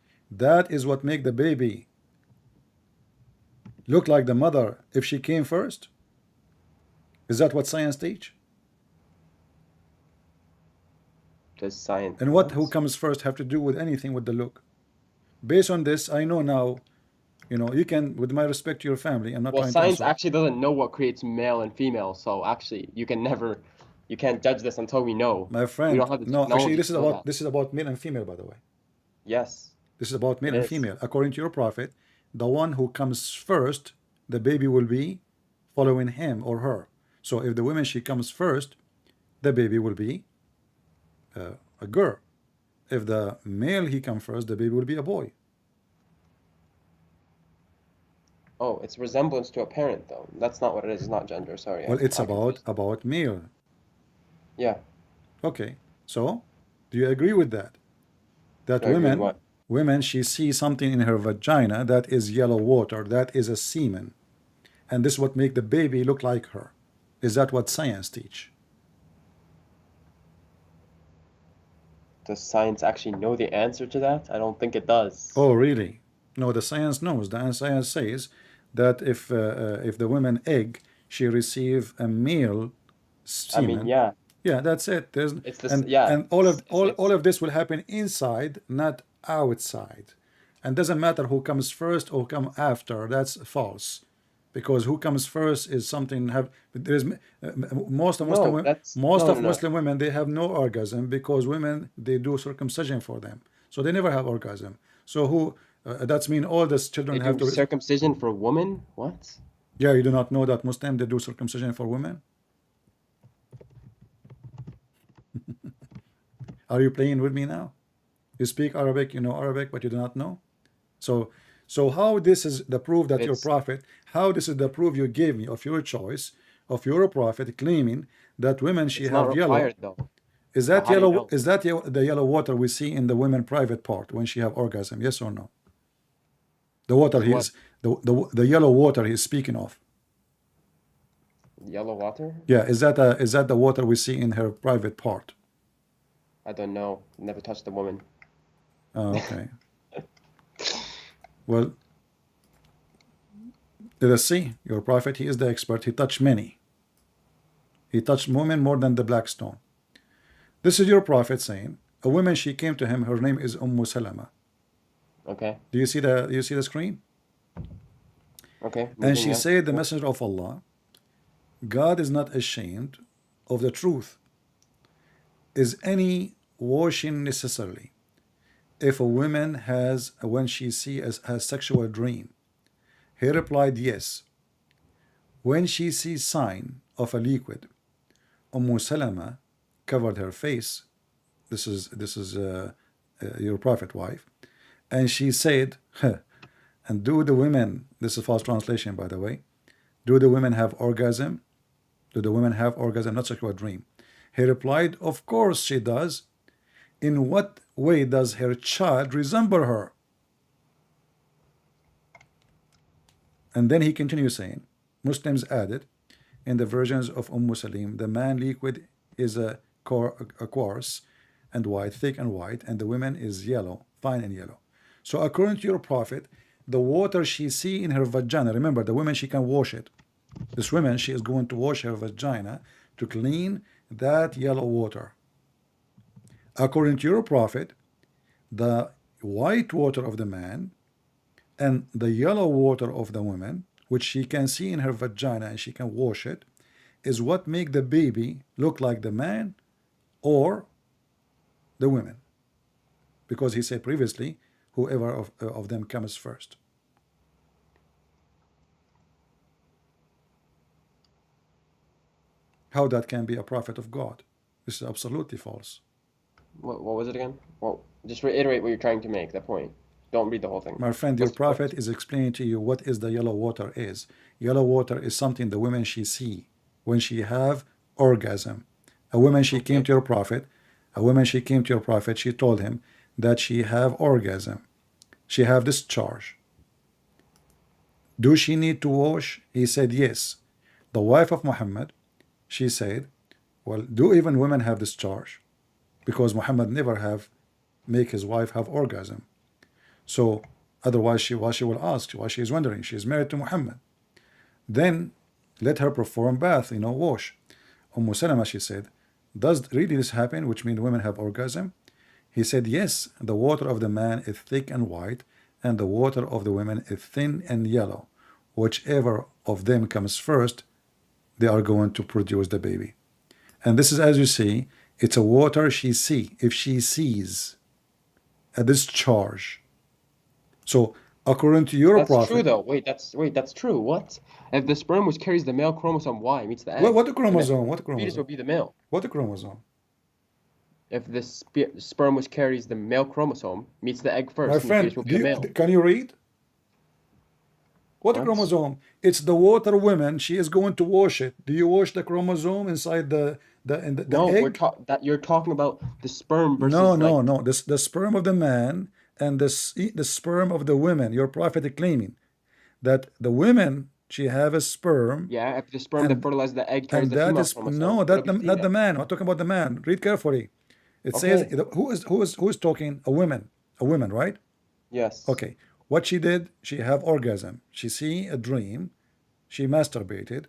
S1: that is what make the baby look like the mother if she came first. Is that what science teach?
S3: Does science?
S1: And what who comes first have to do with anything with the look? Based on this, I know now, you can, with my respect to your family, I'm not
S3: Well,
S1: trying to
S3: science
S1: insult.
S3: actually doesn't know what creates male and female, so actually you can't judge this until we know.
S1: My friend,
S3: We don't have the
S1: no,
S3: technology
S1: actually this is
S3: to know
S1: about
S3: that.
S1: male and female, by the way.
S3: Yes.
S1: This is about male
S3: It
S1: and
S3: is.
S1: female. According to your prophet, the one who comes first, the baby will be following him or her. So if the woman, she comes first, the baby will be a girl. If the male, he comes first, the baby will be a boy.
S3: Oh, it's resemblance to a parent, though. That's not what it is. It's not gender. Sorry.
S1: Well, it's
S3: I confused.
S1: about male.
S3: Yeah.
S1: Okay. So, do you agree with that? That
S3: Do I agree with what?
S1: women, she sees something in her vagina that is yellow water, that is a semen, and this what make the baby look like her. Is that what science teach?
S3: Does science actually know the answer to that? I don't think it does.
S1: Oh, really? No, the science knows. The science says that if the woman egg, she receive a male
S3: I
S1: semen.
S3: mean, yeah.
S1: Yeah, that's it. There's
S3: It's this.
S1: and
S3: Yeah.
S1: and all
S3: it's-
S1: of this will happen inside, not outside. And doesn't matter who comes first or come after. That's false, because who comes first is something have. There's most of Muslim
S3: No, that's
S1: most
S3: no, no,
S1: of
S3: no.
S1: Muslim women, they have no orgasm because women, they do circumcision for them, so they never have orgasm. So who that's mean all the children
S3: They
S1: have
S3: do
S1: to.
S3: circumcision for women? What?
S1: Yeah, you do not know that Muslim, they do circumcision for women? Are you playing with me now? You speak Arabic, you know Arabic, but you do not know. So, so how this is the proof that your
S3: It's
S1: prophet? How this is the proof you gave me of your choice of your prophet claiming that women she
S3: it's not
S1: have yellow?
S3: required though.
S1: Is
S3: But
S1: that
S3: how do you
S1: yellow?
S3: know?
S1: Is that the yellow water we see in the women private part when she have orgasm? Yes or no? The water
S3: Is what?
S1: he's the yellow water he's speaking of.
S3: Yellow water?
S1: Yeah, is that the water we see in her private part?
S3: I don't know. Never touched a woman.
S1: Oh, okay. Well, let us see. Your prophet, he is the expert. He touched many. He touched women more than the black stone. This is your prophet saying, a woman, she came to him, her name is Salama.
S3: Okay.
S1: Do you see the screen?
S3: Okay.
S1: And
S3: Moving,
S1: she
S3: yeah.
S1: said, the messenger of Allah, God is not ashamed of the truth. Is any washing necessarily if a woman has, when she sees a sexual dream? He replied, yes. When she sees sign of a liquid, Salama covered her face. This is your prophet wife, and she said, and do the women, this is false translation by the way, do the women have orgasm? Do the women have orgasm, not sexual dream? He replied, of course she does. In what way does her child resemble her? And then he continues saying, Muslims added, in the versions of Salim, the man liquid is a coarse and white, thick and white, and the women is yellow, fine and yellow. So according to your prophet, the water she see in her vagina, remember the woman, she can wash it. This woman, she is going to wash her vagina to clean that yellow water. According to your prophet, the white water of the man and the yellow water of the woman, which she can see in her vagina and she can wash it, is what make the baby look like the man or the women. Because he said previously, whoever of them comes first. How that can be a prophet of God? This is absolutely false.
S3: What was it again? Well, just reiterate what you're trying to make, the point. Don't read the whole thing.
S1: My friend, your
S3: What's the point?
S1: prophet is explaining to you what is the yellow water is. Yellow water is something the women she see when she have orgasm. A woman, she came to your prophet. A woman, she came to your prophet. She told him that she have orgasm. She have discharge. Do she need to wash? He said yes. The wife of Muhammad, she said, well, do even women have discharge? Because Muhammad never have make his wife have orgasm. So otherwise she will ask, why she is wondering, she is married to Muhammad. Then let her perform bath, wash. Salama, she said, does really this happen, which means women have orgasm? He said, yes, the water of the man is thick and white, and the water of the women is thin and yellow. Whichever of them comes first, they are going to produce the baby. And this is, as you see, it's a water she see. If she sees a discharge. So according to your
S3: That's true
S1: prophet,
S3: though. That's true. What? If the sperm which carries the male chromosome Y meets the
S1: what
S3: egg,
S1: the
S3: then
S1: chromosome? What the
S3: the fetus
S1: chromosome?
S3: will be the male.
S1: What the chromosome?
S3: If the sperm which carries the male chromosome meets the egg
S1: My
S3: first, then the fetus
S1: friend,
S3: will be a male.
S1: can you read? What the
S3: What?
S1: chromosome? It's the water woman. She is going to wash it. Do you wash the chromosome inside the
S3: No,
S1: egg?
S3: you're talking about the sperm
S1: No,
S3: versus like
S1: no, no. The sperm of the man and the sperm of the women. Your prophet is claiming that the women, she have a sperm,
S3: yeah, if the sperm that
S1: and
S3: fertilizes the egg carries
S1: and
S3: the
S1: that
S3: female
S1: is
S3: chromosome,
S1: no,
S3: it'll
S1: that
S3: be
S1: not the
S3: female.
S1: man. I'm talking about the man. Read carefully. It says
S3: Okay.
S1: who is talking? A woman, right?
S3: Yes.
S1: Okay. What she did? She have orgasm. She see a dream. She masturbated,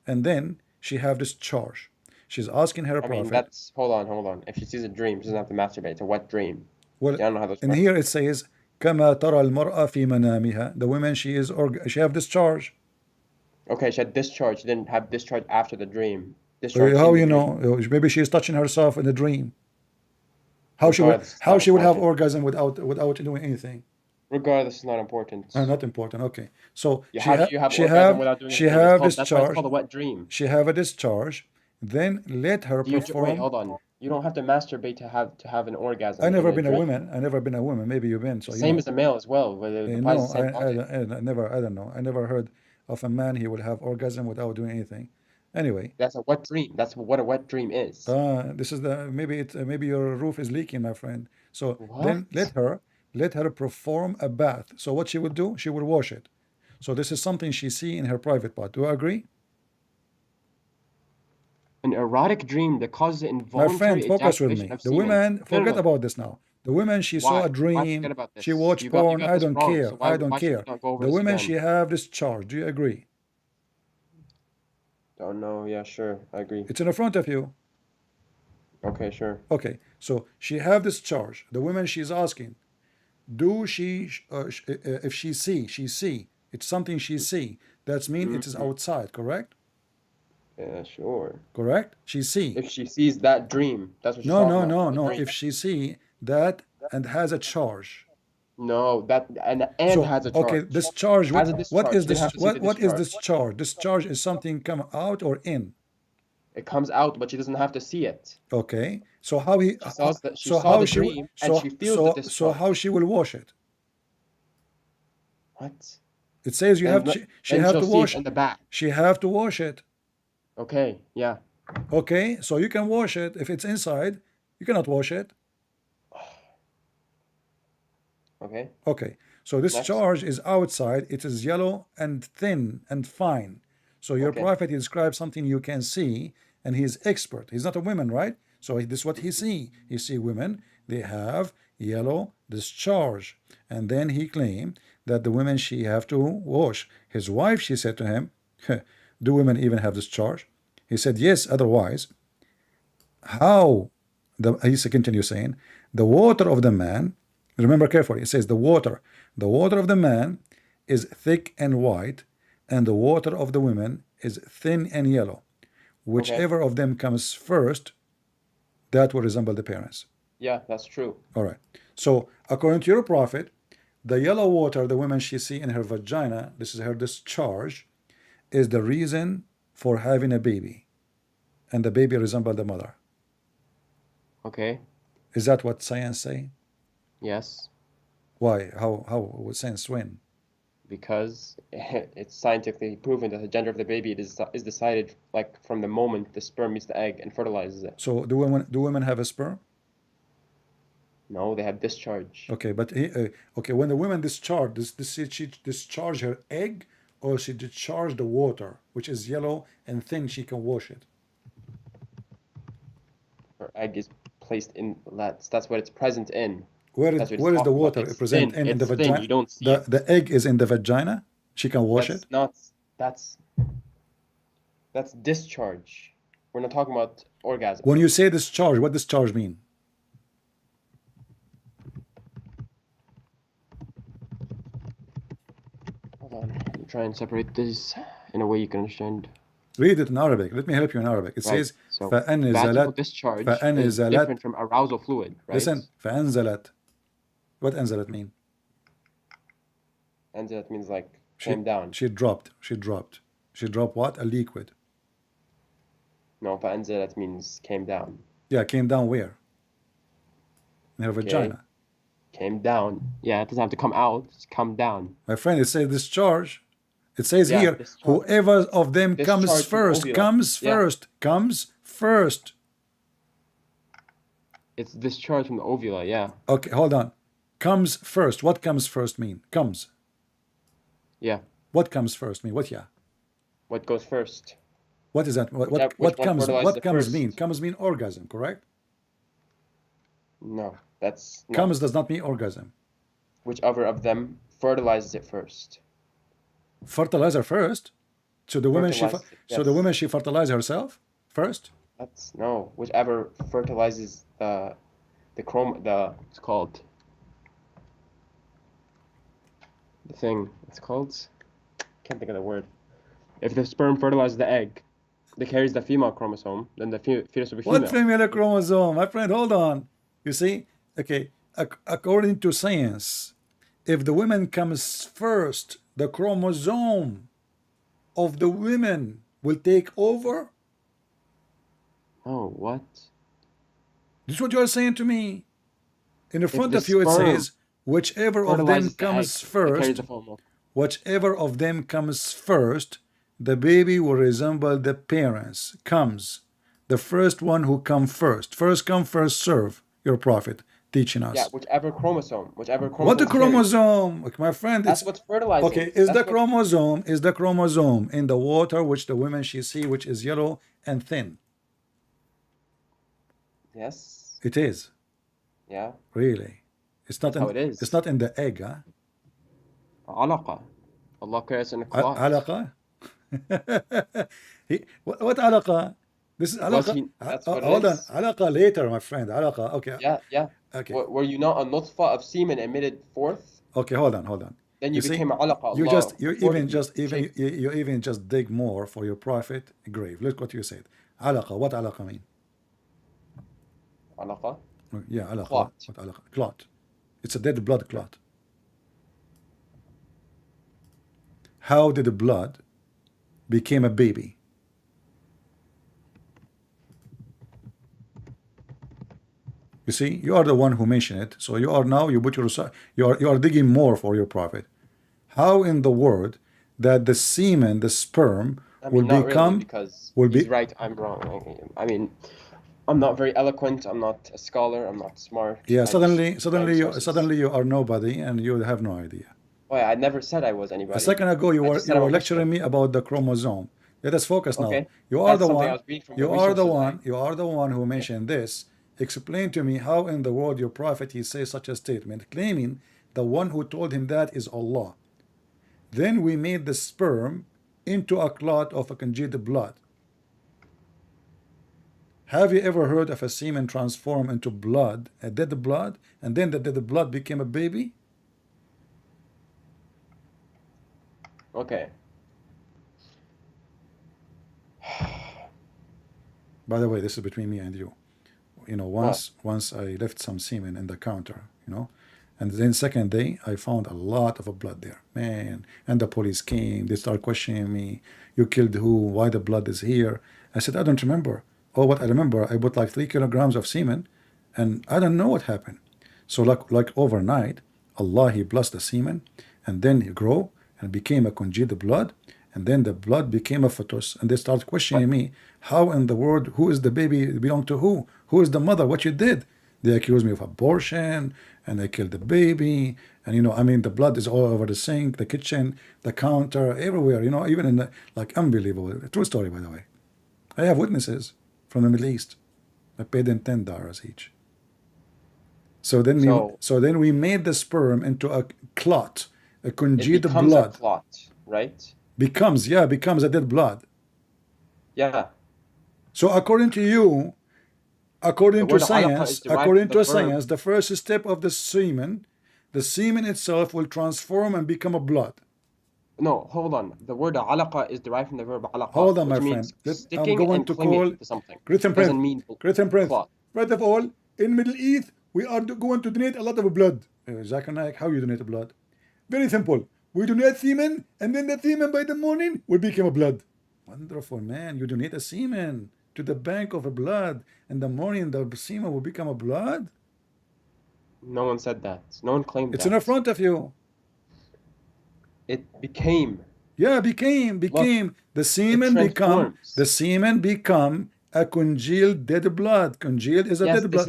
S1: and then she have this charge. She's asking her
S3: I mean,
S1: prophet.
S3: that's hold on. If she sees a dream, she doesn't have to masturbate. It's a wet dream.
S1: Well,
S3: Yeah, I don't know how those
S1: and
S3: work.
S1: here it says كما ترى المرأة في منامها. The woman she have discharge.
S3: Okay, she had discharge. She didn't have discharge after the dream. Discharge
S1: How
S3: in the
S1: you
S3: dream.
S1: know? Maybe she is touching herself in a dream.
S3: Regardless, it's
S1: How
S3: not
S1: she would have
S3: important.
S1: orgasm without doing anything?
S3: Regardless, it's not important.
S1: Not important. Okay. So
S3: How do you have orgasm without doing
S1: she
S3: anything? It's
S1: have
S3: called, that's why it's
S1: discharge.
S3: called a wet dream.
S1: She have a discharge. Then let her
S3: Wait,
S1: perform.
S3: hold on. You don't have to masturbate to have an orgasm
S1: I
S3: in
S1: never
S3: a
S1: been a
S3: dream.
S1: woman. I never been a woman. Maybe you've been. So you
S3: Same
S1: know.
S3: as a male as well, but it applies
S1: No,
S3: the same logic.
S1: I never. I don't know. I never heard of a man he will have orgasm without doing anything. Anyway,
S3: That's a wet dream. That's what a wet dream is.
S1: this is the maybe your roof is leaking, my friend. So then
S3: What?
S1: let her perform a bath. So what she would do? She will wash it. So this is something she see in her private part. Do you agree?
S3: An erotic dream that causes
S1: My friend,
S3: involuntary
S1: focus with
S3: ejaculation
S1: me.
S3: of
S1: The
S3: semen.
S1: women,
S3: No, no,
S1: forget
S3: no.
S1: about this now. The women, she saw
S3: Why?
S1: a
S3: Why forget
S1: dream.
S3: about
S1: She
S3: this?
S1: watched
S3: You
S1: porn.
S3: got
S1: I
S3: this
S1: don't
S3: wrong.
S1: care.
S3: So
S1: I don't
S3: why should we
S1: care.
S3: not go over
S1: The
S3: this
S1: women,
S3: again?
S1: she have discharge. Do you agree?
S3: Don't know. Yeah, sure. I agree.
S1: It's in front of you.
S3: Okay, sure.
S1: Okay. So she have discharge. The woman, she's asking, do if she see, it's something she see. That's mean it is
S3: Mhm.
S1: outside, correct?
S3: Yeah, sure.
S1: Correct? She see.
S3: If she sees that dream, that's what she's
S1: No,
S3: talking
S1: no,
S3: about.
S1: no,
S3: The
S1: no.
S3: dream.
S1: If she see that and has a charge.
S3: No, that and
S1: So
S3: has a
S1: okay,
S3: charge.
S1: this charge.
S3: Has a
S1: What
S3: discharge.
S1: is
S3: She didn't
S1: this?
S3: have to see the
S1: What is
S3: discharge.
S1: this charge? This charge is something come out or in.
S3: It comes out, but she doesn't have to see it.
S1: Okay. So how he?
S3: She saw that she
S1: So
S3: saw
S1: how
S3: the
S1: she?
S3: dream and she feels the
S1: So how
S3: discharge.
S1: she will wash it?
S3: What?
S1: It says you have
S3: Then
S1: to. She
S3: then
S1: have
S3: she'll
S1: to
S3: see it
S1: wash.
S3: in the back.
S1: She have to wash it.
S3: Okay, yeah.
S1: Okay. So you can wash it if it's inside. You cannot wash it.
S3: Okay.
S1: Okay. So this
S3: Next.
S1: charge is outside. It is yellow and thin and fine. So your
S3: Okay.
S1: prophet, he describes something you can see, and he's expert. He's not a woman, right? So this is what he see. He see women, they have yellow discharge. And then he claimed that the women, she have to wash. His wife, she said to him, do women even have discharge? He said, yes, otherwise. How? He continues saying, the water of the man, remember carefully, it says the water of the man is thick and white, and the water of the women is thin and yellow. Whichever of them comes first, that will resemble the parents.
S3: Yeah, that's true.
S1: All right. So according to your prophet, the yellow water the woman she see in her vagina, this is her discharge, is the reason for having a baby, and the baby resemble the mother.
S3: Okay.
S1: Is that what science say?
S3: Yes.
S1: Why? How would science win?
S3: Because it's scientifically proven that the gender of the baby is decided like from the moment the sperm meets the egg and fertilizes it.
S1: So do women have a sperm?
S3: No, they have discharge.
S1: Okay, but okay, when the woman discharge, she discharge her egg, or she discharge the water, which is yellow and thin, she can wash it.
S3: Her egg is placed in that's what it's present in.
S1: Where
S3: That's
S1: is
S3: what it's
S1: the
S3: talking about.
S1: water
S3: It's
S1: present
S3: thin.
S1: in the
S3: It's thin.
S1: vagina?
S3: You don't see it.
S1: The egg is in the vagina. She can wash it.
S3: That's discharge. We're not talking about orgasm.
S1: When you say discharge, what discharge mean?
S3: Hold on. I'm trying to separate this in a way you can understand.
S1: Read it in Arabic. Let me help you in Arabic. It says
S3: So
S1: فأنزلت
S3: vaginal discharge is
S1: فأنزلت.
S3: different from arousal fluid, right?
S1: Listen, فأنزلت. What أنزلت mean?
S3: And that means like came down.
S1: She dropped. She dropped what? A liquid.
S3: No, فأنزلت means came down.
S1: Yeah, came down where? In her vagina.
S3: Came down. Yeah, it doesn't have to come out. It's come down.
S1: My friend, it says discharge. It says here,
S3: discharge.
S1: whoever of them comes
S3: Discharge from
S1: first,
S3: ovula.
S1: comes first.
S3: It's discharge from the ovula, yeah.
S1: Okay, hold on. Comes first. What comes first mean? Comes.
S3: Yeah.
S1: What comes first mean? What, yeah?
S3: What goes first?
S1: What is that? What comes mean? Comes mean orgasm, correct?
S3: No, that's no.
S1: Comes does not mean orgasm.
S3: Whichever of them fertilizes it first.
S1: Fertilizer first. So the woman she fertilize herself first.
S3: That's no. Whichever fertilizes it's called the thing. It's called. Can't think of the word. If the sperm fertilizes the egg, that carries the female chromosome, then the fetus will be
S1: What
S3: female.
S1: female chromosome? My friend, hold on. You see? Okay, according to science, if the woman comes first, the chromosome of the women will take over.
S3: Oh, what?
S1: This is what you are saying to me. In the
S3: If
S1: front
S3: the
S1: of you, it
S3: sperm
S1: says, whichever of them
S3: fertilizes the egg,
S1: comes
S3: it carries the
S1: first,
S3: female.
S1: whichever of them comes first, the baby will resemble the parents. Comes. The first one who come first. First come, first serve. Your prophet teaching
S3: Yeah,
S1: us.
S3: whichever chromosome
S1: What the
S3: is carried.
S1: chromosome? Okay, my friend,
S3: That's
S1: it's
S3: what's fertilizing.
S1: okay. Is
S3: That's
S1: the
S3: what.
S1: chromosome in the water which the women she see, which is yellow and thin?
S3: Yes.
S1: It is.
S3: Yeah.
S1: Really. It's not
S3: That's how
S1: in
S3: it is.
S1: it's not in the egg, huh?
S3: علاقة. Allah creates in a clot.
S1: علاقة. What علاقة? This is
S3: Was
S1: علاقة.
S3: he? That's what it
S1: Hold on.
S3: is.
S1: علاقة later, my friend. علاقة. Okay.
S3: Yeah, yeah.
S1: Okay.
S3: Were you not a nutfa of semen emitted forth?
S1: Okay. Hold on.
S3: Then
S1: You
S3: you
S1: see,
S3: became a alaqa.
S1: you
S3: Allah
S1: just you even
S3: formed you,
S1: just even
S3: shaped.
S1: you even just dig more for your prophet grave. Look what you said. علاقة. What علاقة mean?
S3: Alaqa.
S1: Yeah, علاقة.
S3: Clot.
S1: What علاقة? Clot. It's a dead blood clot. How did the blood became a baby? You see, you are the one who mentioned it. So you are now you put your you are digging more for your prophet. How in the world that the semen, the sperm,
S3: I
S1: will
S3: mean, not really,
S1: become
S3: because
S1: will
S3: he's
S1: be
S3: right, I'm wrong. I mean, I'm not very eloquent. I'm not a scholar. I'm not smart.
S1: yeah.
S3: I just find sources.
S1: Suddenly you are nobody and you have no idea.
S3: Oh, yeah, I never said I was
S1: A
S3: anybody.
S1: second ago
S3: I just
S1: you
S3: said I'm a
S1: were lecturing
S3: Muslim.
S1: me about the chromosome. Let us focus now.
S3: Okay,
S1: You are
S3: that's
S1: the
S3: something I
S1: one.
S3: was reading from the
S1: You are the
S3: resources.
S1: one. You are the one who mentioned this. Explain to me how in the world your prophet he says such a statement, claiming the one who told him that is Allah. Then we made the sperm into a clot of a congealed blood. Have you ever heard of a semen transform into blood, a dead blood, and then the dead blood became a baby?
S3: Okay.
S1: By the way, this is between me and you. You know,
S3: What?
S1: once I left some semen in the counter, you know, and then second day I found a lot of blood there, man. And the police came. They started questioning me. You killed who? Why the blood is here? I said I don't remember. Oh, what I remember, I put like 3 kilograms of semen, and I don't know what happened. So like overnight, Allah he blessed the semen, and then he grew and became a congealed blood, and then the blood became a fetus, and they started questioning
S3: But
S1: me, how in the world, who is the baby belong to who? Who is the mother? What you did? They accused me of abortion, and I killed the baby, and you know, I mean, the blood is all over the sink, the kitchen, the counter, everywhere, you know, even in the, like, unbelievable. True story, by the way. I have witnesses from the Middle East. I paid them $10 each. So then we made the sperm into a clot, a
S3: it
S1: congealed
S3: becomes a
S1: blood.
S3: clot, right?
S1: Becomes a dead blood.
S3: Yeah.
S1: So according to you,
S3: The
S1: according to
S3: word alaqa is
S1: science,
S3: derived from the verb.
S1: the first step of the semen itself will transform and become a blood.
S3: No, hold on. The word alaqa is derived from the verb alaqa,
S1: Hold on, my
S3: which means
S1: friend. I'm
S3: sticking
S1: going
S3: and
S1: to
S3: clinging
S1: call
S3: to something.
S1: Great
S3: Doesn't mean
S1: Prince.
S3: clot.
S1: First of all, in Middle East, we are going to donate a lot of blood. Zakir Naik, how you donate blood? Very simple. We donate semen, and then the semen by the morning will become a blood. Wonderful, man. You donate a semen to the bank of a blood. In the morning, the semen will become a blood.
S3: No one said that. No one claimed
S1: It's
S3: that.
S1: in front of you.
S3: It became.
S1: Yeah, became.
S3: Look,
S1: The
S3: it
S1: semen
S3: transforms.
S1: become a congealed dead blood. Congealed is a
S3: Yes,
S1: dead blood.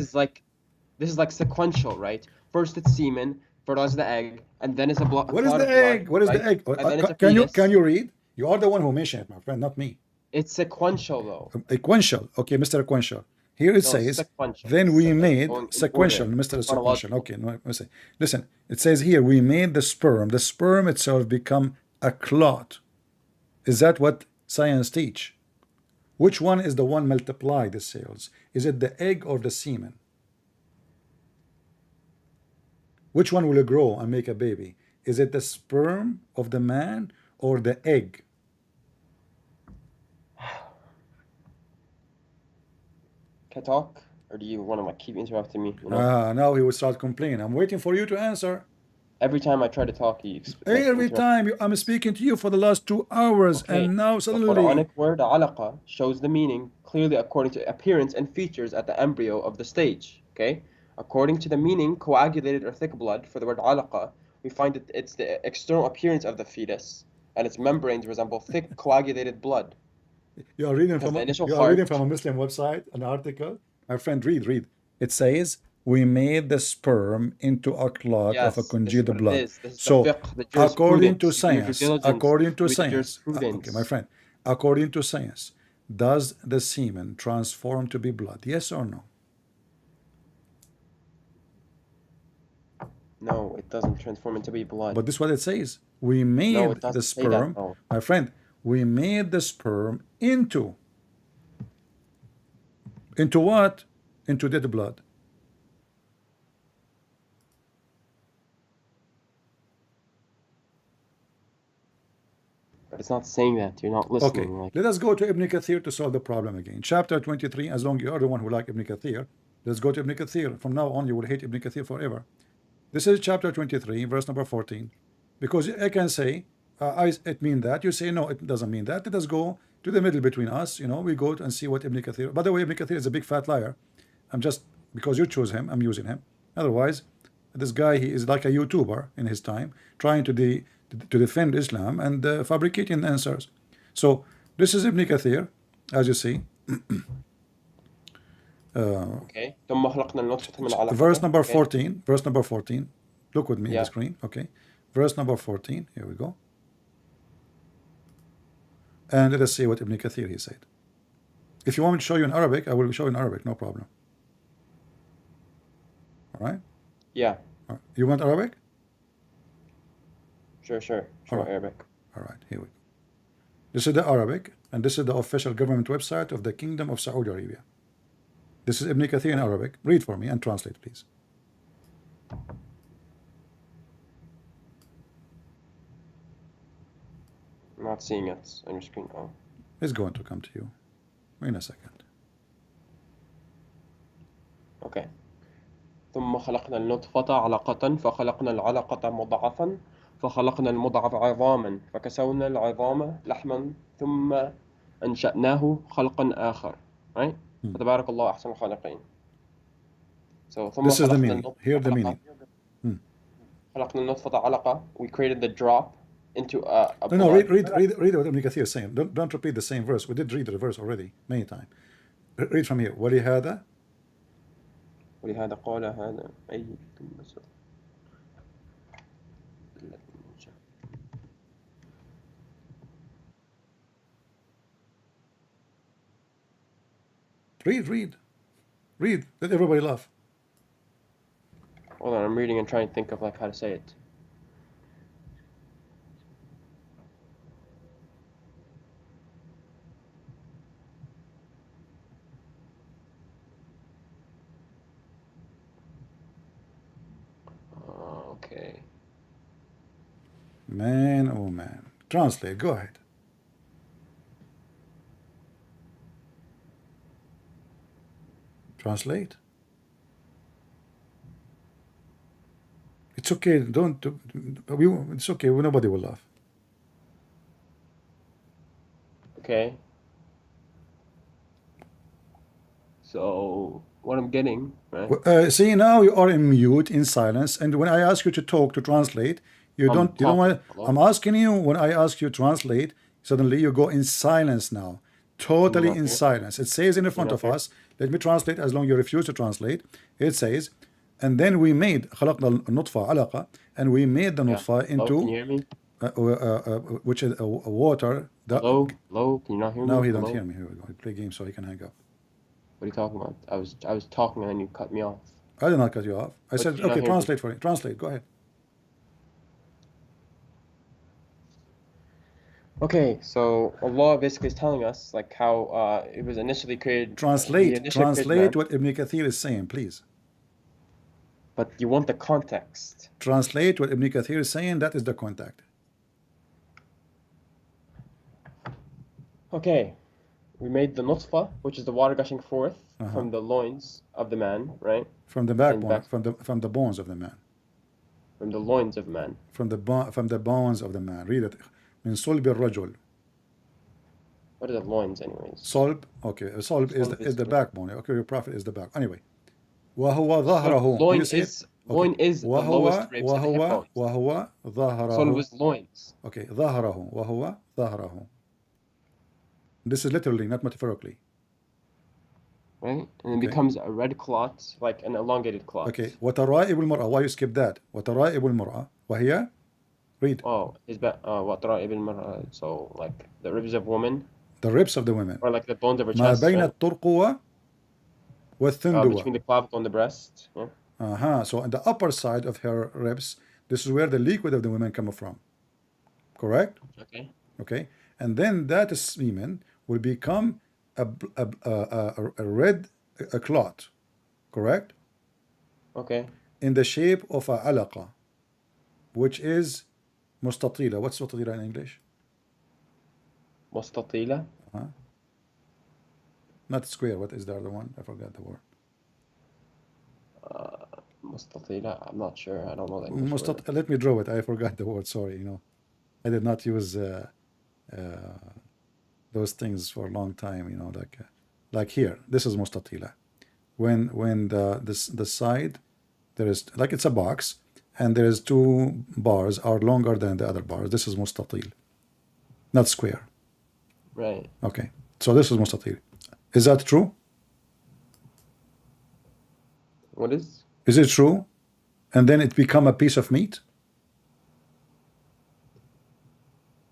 S3: this is like sequential, right? First it's semen, fertilizes the egg, and then it's a
S1: What is
S3: clot
S1: the
S3: of blood,
S1: egg? What is the
S3: right?
S1: egg?
S3: And then it's a
S1: Can
S3: fetus.
S1: you read? You are the one who mentioned it, my friend, not me.
S3: It's sequential though.
S1: Sequential. Okay, Mr. Sequential. Here it
S3: No,
S1: says,
S3: sequential.
S1: then we
S3: Like
S1: made
S3: going in
S1: sequential,
S3: order,
S1: Mr. Sequential.
S3: chronological.
S1: Okay, no, listen. Listen, it says here, we made the sperm. The sperm itself become a clot. Is that what science teach? Which one is the one multiply the cells? Is it the egg or the semen? Which one will grow and make a baby? Is it the sperm of the man or the egg?
S3: Can I talk? Or do you want to like keep interrupting me? You know?
S1: Now he will start complaining. I'm waiting for you to answer.
S3: Every time I try to talk, you like
S1: Every
S3: interrupt.
S1: time I'm speaking to you for the last 2 hours,
S3: Okay.
S1: and now
S3: The
S1: suddenly.
S3: Quranic word alaqa shows the meaning clearly according to appearance and features at the embryo of the stage. Okay? According to the meaning, coagulated or thick blood, for the word alaqa, we find that it's the external appearance of the fetus, and its membranes resemble thick coagulated blood.
S1: You are reading
S3: Because
S1: from
S3: the
S1: a,
S3: initial
S1: you are reading
S3: heart,
S1: from a Muslim website, an article. My friend, read. It says we made the sperm into a clot of a
S3: yes, this is
S1: congealed
S3: what it
S1: blood.
S3: is. This is the
S1: So,
S3: fiqh, the
S1: according to
S3: jurisprudence. You do your due
S1: science,
S3: diligence, read the
S1: okay, my
S3: jurisprudence.
S1: friend, according to science, does the semen transform to be blood? Yes or no?
S3: No, it doesn't transform into be blood.
S1: But this is what it says. We
S3: No,
S1: made
S3: it
S1: the
S3: doesn't say that,
S1: sperm,
S3: no.
S1: my friend, we made the sperm into what? Into dead blood.
S3: But it's not saying that. You're not
S1: Okay,
S3: listening. Like,
S1: let us go to Ibn Kathir to solve the problem again. Chapter 23, as long as you are the one who like Ibn Kathir, let's go to Ibn Kathir. From now on, you will hate Ibn Kathir forever. This is chapter 23, verse number 14. Because I can say, it mean that. You say, no, it doesn't mean that. Let us go to the middle between us. You know, we go and see what Ibn Kathir. By the way, Ibn Kathir is a big fat liar. I'm just, because you choose him, I'm using him. Otherwise, this guy, he is like a YouTuber in his time, trying to defend Islam and fabricating answers. So this is Ibn Kathir, as you see.
S3: okay. ثم خلقنا النطفة من علقة.
S1: Verse number
S3: Okay.
S1: 14. Verse number 14. Look with me on
S3: Yeah.
S1: the screen. Okay. Verse number 14. Here we go. And let us see what Ibn Kathir he said. If you want me to show you in Arabic, I will show you in Arabic, no problem. All right?
S3: Yeah.
S1: All right. You want Arabic?
S3: Sure. Show
S1: Alright.
S3: Arabic.
S1: All right, here we go. This is the Arabic, and this is the official government website of the Kingdom of Saudi Arabia. This is Ibn Kathir in Arabic. Read for me and translate, please.
S3: I'm not seeing it on your screen. Oh.
S1: It's going to come to you in a second.
S3: Okay. ثم خلقنا النطفة علقة فخلقنا العلقة مضغة فخلقنا المضغة عظاما فكسونا العظام لحما ثم أنشأناه خلقا آخر. Right? فتبارك الله أحسن الخالقين. So ثم
S1: This is the
S3: خلقنا
S1: meaning.
S3: النطفة
S1: Hear the
S3: علقة.
S1: meaning.
S3: خلقنا النطفة علقة. We created the drop into a
S1: No,
S3: blood.
S1: read what Ibn Kathir is saying. Don't repeat the same verse. We did read the verse already many times. Read from here. ولهذا
S3: ولهذا قال هذا أي
S1: read. Let everybody laugh.
S3: Hold on, I'm reading and trying to think of like how to say it. Okay.
S1: Man, oh man. Translate. Go ahead. Translate. It's okay. Don't. It's okay. Nobody will laugh.
S3: Okay. So what I'm getting, right?
S1: See, now you are in mute, in silence, and when I ask you to talk, to translate, you don't want.
S3: Hello?
S1: I'm asking you, when I ask you to translate, suddenly you go in silence now, totally
S3: not
S1: in
S3: here.
S1: silence. It says in the front
S3: not
S1: of
S3: here.
S1: us. Let me translate. As long as you refuse to translate, it says, and then we made خلقنا النطفة علقة, and we made the nutfa
S3: Hello, can you
S1: into
S3: hear me?
S1: which is water.
S3: Hello? Can you not hear me?
S1: Now he don't
S3: Hello?
S1: hear me. Here we go. He play games so he can hang up.
S3: What are you talking about? I was talking and then you cut me off.
S1: I did not cut you off. I said,
S3: did you not
S1: okay,
S3: hear me?
S1: translate for me. Translate. Go ahead.
S3: Okay, so Allah basically is telling us like how it was initially created. He
S1: Translate
S3: initially created
S1: what
S3: man,
S1: Ibn Kathir is saying, please.
S3: But you want the context.
S1: Translate what Ibn Kathir is saying, that is the contact.
S3: Okay, we made the nutfa, which is the water gushing forth from the loins of the man, right?
S1: From the backbone, from the bones of the man.
S3: From the loins of man.
S1: From the bones of the man. Read it. من صلب الرجل.
S3: What are the loins, anyways?
S1: Solb, okay. Solb is the backbone. Okay, your prophet is the back. Anyway. وهو ظهره.
S3: Loin
S1: You see
S3: is loin is the lowest ribs and the hip bones.
S1: وهو ظهره.
S3: Solb is loins.
S1: Okay, ظهره وهو ظهره. This is literally, not metaphorically.
S3: Right? And it becomes a red clot, like an elongated clot.
S1: Okay. وترائب المرأة. Why you skip that? وترائب المرأة. وهي. Read.
S3: Oh, is that وترائب المرأة? So like the ribs of women.
S1: The ribs of the women.
S3: Or like the bones of her
S1: ما
S3: chest.
S1: بين
S3: Right?
S1: الترقوة والثندوة.
S3: Between the clavicle and the breast. Yeah.
S1: So on the upper side of her ribs, this is where the liquid of the women come from. Correct?
S3: Okay.
S1: Okay. And then that semen will become a red clot. Correct?
S3: Okay.
S1: In the shape of a alaqa, which is mustatila. What's mustatila in English?
S3: Mustatila.
S1: Not square. What is the other one? I forgot the word.
S3: Mustatila. I'm not sure. I don't know the English word.
S1: Let me draw it. I forgot the word. Sorry. I did not use those things for a long time. Like here. This is mustatila. When the side, there is, like, it's a box, and there is two bars are longer than the other bars. This is mustatil, not square.
S3: Right.
S1: Okay. So this is mustatil. Is that true?
S3: What is?
S1: Is it true? And then it become a piece of meat?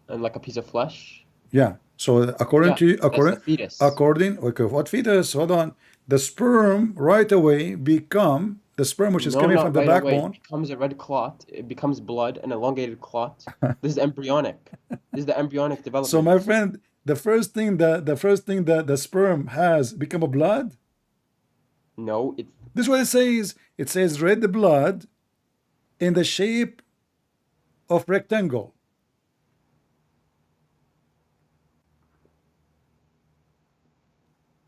S3: And like a piece of flesh?
S1: Yeah. So according to
S3: fetus.
S1: Okay, what fetus? Hold on. The sperm right away become the sperm which is coming from the backbone.
S3: It becomes a red clot. It becomes blood, an elongated clot. This is embryonic. This is the embryonic development.
S1: So my friend, the first thing that the sperm has become a blood?
S3: No, it.
S1: This is what it says. It says red blood in the shape of rectangle.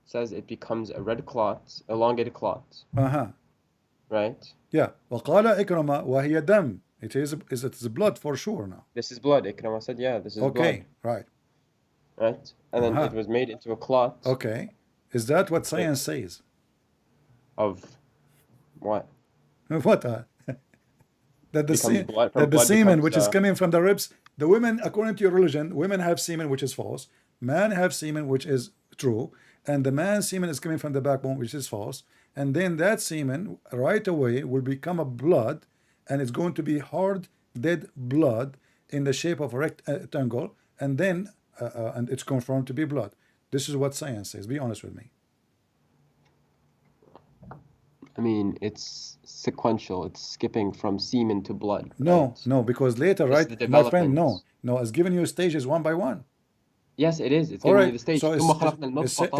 S3: Says it becomes a red clot, elongated clot. Right?
S1: Yeah. وقال إكرمة وهي دم. It is blood for sure now.
S3: This is blood. Ikramah said, yeah, this is blood.
S1: Okay, right.
S3: Right? And then it was made into a clot.
S1: Okay. Is that what science says?
S3: Of what?
S1: What? That the semen
S3: becomes,
S1: which is coming from the ribs, the women, according to your religion, women have semen which is false, men have semen which is true, and the man's semen is coming from the backbone which is false, and then that semen right away will become a blood, and it's going to be hard dead blood in the shape of a rectangle, and then and it's confirmed to be blood. This is what science says. Be honest with me.
S3: I mean, it's sequential. It's skipping from semen to blood.
S1: No,
S3: right?
S1: no, because later, right, my friend, no, it's giving you stages one by one.
S3: Yes, it is. It's giving you the stage.
S1: So it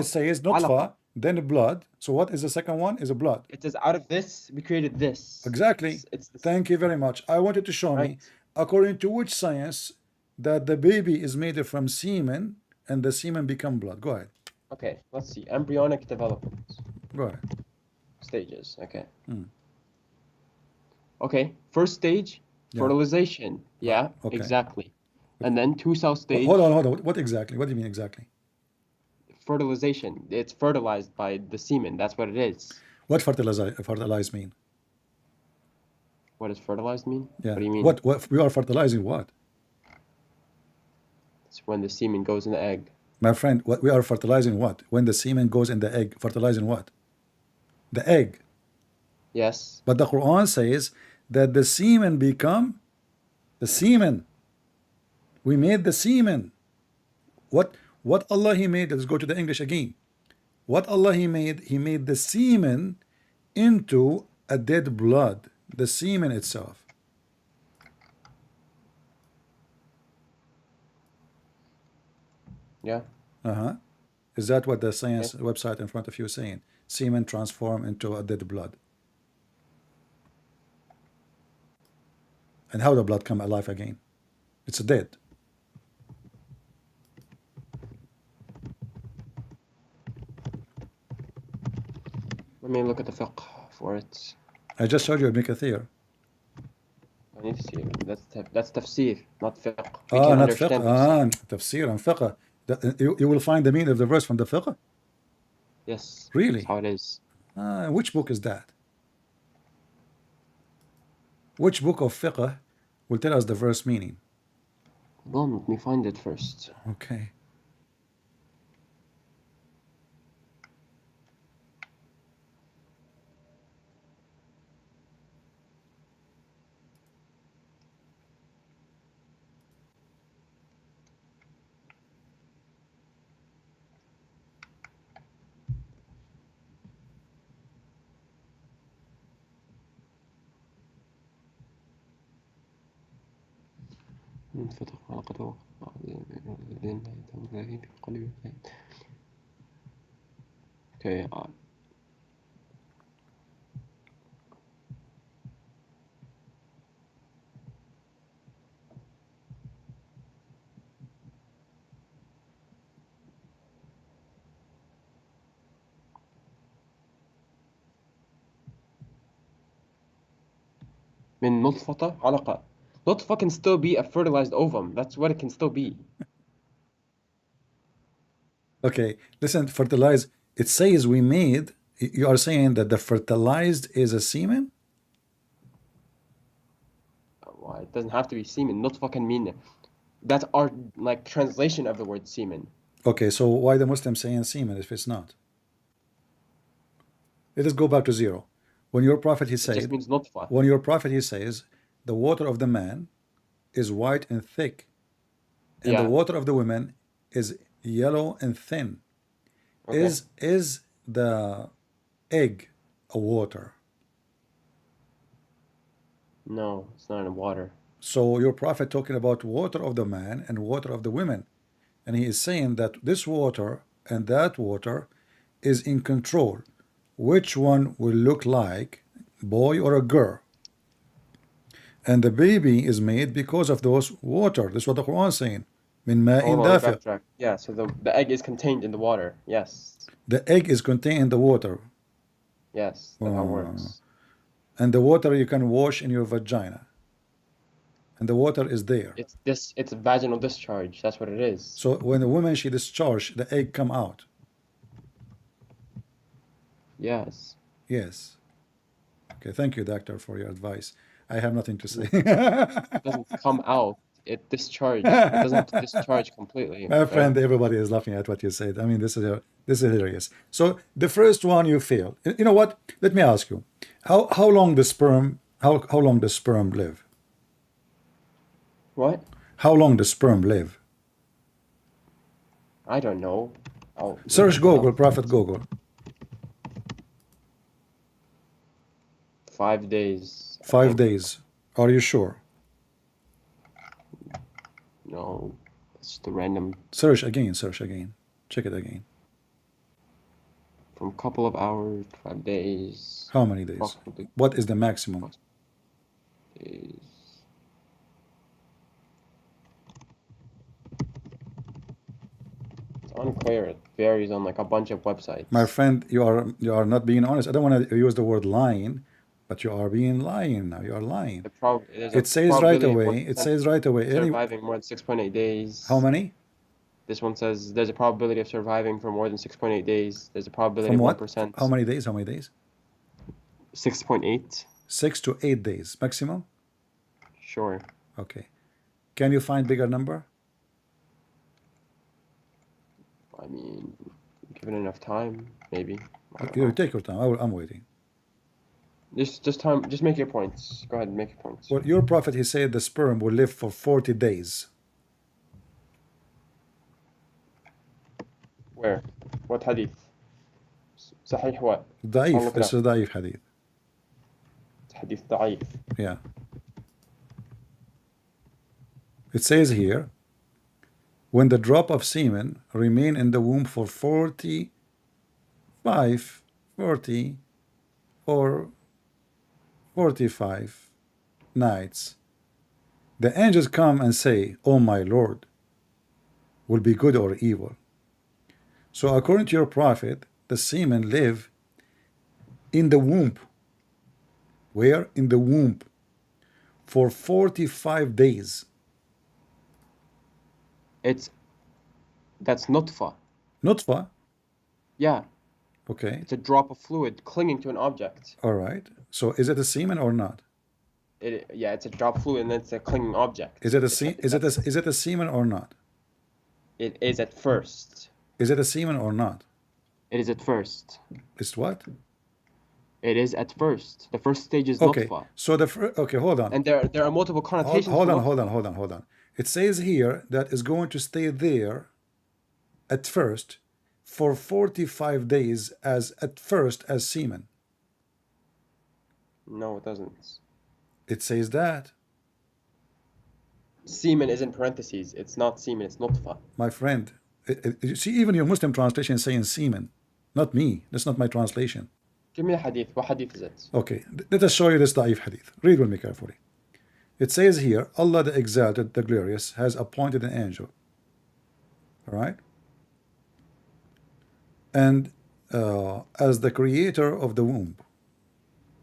S1: says nutfa, then blood. So what is the second one? Is a blood.
S3: It says out of this, we created this.
S1: Exactly. Thank you very much. I wanted to show me, according to which science, that the baby is made from semen, and the semen become blood. Go ahead.
S3: Okay, let's see. Embryonic development.
S1: Go ahead.
S3: Stages. Okay. Okay. First stage, fertilization. Yeah,
S1: okay.
S3: Exactly. And then two-cell stage.
S1: Hold on. What exactly? What do you mean exactly?
S3: Fertilization. It's fertilized by the semen. That's what it is.
S1: What fertilize mean?
S3: What does fertilized mean?
S1: Yeah.
S3: What do you mean?
S1: What we are fertilizing what?
S3: It's when the semen goes in the egg.
S1: My friend, what we are fertilizing what? When the semen goes in the egg, fertilizing what? The egg.
S3: Yes.
S1: But the Quran says that the semen become the semen. We made the semen. What Allah He made? Let's go to the English again. What Allah He made the semen into a dead blood. The semen itself.
S3: Yeah.
S1: Is that what the science website in front of you is saying? Semen transform into a dead blood. And how the blood come alive again? It's dead.
S3: Let me look at the fiqh for it.
S1: I just showed you Ibn Kathir.
S3: I need to see it. That's tafsir, not fiqh. We can
S1: Not fiqh.
S3: understand tafsir.
S1: Tafsir and fiqh. You will find the meaning of the verse from the fiqh?
S3: Yes.
S1: Really?
S3: That's how it is.
S1: Which book is that? Which book of fiqh will tell us the verse meaning?
S3: Hold on, let me find it first.
S1: Okay.
S3: انفتح حلقته Okay. من نطفة علقة. Nutfa can still be a fertilized ovum. That's what it can still be.
S1: Okay. Listen, fertilize. It says we made. You are saying that the fertilized is a semen?
S3: Well, it doesn't have to be semen. Nutfa can mean that's our like translation of the word semen.
S1: Okay, so why the Muslim saying semen if it's not? Let us go back to zero. When your prophet he
S3: It just
S1: said,
S3: means nutfa.
S1: when your prophet he says, the water of the man is white and thick, and the
S3: Yeah.
S1: water of the woman is yellow and thin.
S3: Okay.
S1: Is the egg a water?
S3: No, it's not in water.
S1: So your prophet talking about water of the man and water of the women, and he is saying that this water and that water is in control. Which one will look like boy or a girl? And the baby is made because of those water. That's what the Quran is saying. Min ma'in
S3: Hold on,
S1: dafiq.
S3: backtrack. Yeah, so the egg is contained in the water. Yes.
S1: The egg is contained in the water.
S3: Yes, that's how it works.
S1: And the water you can wash in your vagina. And the water is there.
S3: It's a vaginal discharge. That's what it is.
S1: So when a woman she discharge, the egg come out.
S3: Yes.
S1: Yes. Okay, thank you, doctor, for your advice. I have nothing to say.
S3: It doesn't come out. It discharge. It doesn't discharge completely.
S1: My
S3: Okay?
S1: friend, everybody is laughing at what you said. I mean, this is hilarious. So the first one you failed. You know what? Let me ask you, how long the sperm how long the sperm live?
S3: What?
S1: How long the sperm live?
S3: I don't know. I'll
S1: Search
S3: look it
S1: Google,
S3: up.
S1: Prophet Google.
S3: 5 days. I
S1: 5
S3: think.
S1: days. Are you sure?
S3: No, it's just a random
S1: Search again. Search again. Check it again.
S3: from a couple of hours, 5 days,
S1: How many days?
S3: approximately
S1: What is the maximum?
S3: days. It's unclear. It varies on like a bunch of websites.
S1: My friend, you are not being honest. I don't want to use the word lying, but you are being lying now. You are lying.
S3: There's
S1: It
S3: a
S1: says right
S3: probability of
S1: away. It says right away.
S3: surviving more than 6.8 days.
S1: How many?
S3: This one says there's a probability of surviving for more than 6.8 days. There's a probability
S1: From
S3: of
S1: what?
S3: 1%.
S1: How many days? How many days?
S3: 6.8.
S1: 6 to 8 days maximum.
S3: Sure.
S1: Okay. Can you find bigger number?
S3: I mean, given enough time, maybe. I don't
S1: You
S3: know.
S1: take your time. I'm waiting.
S3: Just make your points. Go ahead and make your points.
S1: Well, your prophet he said the sperm will live for 40 days.
S3: Where? What hadith? صحيح what? I'll
S1: ضعيف.
S3: look it
S1: This
S3: up.
S1: is ضعيف hadith.
S3: Hadith ضعيف.
S1: Yeah. It says here, when the drop of semen remain in the womb for 40 or 45 nights, The angels come and say, "Oh my Lord, will be good or evil." So according to your prophet, the semen live in the womb. Where? In the womb for 45 days.
S3: That's nutfa.
S1: Nutfa.
S3: Yeah,
S1: Okay.
S3: it's a drop of fluid clinging to an object.
S1: All right. So is it a semen or not?
S3: Yeah, it's a drop of fluid and it's a clinging object.
S1: Is it a is it a semen or not?
S3: It is at first.
S1: Is it a semen or not?
S3: It is at first.
S1: It's what?
S3: It is at first. The first stage is
S1: Okay.
S3: nutfa.
S1: So okay, hold on.
S3: And there are multiple connotations
S1: Hold
S3: for
S1: on,
S3: nutfa.
S1: hold on. It says here that it's going to stay there at first for 45 days as semen.
S3: No, it doesn't.
S1: It says that.
S3: Semen is in parentheses. It's not semen, it's nutfa.
S1: My friend, you see, even your Muslim translation is saying semen, not me. That's not my translation.
S3: Give me a hadith. What hadith is it?
S1: Okay, let us show you this da'if hadith. Read with me carefully. It says here, Allah the Exalted, the Glorious, has appointed an angel. All right? And as the creator of the womb.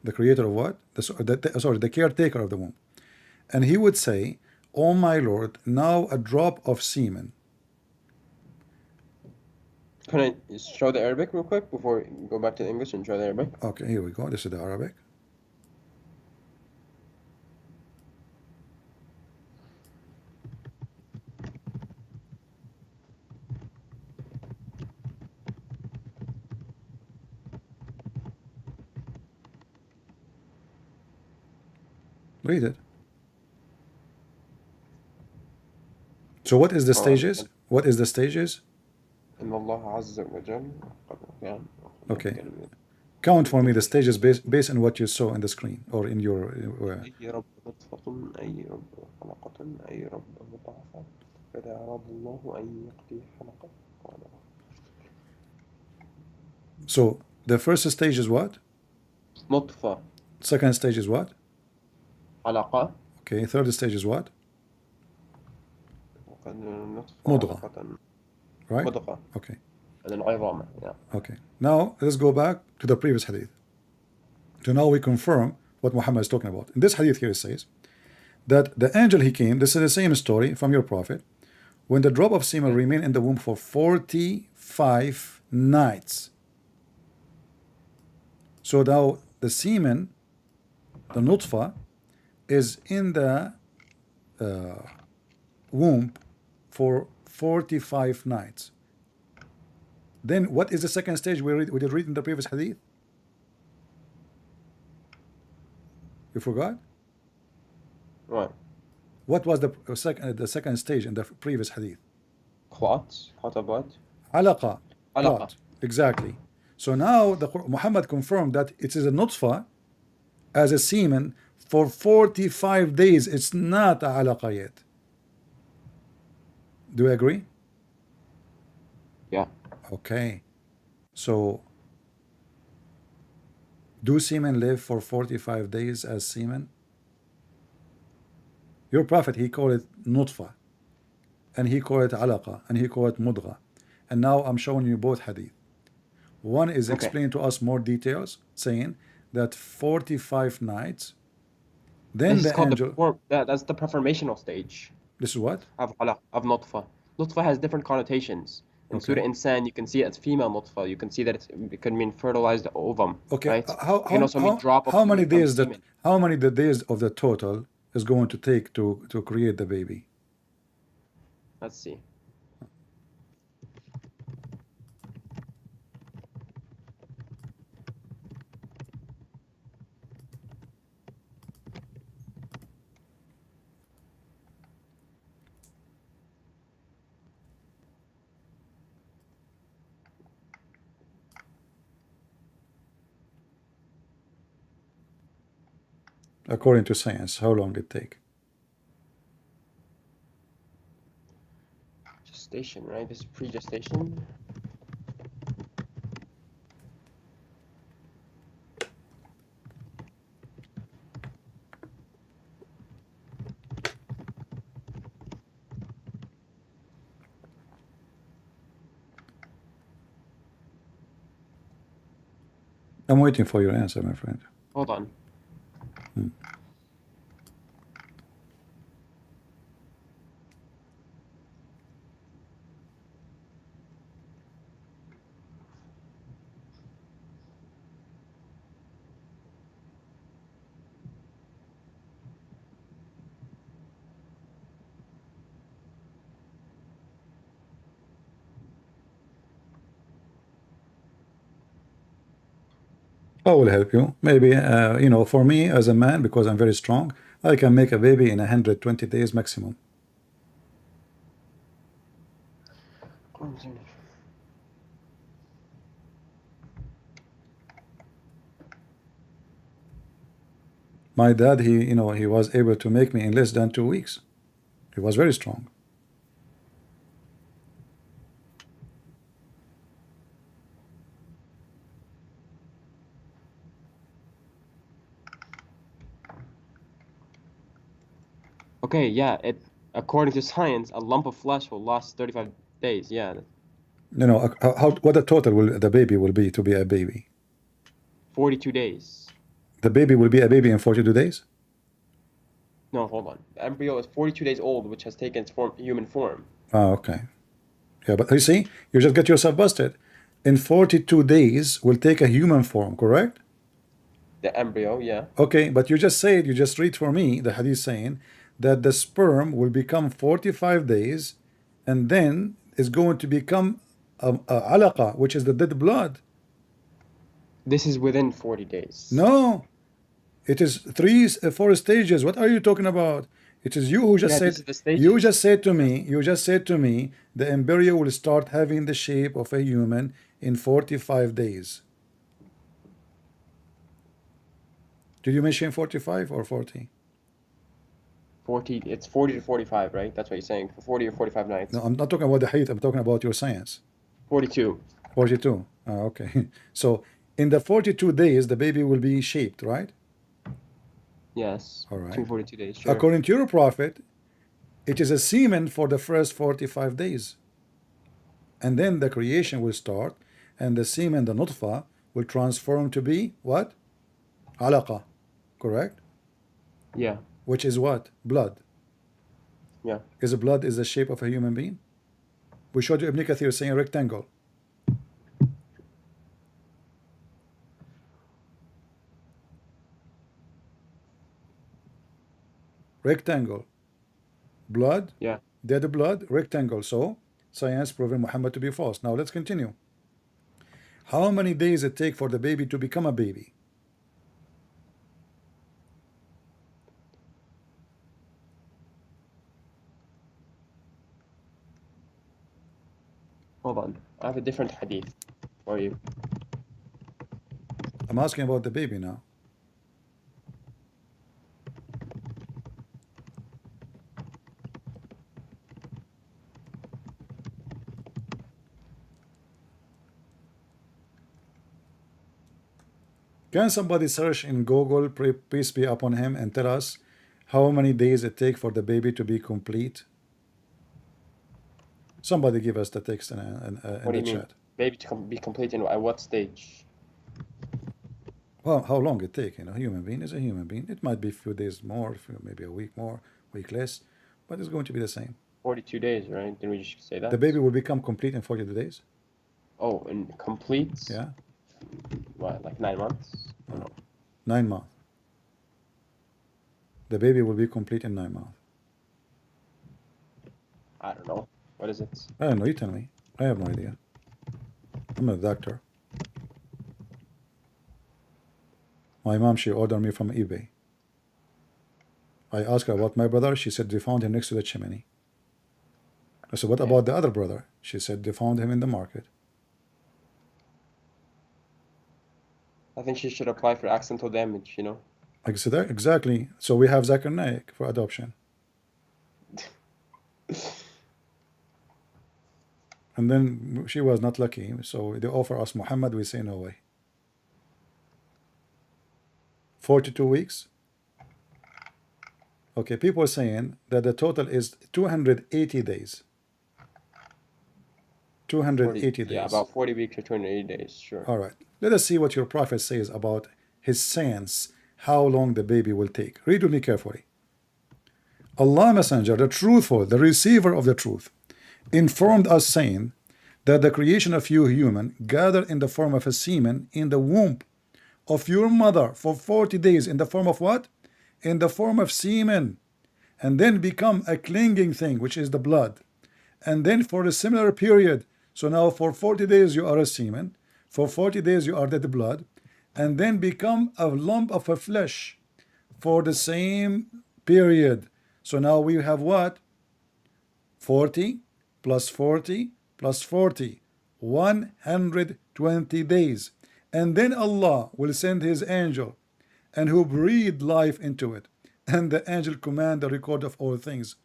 S1: The creator of what? The caretaker of the womb. And he would say, "Oh my Lord, now a drop of semen."
S3: Can I show the Arabic real quick before we go back to the English and show the Arabic?
S1: Okay, here we go. This is the Arabic. Read it. So what is the stages? What is the stages? Okay. Count for me the stages based on what you saw in the screen or in your. So the first stage is what?
S3: نطفة.
S1: Second stage is what?
S3: علقة.
S1: Okay. Third stage is what? مضغة. Right?
S3: مضغة.
S1: Okay.
S3: And then عظام. Yeah.
S1: Okay. Now let's go back to the previous hadith. So now we confirm what Muhammad is talking about. In this hadith here it says that the angel he came, this is the same story from your prophet, when the drop of semen remained in the womb for 45 nights. So now the semen, the nutfa, is in the womb for 45 nights. Then what is the second stage we did read in the previous hadith? You forgot?
S3: Right.
S1: What was the second stage in the previous hadith?
S3: خلاط. خطبات.
S1: Alaqa.
S3: Alaqa.
S1: Clot. Exactly. So now Muhammad confirmed that it is a nutfa as a semen for 45 days. It's not a alaqa yet. Do you agree?
S3: Yeah.
S1: Okay. So do semen live for 45 days as semen? Your prophet, he called it nutfa, and he called it alaqa, and he called it mudgha. And now I'm showing you both hadith. One is explaining to us more details, saying that 45 nights, then
S3: This is
S1: the
S3: called
S1: angel.
S3: that's the preformational stage
S1: This is what?
S3: of nutfa. Nutfa has different connotations. In Surah Insan, you can see it as female nutfa. You can see that it can mean fertilized ovum.
S1: Okay.
S3: Right? It can also mean drop of
S1: how many
S3: fluid from
S1: days
S3: semen.
S1: how many the days of the total is going to take to create the baby?
S3: Let's see.
S1: According to science, how long it take?
S3: Gestation, right? This is pre-gestation.
S1: I'm waiting for your answer, my friend.
S3: Hold on.
S1: I will help you. Maybe, you know, for me as a man, because I'm very strong, I can make a baby in 120 days maximum. My dad, you know, he was able to make me in less than 2 weeks. He was very strong.
S3: Okay, yeah, according to science, a lump of flesh will last 35 days. Yeah,
S1: You know, what the total will the baby will be to be a baby?
S3: 42 days.
S1: The baby will be a baby in 42 days?
S3: No, hold on. The embryo is 42 days old, which has taken its human form.
S1: Oh, okay. Yeah, but you see, you just get yourself busted. In 42 days will take a human form, correct?
S3: The embryo, yeah.
S1: Okay, but you just said, you just read for me the hadith saying that the sperm will become 45 days and then is going to become a alaqa, which is the dead blood.
S3: This is within 40 days.
S1: No, it is 4 stages. What are you talking about? It is you who just
S3: Yeah,
S1: said,
S3: this is the stages.
S1: you just said to me, the embryo will start having the shape of a human in 45 days. Did you mention 45 or 40?
S3: 40, it's 40 to 45, right? That's what you're saying, for 40 or 45 nights.
S1: No, I'm not talking about the height, I'm talking about your science.
S3: 42.
S1: 42. Okay. So in the 42 days, the baby will be shaped, right?
S3: Yes.
S1: All right.
S3: 242 days, sure.
S1: According to your prophet, it is a semen for the first 45 days. And then the creation will start, and the semen, the nutfa, will transform to be what? Alaqa. Correct?
S3: Yeah.
S1: Which is what? Blood.
S3: Yeah.
S1: Is blood is the shape of a human being? We showed you Ibn Kathir saying rectangle. Rectangle. Blood.
S3: Yeah.
S1: Dead blood. Rectangle. So science proven Muhammad to be false. Now let's continue. How many days it take for the baby to become a baby?
S3: Hold on. I have a different hadith for you.
S1: I'm asking about the baby now. Can somebody search in Google, peace be upon him, and tell us how many days it take for the baby to be complete? Somebody give us the text in
S3: What do
S1: the
S3: you mean?
S1: chat.
S3: Baby to be complete in at what stage?
S1: Well, how long it take? You know, human being is a human being. It might be a few days more, maybe a week more, week less, but it's going to be the same.
S3: 42 days, right? Didn't we just say that?
S1: The baby will become complete in 42 days.
S3: Oh, and complete?
S1: Yeah,
S3: What, like 9 months? I don't know.
S1: 9 months. The baby will be complete in 9 months.
S3: I don't know. What is it?
S1: I don't know. You tell me. I have no idea. I'm a doctor. My mom, she ordered me from eBay. I asked her about my brother. She said they found him next to the chimney. I said, what about the other brother? She said they found him in the market.
S3: I think she should apply for accidental damage, you know?
S1: I said, exactly. So we have Zakir Naik for adoption. And then she was not lucky. So they offer us Muhammad. We say no way. 42 weeks. Okay, people are saying that the total is 280 days. 280
S3: Yeah,
S1: days.
S3: about 40 weeks or 280 days, sure.
S1: All right. Let us see what your prophet says about his science, how long the baby will take. Read with me carefully. Allah Messenger, the truthful, the receiver of the truth, informed us saying that the creation of you human gathered in the form of a semen in the womb of your mother for 40 days in the form of what? In the form of semen, and then become a clinging thing, which is the blood. And then for a similar period, so now for 40 days you are a semen, for 40 days you are dead blood, and then become a lump of a flesh for the same period. So now we have what? 40 plus 40 plus 40, 120 days. And then Allah will send his angel, and who breathe life into it, and the angel command the record of all things.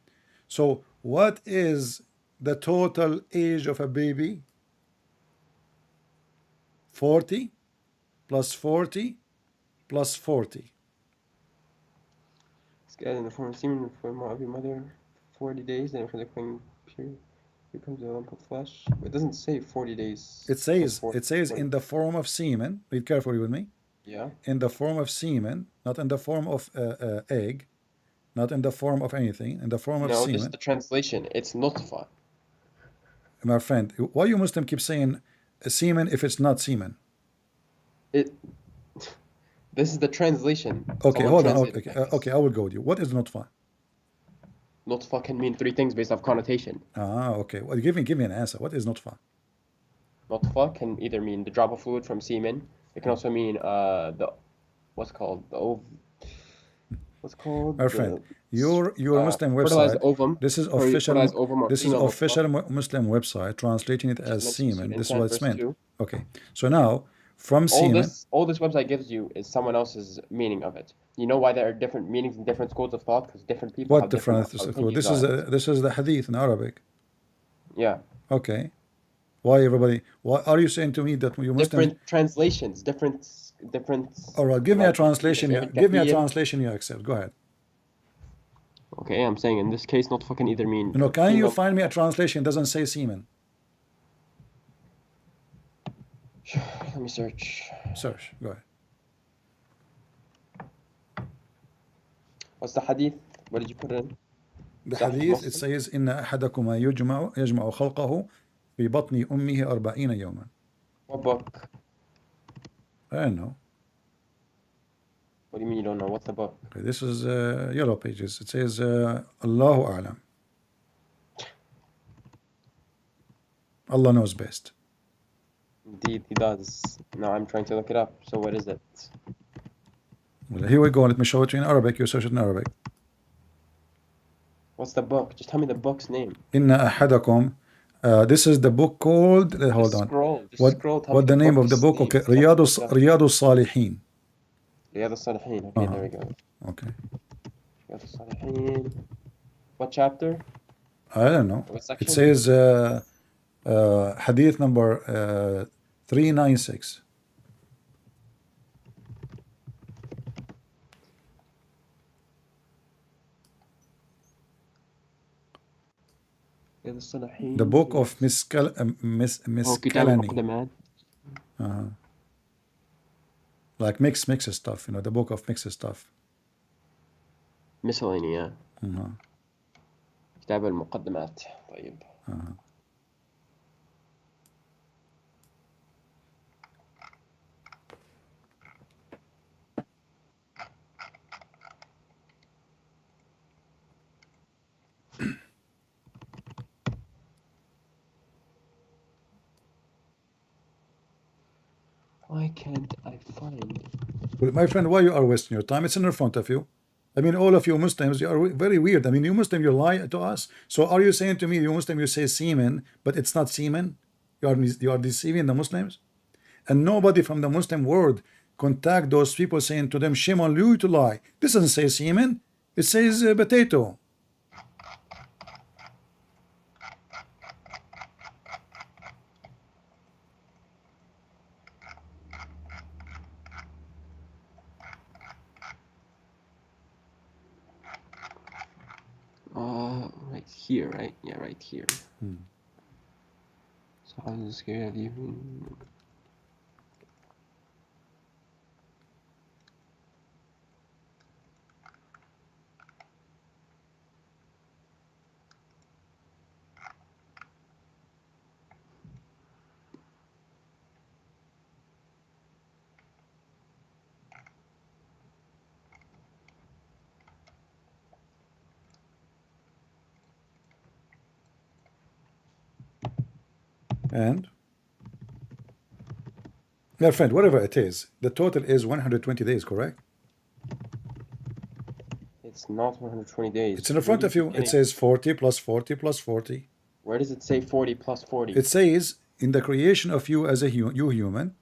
S1: So what is the total age of a baby? 40 plus 40 plus 40.
S3: It's gathered in the form of semen in the form of your mother 40 days, and for the clinging period becomes a lump of flesh. It doesn't say 40 days.
S1: It says in the form of semen. Read carefully with me.
S3: Yeah.
S1: In the form of semen, not in the form of egg, not in the form of anything, in the form of
S3: No,
S1: semen.
S3: this is the translation. It's nutfa.
S1: My friend, why you Muslim keep saying semen if it's not semen?
S3: This is the translation.
S1: Okay,
S3: Someone
S1: hold on.
S3: translated
S1: Okay,
S3: like this.
S1: okay, I will go with you. What is nutfa?
S3: Nutfa can mean three things based off connotation.
S1: Okay. Well, give me an answer. What is nutfa?
S3: Nutfa can either mean the drop of fluid from semen. It can also mean what's called
S1: My friend, your Muslim
S3: fertilized
S1: website.
S3: ovum.
S1: This is
S3: Fertilized ovum or
S1: This is
S3: female
S1: official
S3: nutfa.
S1: Muslim website translating it as
S3: Mentioned in
S1: semen.
S3: Surah
S1: This is
S3: Insan,
S1: what it's
S3: verse
S1: meant.
S3: 2.
S1: Okay. So now from
S3: All
S1: semen.
S3: this website gives you is someone else's meaning of it. You know why there are different meanings and different schools of thought? Because different people
S1: What
S3: have different
S1: difference?
S3: opinions on it.
S1: This is the hadith in Arabic.
S3: Yeah.
S1: Okay. Why everybody? Why are you saying to me that you Muslims?
S3: Different translations, different.
S1: All right. Give me a
S3: like,
S1: translation.
S3: Ibn
S1: Give me a
S3: Kathir.
S1: translation you accept. Go ahead.
S3: Okay, I'm saying in this case, not fucking either mean.
S1: Can you
S3: female-
S1: find me a translation that doesn't say semen?
S3: Let me search.
S1: Search. Go ahead.
S3: What's the hadith? What did you put in?
S1: The
S3: Sahih
S1: hadith, it
S3: Muslim?
S1: says إن أحدكما يجمع خلقه في بطن أمه 40 يوما.
S3: What book?
S1: I don't know.
S3: What do you mean you don't know? What's the book?
S1: Okay, this is yellow pages. It says Allahu A'lam. Allah knows best.
S3: Indeed, he does. Now I'm trying to look it up. So what is it?
S1: Well, here we go. Let me show it to you in Arabic. You search it in Arabic.
S3: What's the book? Just tell me the book's name.
S1: إن أحدكم. This is the book called. Hold
S3: Just
S1: on.
S3: scroll. Just
S1: What
S3: scroll. Tell
S1: what
S3: me
S1: the name of the
S3: book's
S1: book?
S3: name.
S1: Okay,
S3: Just have to look it up.
S1: رياض الصالحين.
S3: Riyadh al-Salihin. Okay, there we go.
S1: Okay.
S3: Riyadh al-Salihin. What chapter?
S1: I don't know.
S3: What
S1: It
S3: section?
S1: says hadith number 396.
S3: Riyadh al-Salihin.
S1: The book of
S3: Oh, Kitab
S1: Miskalani.
S3: al-Muqaddamat.
S1: Like mix stuff, the book of mix stuff.
S3: Miscellany, yeah. كتاب المقدمات. طيب. Why can't I find?
S1: Well, my friend, why you are wasting your time? It's in front of you. I mean, all of you Muslims, you are very weird. I mean, you Muslim, you lie to us. So are you saying to me, you Muslim, you say semen, but it's not semen? You are deceiving the Muslims? And nobody from the Muslim world contact those people saying to them, shame on you to lie. This doesn't say semen. It says potato.
S3: Right here, right? Yeah, right here. So how does scary have you?
S1: And my friend, whatever it is, the total is 120 days, correct?
S3: It's not 120 days.
S1: It's in the front of you. It says 40 plus 40 plus 40.
S3: Where does it say 40 plus 40?
S1: It says, in the creation of you as a you human,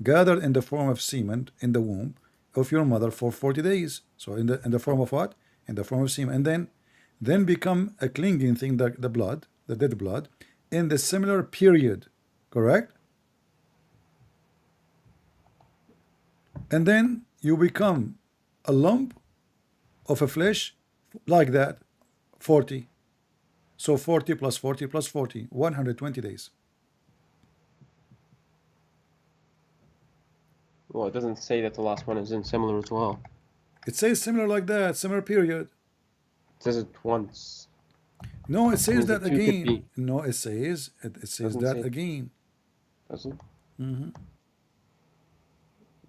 S1: gathered in the form of semen in the womb of your mother for 40 days. So in the form of what? In the form of semen. And then become a clinging thing, the blood, the dead blood, in the similar period. Correct? And then you become a lump of a flesh like that, 40. So 40 plus 40 plus 40, 120 days.
S3: Well, it doesn't say that the last one is in similar as well.
S1: It says similar like that, similar period.
S3: It says it once.
S1: No, it says
S3: Means
S1: that
S3: the two could
S1: again.
S3: be.
S1: No, it says
S3: Doesn't
S1: that
S3: say.
S1: again.
S3: Does it?
S1: Mm-hmm.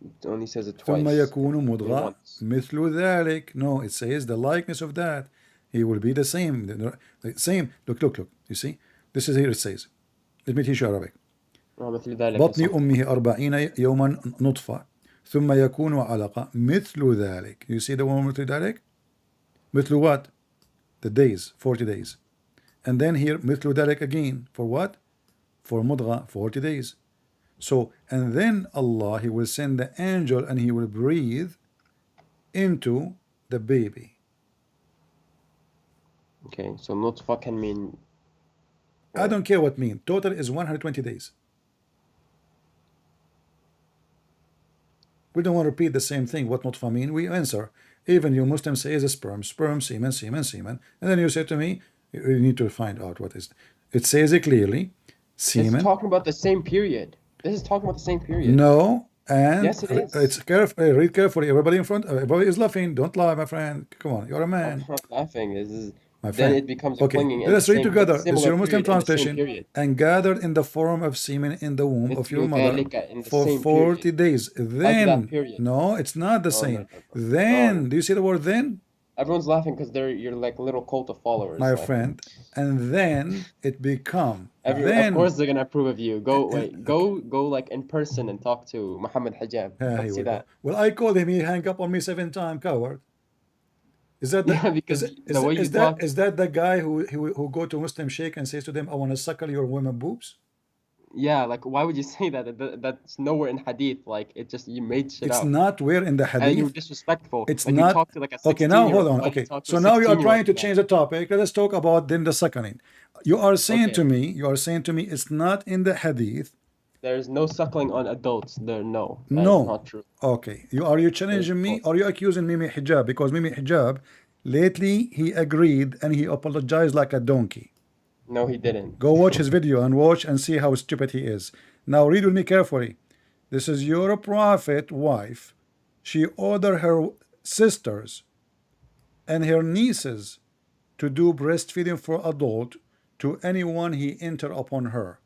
S3: It only says it
S1: ثم
S3: twice.
S1: يكون مضغة
S3: Once.
S1: مثل ذلك. No, it says the likeness of that. He will be the same. The same. Look. You see? This is here it says. Let me teach you Arabic.
S3: مثل ذلك
S1: بطن
S3: صح.
S1: أمه 40 يوما نطفة ثم يكون علقة مثل ذلك. You see the one مثل ذلك? مثل what? The days, 40 days. And then here مثل ذلك again. For what? For مضغة, 40 days. So, and then Allah, He will send the angel and He will breathe into the baby.
S3: Okay, so nutfa can mean.
S1: I don't care what mean. Total is 120 days. We don't want to repeat the same thing. What nutfa mean? We answer. Even you Muslims say is a sperm, semen. And then you say to me, you need to find out what is. It says it clearly. Semen.
S3: It's talking about the same period. This is talking about the same period.
S1: No, and
S3: yes, it is.
S1: It's careful. Read carefully. Everybody in front. Everybody is laughing. Don't lie, my friend. Come on, you're a man.
S3: I'm not laughing. This is.
S1: My
S3: Then
S1: friend.
S3: it becomes
S1: Okay,
S3: clinging.
S1: let us read together. This is your Muslim
S3: period,
S1: translation. And gathered in the form of semen in the womb of your
S3: مثل
S1: mother
S3: ذلك in the
S1: for
S3: same
S1: 40
S3: period.
S1: days.
S3: Like that
S1: Then,
S3: period.
S1: no, it's not the
S3: No,
S1: same.
S3: no.
S1: Then,
S3: No.
S1: do you see the word then?
S3: Everyone's laughing because you're like a little cult of followers.
S1: My
S3: like,
S1: friend. And then it become.
S3: Of course they're gonna approve of you. Go like in person and talk to Muhammad Hijab. Let's see that.
S1: Well, I called him. He hung up on me 7 times. Coward. Is that the,
S3: Yeah, because
S1: is,
S3: the way you talk.
S1: Is that the guy who go to Muslim sheikh and says to them, I want to suckle your women boobs?
S3: Yeah, like why would you say that? That's nowhere in hadith. Like it just you made shit
S1: It's
S3: up.
S1: not where in the hadith.
S3: And you're disrespectful.
S1: It's
S3: like
S1: not.
S3: You talk to like a 16-year-old.
S1: Okay, now hold on.
S3: Why
S1: Okay,
S3: talk to
S1: so
S3: a
S1: now you are
S3: 16-year-old
S1: trying to
S3: like
S1: change the topic. Let us talk about then the suckling. You are saying to me, it's not in the hadith.
S3: There's no suckling on adults. No. That
S1: No.
S3: is not true.
S1: Okay, are you challenging me? Or are you accusing Mimi Hijab? Because Mimi Hijab, lately he agreed and he apologized like a donkey.
S3: No, he didn't.
S1: Go watch his video and watch and see how stupid he is. Now read with me carefully. This is your prophet wife. She ordered her sisters and her nieces to do breastfeeding for adult to anyone he enter upon her.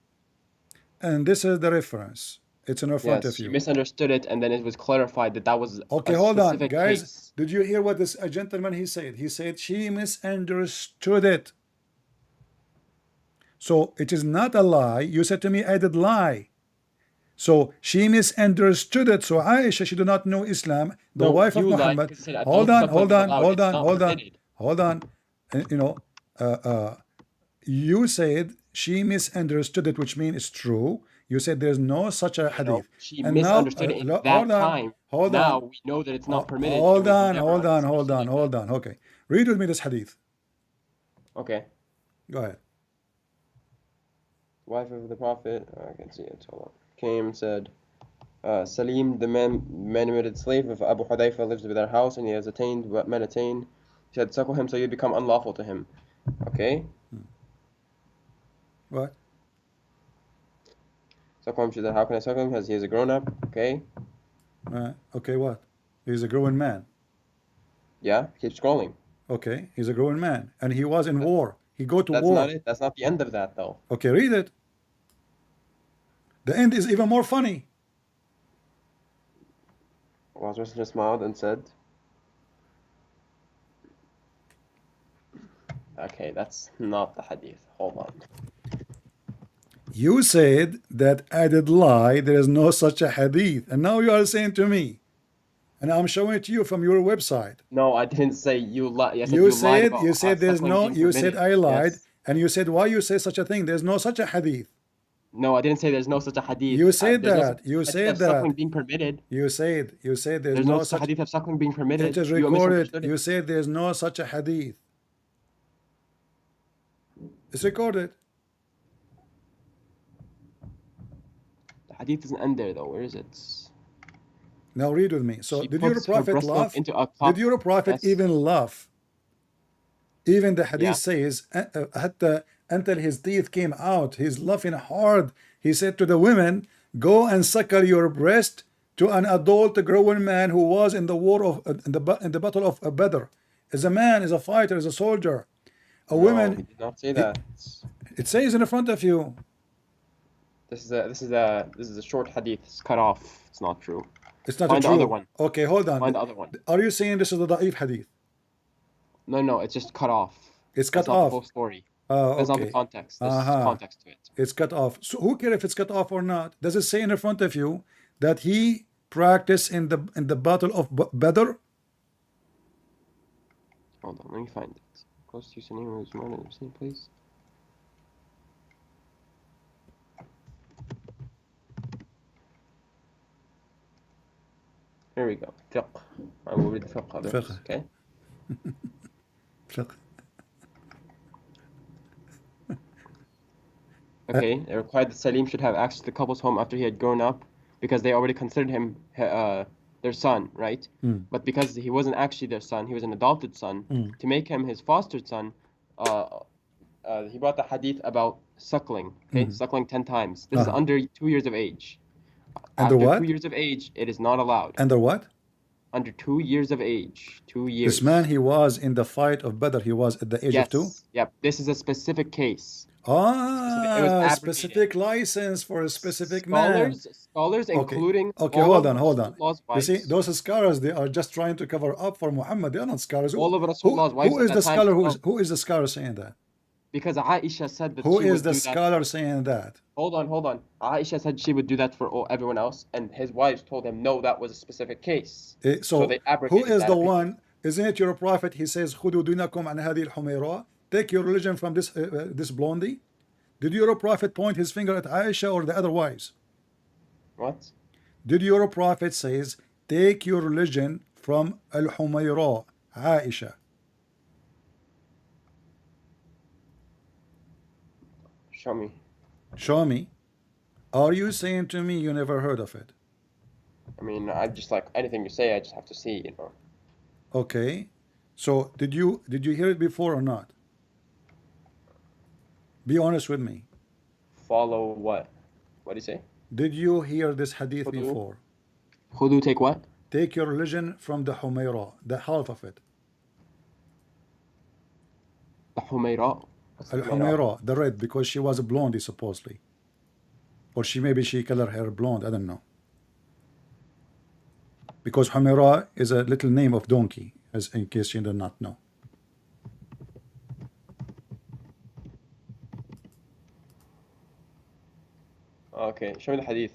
S1: And this is the reference. It's in front of you.
S3: She misunderstood it, and then it was clarified that was
S1: okay.
S3: a
S1: Hold on,
S3: specific
S1: guys.
S3: Case.
S1: Did you hear what this gentleman he said? He said she misunderstood it. So it is not a lie. You said to me, I did lie. So she misunderstood it. So Aisha, she did not know Islam, the wife of Muhammad. Hold on. You said she misunderstood it, which means it's true. You said there's no such a hadith.
S3: She misunderstood it at that time. Now we know that it's not permitted.
S1: Hold on. Okay. Read with me this hadith.
S3: Okay.
S1: Go ahead.
S3: Wife of the Prophet, I can see it. Hold on. Came and said, Salim, the manumitted slave of Abu Hudayfa, lives with their house, and he has attained what men attain. He said, suckle him so you become unlawful to him. Okay?
S1: What?
S3: Suckle him, she said, how can I suckle him? Because he is a grown-up. Okay.
S1: Okay, what? He's a grown man.
S3: Yeah, keep scrolling.
S1: Okay, he's a grown man. And he was in war. He go to
S3: That's
S1: war.
S3: not it. That's not the end of that, though.
S1: Okay, read it. The end is even more funny.
S3: Allah's Messenger smiled and said, okay, that's not the hadith. Hold on.
S1: You said that I did lie. There is no such a hadith. And now you are saying to me, and I'm showing it to you from your website.
S3: No, I didn't say you lied. I said
S1: You
S3: lied
S1: said
S3: about
S1: there's
S3: suckling
S1: no.
S3: being
S1: You said
S3: permitted.
S1: I lied,
S3: Yes.
S1: and you said why you say such a thing. There's no such a hadith.
S3: No, I didn't say there's no such a hadith.
S1: You said
S3: There's no
S1: that. You
S3: hadith
S1: said
S3: of suckling
S1: that.
S3: being permitted.
S1: You said there's
S3: There's
S1: no
S3: no
S1: such.
S3: hadith of suckling being permitted.
S1: It is
S3: You
S1: recorded.
S3: misunderstood it.
S1: You said there's no such a hadith. It's recorded.
S3: The hadith doesn't end there, though. Where is it?
S1: Now read with me. So
S3: She
S1: did your
S3: puts her
S1: prophet
S3: breast milk
S1: laugh?
S3: into a cup.
S1: Did your prophet
S3: Yes.
S1: even laugh? Even the hadith
S3: Yeah.
S1: says until his teeth came out, he's laughing hard. He said to the women, "Go and suckle your breast to an adult grown man who was in the war of in the battle of Badr. As a man, as a fighter, as a soldier. A
S3: No,
S1: woman.
S3: he did not say that.
S1: It says in front of you.
S3: This is a short hadith. It's cut off. It's not true.
S1: It's not
S3: Find
S1: a
S3: the
S1: true.
S3: other one.
S1: Okay, hold on.
S3: Find the other one.
S1: Are you saying this is the da'if hadith?
S3: No, it's just cut off.
S1: It's cut
S3: That's not
S1: off.
S3: the whole story.
S1: Oh,
S3: That's not the
S1: okay.
S3: context. There's context to it.
S1: It's cut off. So who cares if it's cut off or not? Does it say in front of you that he practiced in the battle of Badr?
S3: Hold on, let me find it. Close to your name was more than the same place. Here we go. Fiqh. I will read the fiqh of this,
S1: Fiqh.
S3: okay? Okay, it required that Salim should have access to the couple's home after he had grown up because they already considered him their son, right? But because he wasn't actually their son, he was an adopted son. To make him his fostered son, he brought the hadith about suckling, okay? Suckling 10 times. This is under 2 years of age.
S1: Under
S3: After
S1: what?
S3: 2 years of age, it is not allowed.
S1: Under what?
S3: Under 2 years of age. 2 years.
S1: This man, he was in the fight of Badr. He was at the age of 2?
S3: Yep. This is a specific case. It
S1: Ah,
S3: was abrogated.
S1: specific license for a specific man.
S3: Scholars, including
S1: Okay,
S3: all
S1: hold
S3: of
S1: on, hold on.
S3: Rasulullah's
S1: You see,
S3: wives,
S1: those scholars, they are just trying to cover up for Muhammad. They are not scholars.
S3: all of Rasulullah's wives
S1: who
S3: at
S1: is
S3: that
S1: the
S3: time
S1: scholar?
S3: said,
S1: Who is the scholar saying that?
S3: because Aisha said that
S1: Who
S3: she
S1: is
S3: would
S1: the
S3: do that.
S1: scholar saying that?
S3: Hold on. Aisha said she would do that for everyone else, and his wives told him no, that was a specific case.
S1: So
S3: they
S1: who
S3: abrogated
S1: is
S3: that
S1: the
S3: opinion.
S1: one? Isn't it your prophet? He says, "خذوا دينكم عن هذه الحميراء." Take your religion from this blondie. Did your prophet point his finger at Aisha or the other wives?
S3: What?
S1: Did your prophet says, "Take your religion from al-Humayra, Aisha"?
S3: Show me.
S1: Show me. Are you saying to me you never heard of it?
S3: I mean, I just like anything you say, I just have to see, you know.
S1: Okay. So did you hear it before or not? Be honest with me.
S3: Follow what? What do you say?
S1: Did you hear this hadith
S3: Khudu.
S1: before?
S3: Khudu, take what?
S1: Take your religion from the Humayra, the half of it.
S3: The Humayra. What's the Humayra?
S1: Al-Humayra, the red, because she was a blondie supposedly. Or maybe she colored her blonde, I don't know. Because Humayra is a little name of donkey, as in case you do not know.
S3: Okay, show me the hadith.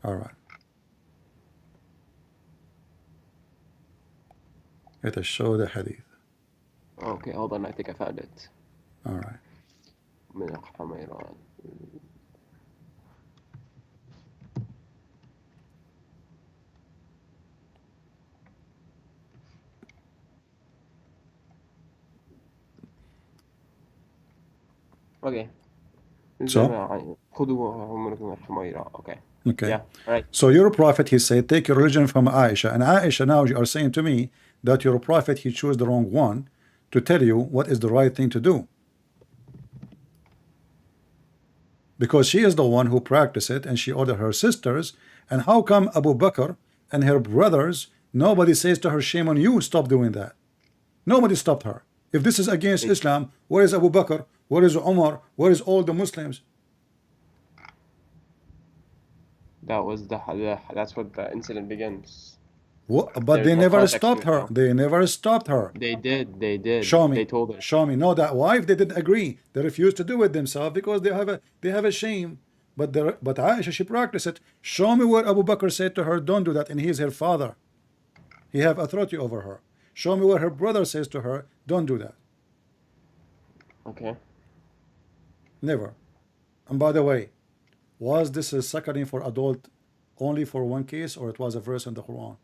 S1: All right. Let us show the hadith.
S3: Okay, hold on, I think I found it.
S1: All right.
S3: من الحميران. Okay.
S1: So?
S3: خذوا من الحميرة. Okay.
S1: Okay.
S3: Yeah, right.
S1: So your prophet, he said, take your religion from Aisha. And Aisha, now you are saying to me that your prophet, he chose the wrong one to tell you what is the right thing to do. because she is the one who practiced it and she ordered her sisters. And how come Abu Bakr and her brothers, nobody says to her, shame on you, stop doing that? Nobody stopped her. If this is against Islam, where is Abu Bakr? Where is Umar? Where is all the Muslims?
S3: That was that's what the incident begins.
S1: What? But
S3: There's
S1: they
S3: more
S1: never
S3: context to
S1: stopped
S3: it
S1: her.
S3: now.
S1: They never stopped her.
S3: They did. They did.
S1: Show me.
S3: They told her.
S1: Show me. No, that wife, they didn't agree. They refused to do it themselves because they have a shame. But Aisha, she practiced it. Show me where Abu Bakr said to her, don't do that, and he is her father. He have authority over her. Show me where her brother says to her, don't do that.
S3: Okay.
S1: Never. And by the way, was this a suckering for adult only for one case, or it was a verse in the Quran?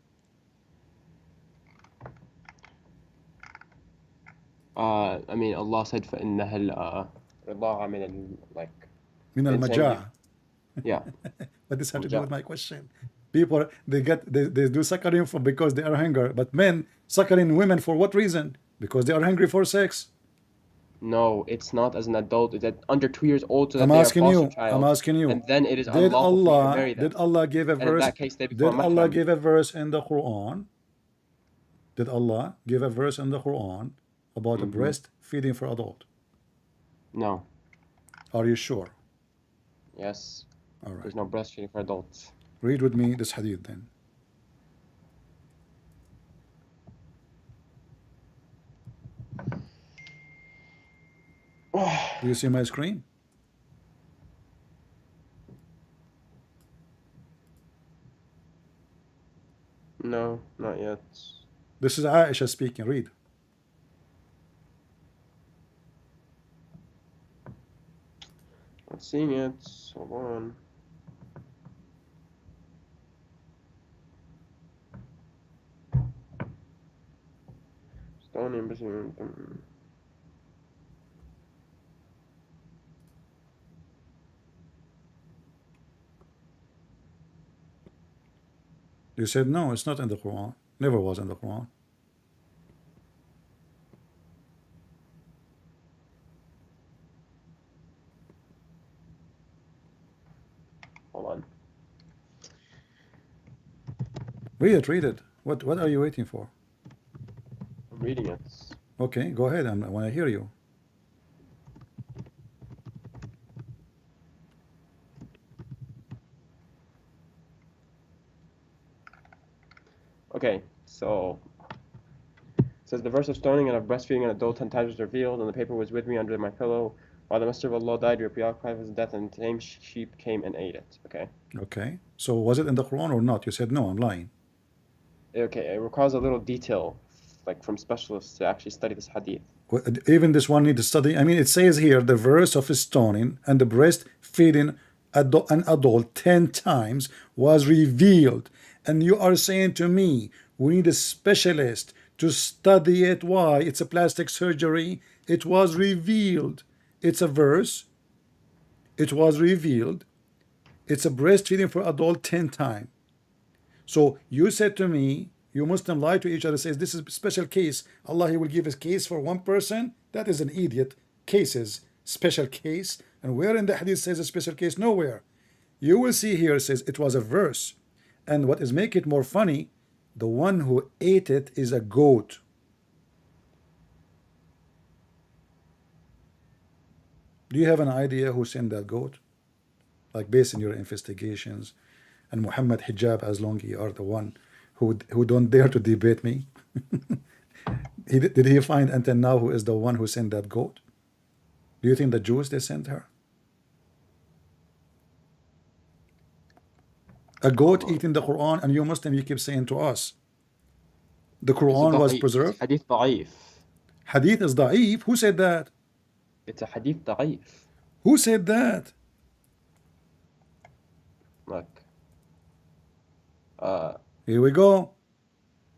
S3: I mean, Allah said فإنها رضاعة من like.
S1: من المجاعة.
S3: Yeah.
S1: But this has to do with my question. People, they do suckering for because they are hungry, but men suckering women for what reason? Because they are hungry for sex.
S3: No, it's not as an adult. It's at under 2 years old, so that
S1: I'm
S3: they are
S1: asking
S3: foster
S1: you.
S3: child.
S1: I'm asking you.
S3: And then it is
S1: Did
S3: unlawful for you to
S1: Allah
S3: marry them.
S1: did Allah give a
S3: And in
S1: verse?
S3: that case, they become
S1: Did Allah
S3: mahram.
S1: give a verse in the Quran? Did Allah give a verse in the Quran about a breastfeeding for adult?
S3: No.
S1: Are you sure?
S3: Yes.
S1: All right.
S3: There's no breastfeeding for adults.
S1: Read with me this hadith then. Do you see my screen?
S3: No, not yet.
S1: This is Aisha speaking. Read.
S3: Not seeing it. Hold on. Stoning,
S1: You said no, it's not in the Quran. Never was in the Quran.
S3: Hold on.
S1: Read it, read it. What are you waiting for?
S3: I'm reading it.
S1: Okay, go ahead. I want to hear you.
S3: Okay, so it says the verse of stoning and of breastfeeding an adult 10 times was revealed, and the paper was with me under my pillow. While the Messenger of Allah died, we were preoccupied with his death, and the same sheep came and ate it. Okay.
S1: Okay. So was it in the Quran or not? You said no, I'm lying.
S3: Okay, it requires a little detail, like from specialists to actually study this hadith.
S1: Even this one need to study. I mean, it says here the verse of stoning and the breastfeeding an adult 10 times was revealed. And you are saying to me, we need a specialist to study it. Why? It's a plastic surgery. It was revealed. It's a verse. It was revealed. It's a breastfeeding for adult 10 times. So you said to me, you Muslim lie to each other, says this is a special case. Allah, he will give a case for one person. That is an idiot. Cases, special case. And where in the hadith says a special case? Nowhere. You will see here, it says it was a verse. And what is make it more funny, the one who ate it is a goat. Do you have an idea who sent that goat? Like based on your investigations, and Muhammad Hijab, as long you are the one who don't dare to debate me. Did he find until now who is the one who sent that goat? Do you think the Jews they sent her? A goat eating the Quran, and you Muslim, you keep saying to us the Quran was preserved.
S3: Hadith da'if.
S1: Hadith is da'if. Who said that?
S3: It's a hadith da'if.
S1: Who said that?
S3: Look.
S1: Here we go.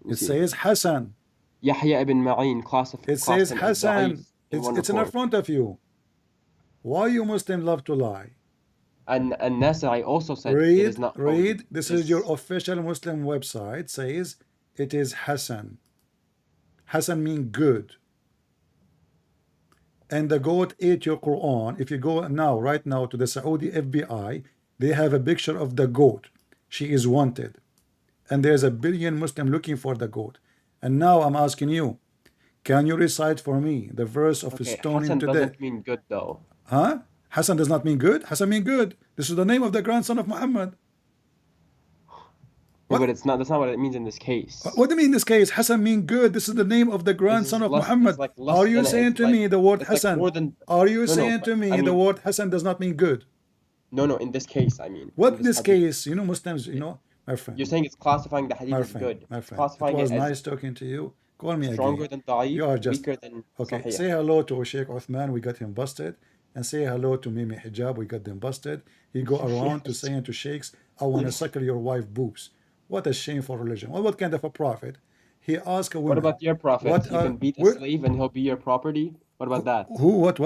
S1: It
S3: see.
S1: says Hassan.
S3: Yahya ibn Ma'in classified.
S1: It says Hassan. It's in front of you. Why you Muslim love to lie?
S3: And Nasai also said it is not.
S1: Read. This is your official Muslim website. Says it is Hassan. Hassan means good. and the goat ate your Quran. If you go now, right now, to the Saudi FBI, they have a picture of the goat. She is wanted. And there's a billion Muslim looking for the goat. And now I'm asking you, can you recite for me the verse of
S3: Okay,
S1: stoning
S3: Hassan
S1: to death?
S3: doesn't mean good though.
S1: Huh? Hassan does not mean good? Hassan mean good. This is the name of the grandson of Muhammad.
S3: Yeah,
S1: What?
S3: but it's not. That's not what it means in this case.
S1: What do you mean in this case? Hassan mean good. This is the name of the
S3: This
S1: grandson
S3: is
S1: of
S3: less. It's
S1: Muhammad.
S3: like
S1: Are
S3: less
S1: you
S3: than.
S1: saying
S3: It's
S1: to
S3: like.
S1: me the word
S3: It's like
S1: Hassan?
S3: more than.
S1: Are you
S3: No, no.
S1: saying
S3: But
S1: to me
S3: I
S1: the
S3: mean,
S1: word Hassan does not mean good?
S3: no, no. In this case, I mean,
S1: What
S3: in
S1: in
S3: this
S1: this
S3: hadith,
S1: case? You know, Muslims, you know, my friend,
S3: you're saying it's classifying the hadith
S1: my
S3: as
S1: friend,
S3: good.
S1: my
S3: It's
S1: friend. It
S3: classifying it
S1: was
S3: as
S1: nice talking to you. Call me again.
S3: stronger than da'if,
S1: You are just
S3: weaker than
S1: okay.
S3: sahih.
S1: Say hello to Sheikh Uthman. We got him busted. And say hello to Mimi Hijab. We got them busted. He go around to saying to sheikhs, I want to suckle your wife boobs. What a shameful religion. Well, what kind of a prophet? He asked a
S3: What
S1: woman,
S3: about your prophet?
S1: what
S3: You can beat a
S1: where,
S3: slave and he'll be your property. What about that?
S1: who, what?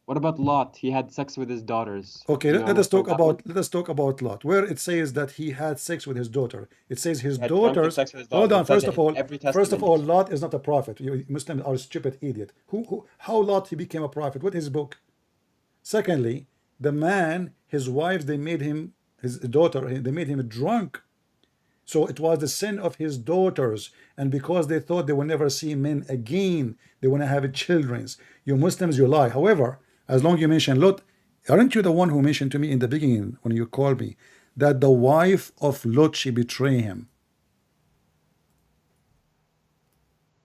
S3: What about Lot? He had sex with his daughters.
S1: Okay,
S3: Do you
S1: let,
S3: want
S1: let
S3: me
S1: us
S3: to point
S1: talk
S3: that one?
S1: about Lot. Where it says that he had sex with his daughter. It says his
S3: He had drunken
S1: daughters.
S3: sex with his
S1: Hold
S3: daughters.
S1: on.
S3: It says
S1: First
S3: it
S1: of
S3: in
S1: all,
S3: every
S1: first of
S3: testament.
S1: all, Lot is not a prophet. You Muslims are a stupid idiot. How Lot he became a prophet? What is his book? Secondly, the man, his wives, they made him, his daughter, they made him drunk. So it was the sin of his daughters, and because they thought they will never see men again, they want to have children. You Muslims, you lie. However, as long as you mention Lot, aren't you the one who mentioned to me in the beginning when you called me that the wife of Lot she betrayed him?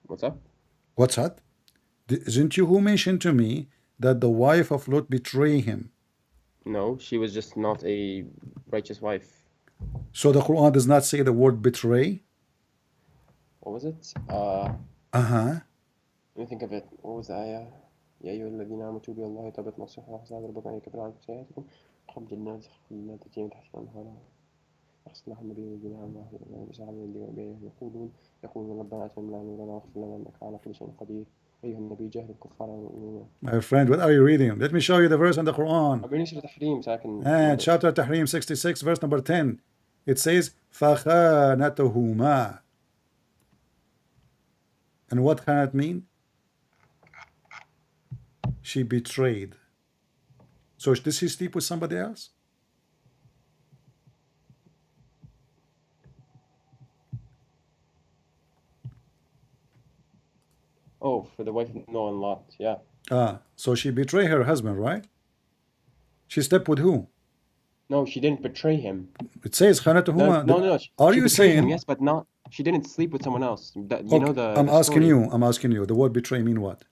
S3: What's up?
S1: What's that? Isn't you who mentioned to me that the wife of Lot betrayed him?
S3: No, she was just not a righteous wife.
S1: So the Quran does not say the word betray.
S3: What was it?
S1: Uh-huh.
S3: Let me think of it. What was the ayah? يا أيها الذين آمنوا توبوا إلى الله توبة نصوحا وحسنا ربكم أن يكفر عنكم سيئاتكم ويدخلكم جنات تجري من تحتها الأنهار يغفر لهم النبي والذين آمنوا ويسعى من دين يقولون ربنا أتمم لنا نورنا واغفر لنا إنك على كل شيء قدير أيها النبي جاهد الكفار والمؤمنين.
S1: My friend, what are you reading? Let me show you the verse in the Quran.
S3: I'm reading Surah Tahrim so I can
S1: And chapter Tahrim 66, verse number 10. It says, فَخَانَتُهُمَا. And what can it mean? She betrayed. So did she sleep with somebody else?
S3: Oh, for the wife of Noah and Lot, yeah.
S1: So she betrayed her husband, right? She slept with who?
S3: No, she didn't betray him.
S1: It says
S3: No,
S1: خانتهما.
S3: no, no.
S1: Are
S3: She
S1: you
S3: betrayed him,
S1: saying?
S3: yes, but not. She didn't sleep with someone else. That, you
S1: Okay,
S3: know the
S1: I'm asking
S3: story.
S1: you. I'm asking you. The word betray mean what?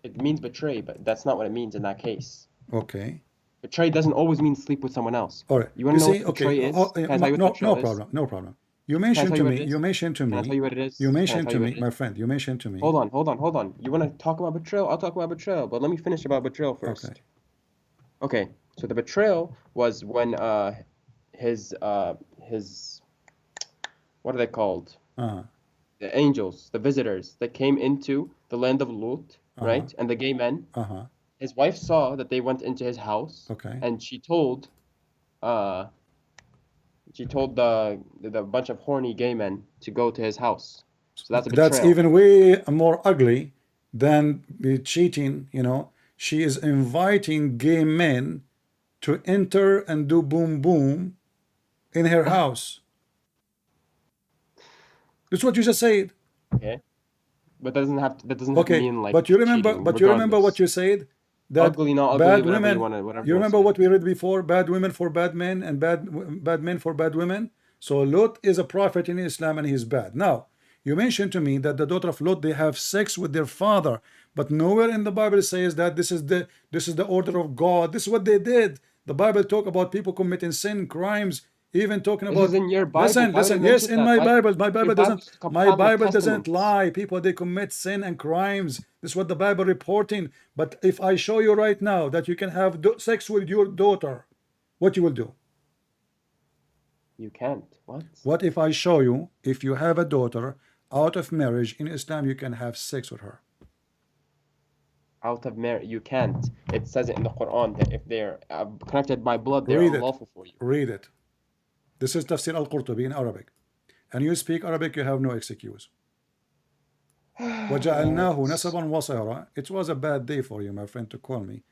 S3: It means betray, but that's not what it means in that case.
S1: Okay.
S3: Betray doesn't always mean sleep with someone else.
S1: All right.
S3: You want to know
S1: see,
S3: what betray
S1: okay.
S3: is? Can I tell you what
S1: No,
S3: betrayal
S1: no
S3: is?
S1: problem. No problem. You
S3: Can I
S1: mentioned
S3: tell
S1: to
S3: you what
S1: me.
S3: it is?
S1: You mentioned to
S3: Can I
S1: me.
S3: tell you what it is?
S1: You
S3: Can I
S1: mentioned
S3: tell
S1: to
S3: you what
S1: me,
S3: it
S1: my
S3: is?
S1: friend. You mentioned to me.
S3: Hold on. You want to talk about betrayal? I'll talk about betrayal, but let me finish about betrayal first.
S1: Okay.
S3: Okay. So the betrayal was when his what are they called? The angels, the visitors that came into the land of Lut, right? And the gay men. His wife saw that they went into his house,
S1: Okay.
S3: and she told the bunch of horny gay men to go to his house. So that's a betrayal.
S1: That's even way more ugly than cheating. You know, she is inviting gay men to enter and do boom boom in her house. That's what you just said.
S3: Okay. But that doesn't have to mean like
S1: but you remember,
S3: cheating,
S1: but you remember what
S3: regardless.
S1: you said, that
S3: Ugly, not ugly,
S1: bad
S3: whatever
S1: women.
S3: you want to, whatever
S1: You
S3: you want
S1: remember
S3: to say.
S1: what we read before? Bad women for bad men and bad men for bad women. So Lot is a prophet in Islam and he's bad. Now you mentioned to me that the daughter of Lot they have sex with their father, but nowhere in the Bible says that this is the order of God. This is what they did. The Bible talk about people committing sin, crimes, even talking
S3: This
S1: about.
S3: is in your Bible. Why would
S1: Listen.
S3: it
S1: Yes,
S3: mention
S1: in
S3: that?
S1: my
S3: Why?
S1: Bible.
S3: Your Bible's
S1: My
S3: packed with
S1: Bible doesn't
S3: testaments.
S1: lie. People they commit sin and crimes. This is what the Bible reporting. But if I show you right now that you can have sex with your daughter, what you will do?
S3: You can't. What?
S1: What if I show you if you have a daughter out of marriage in Islam you can have sex with her?
S3: Out of marriage, you can't. It says it in the Quran that if they're connected by blood, they're
S1: Read it.
S3: unlawful for you.
S1: Read it. This is Tafsir al-Qurtubi in Arabic. And you speak Arabic, you have no excuse. وَجَعَلْنَاهُ نَسَبًا وَصِهْرًا. It was a bad day for you, my friend, to call me,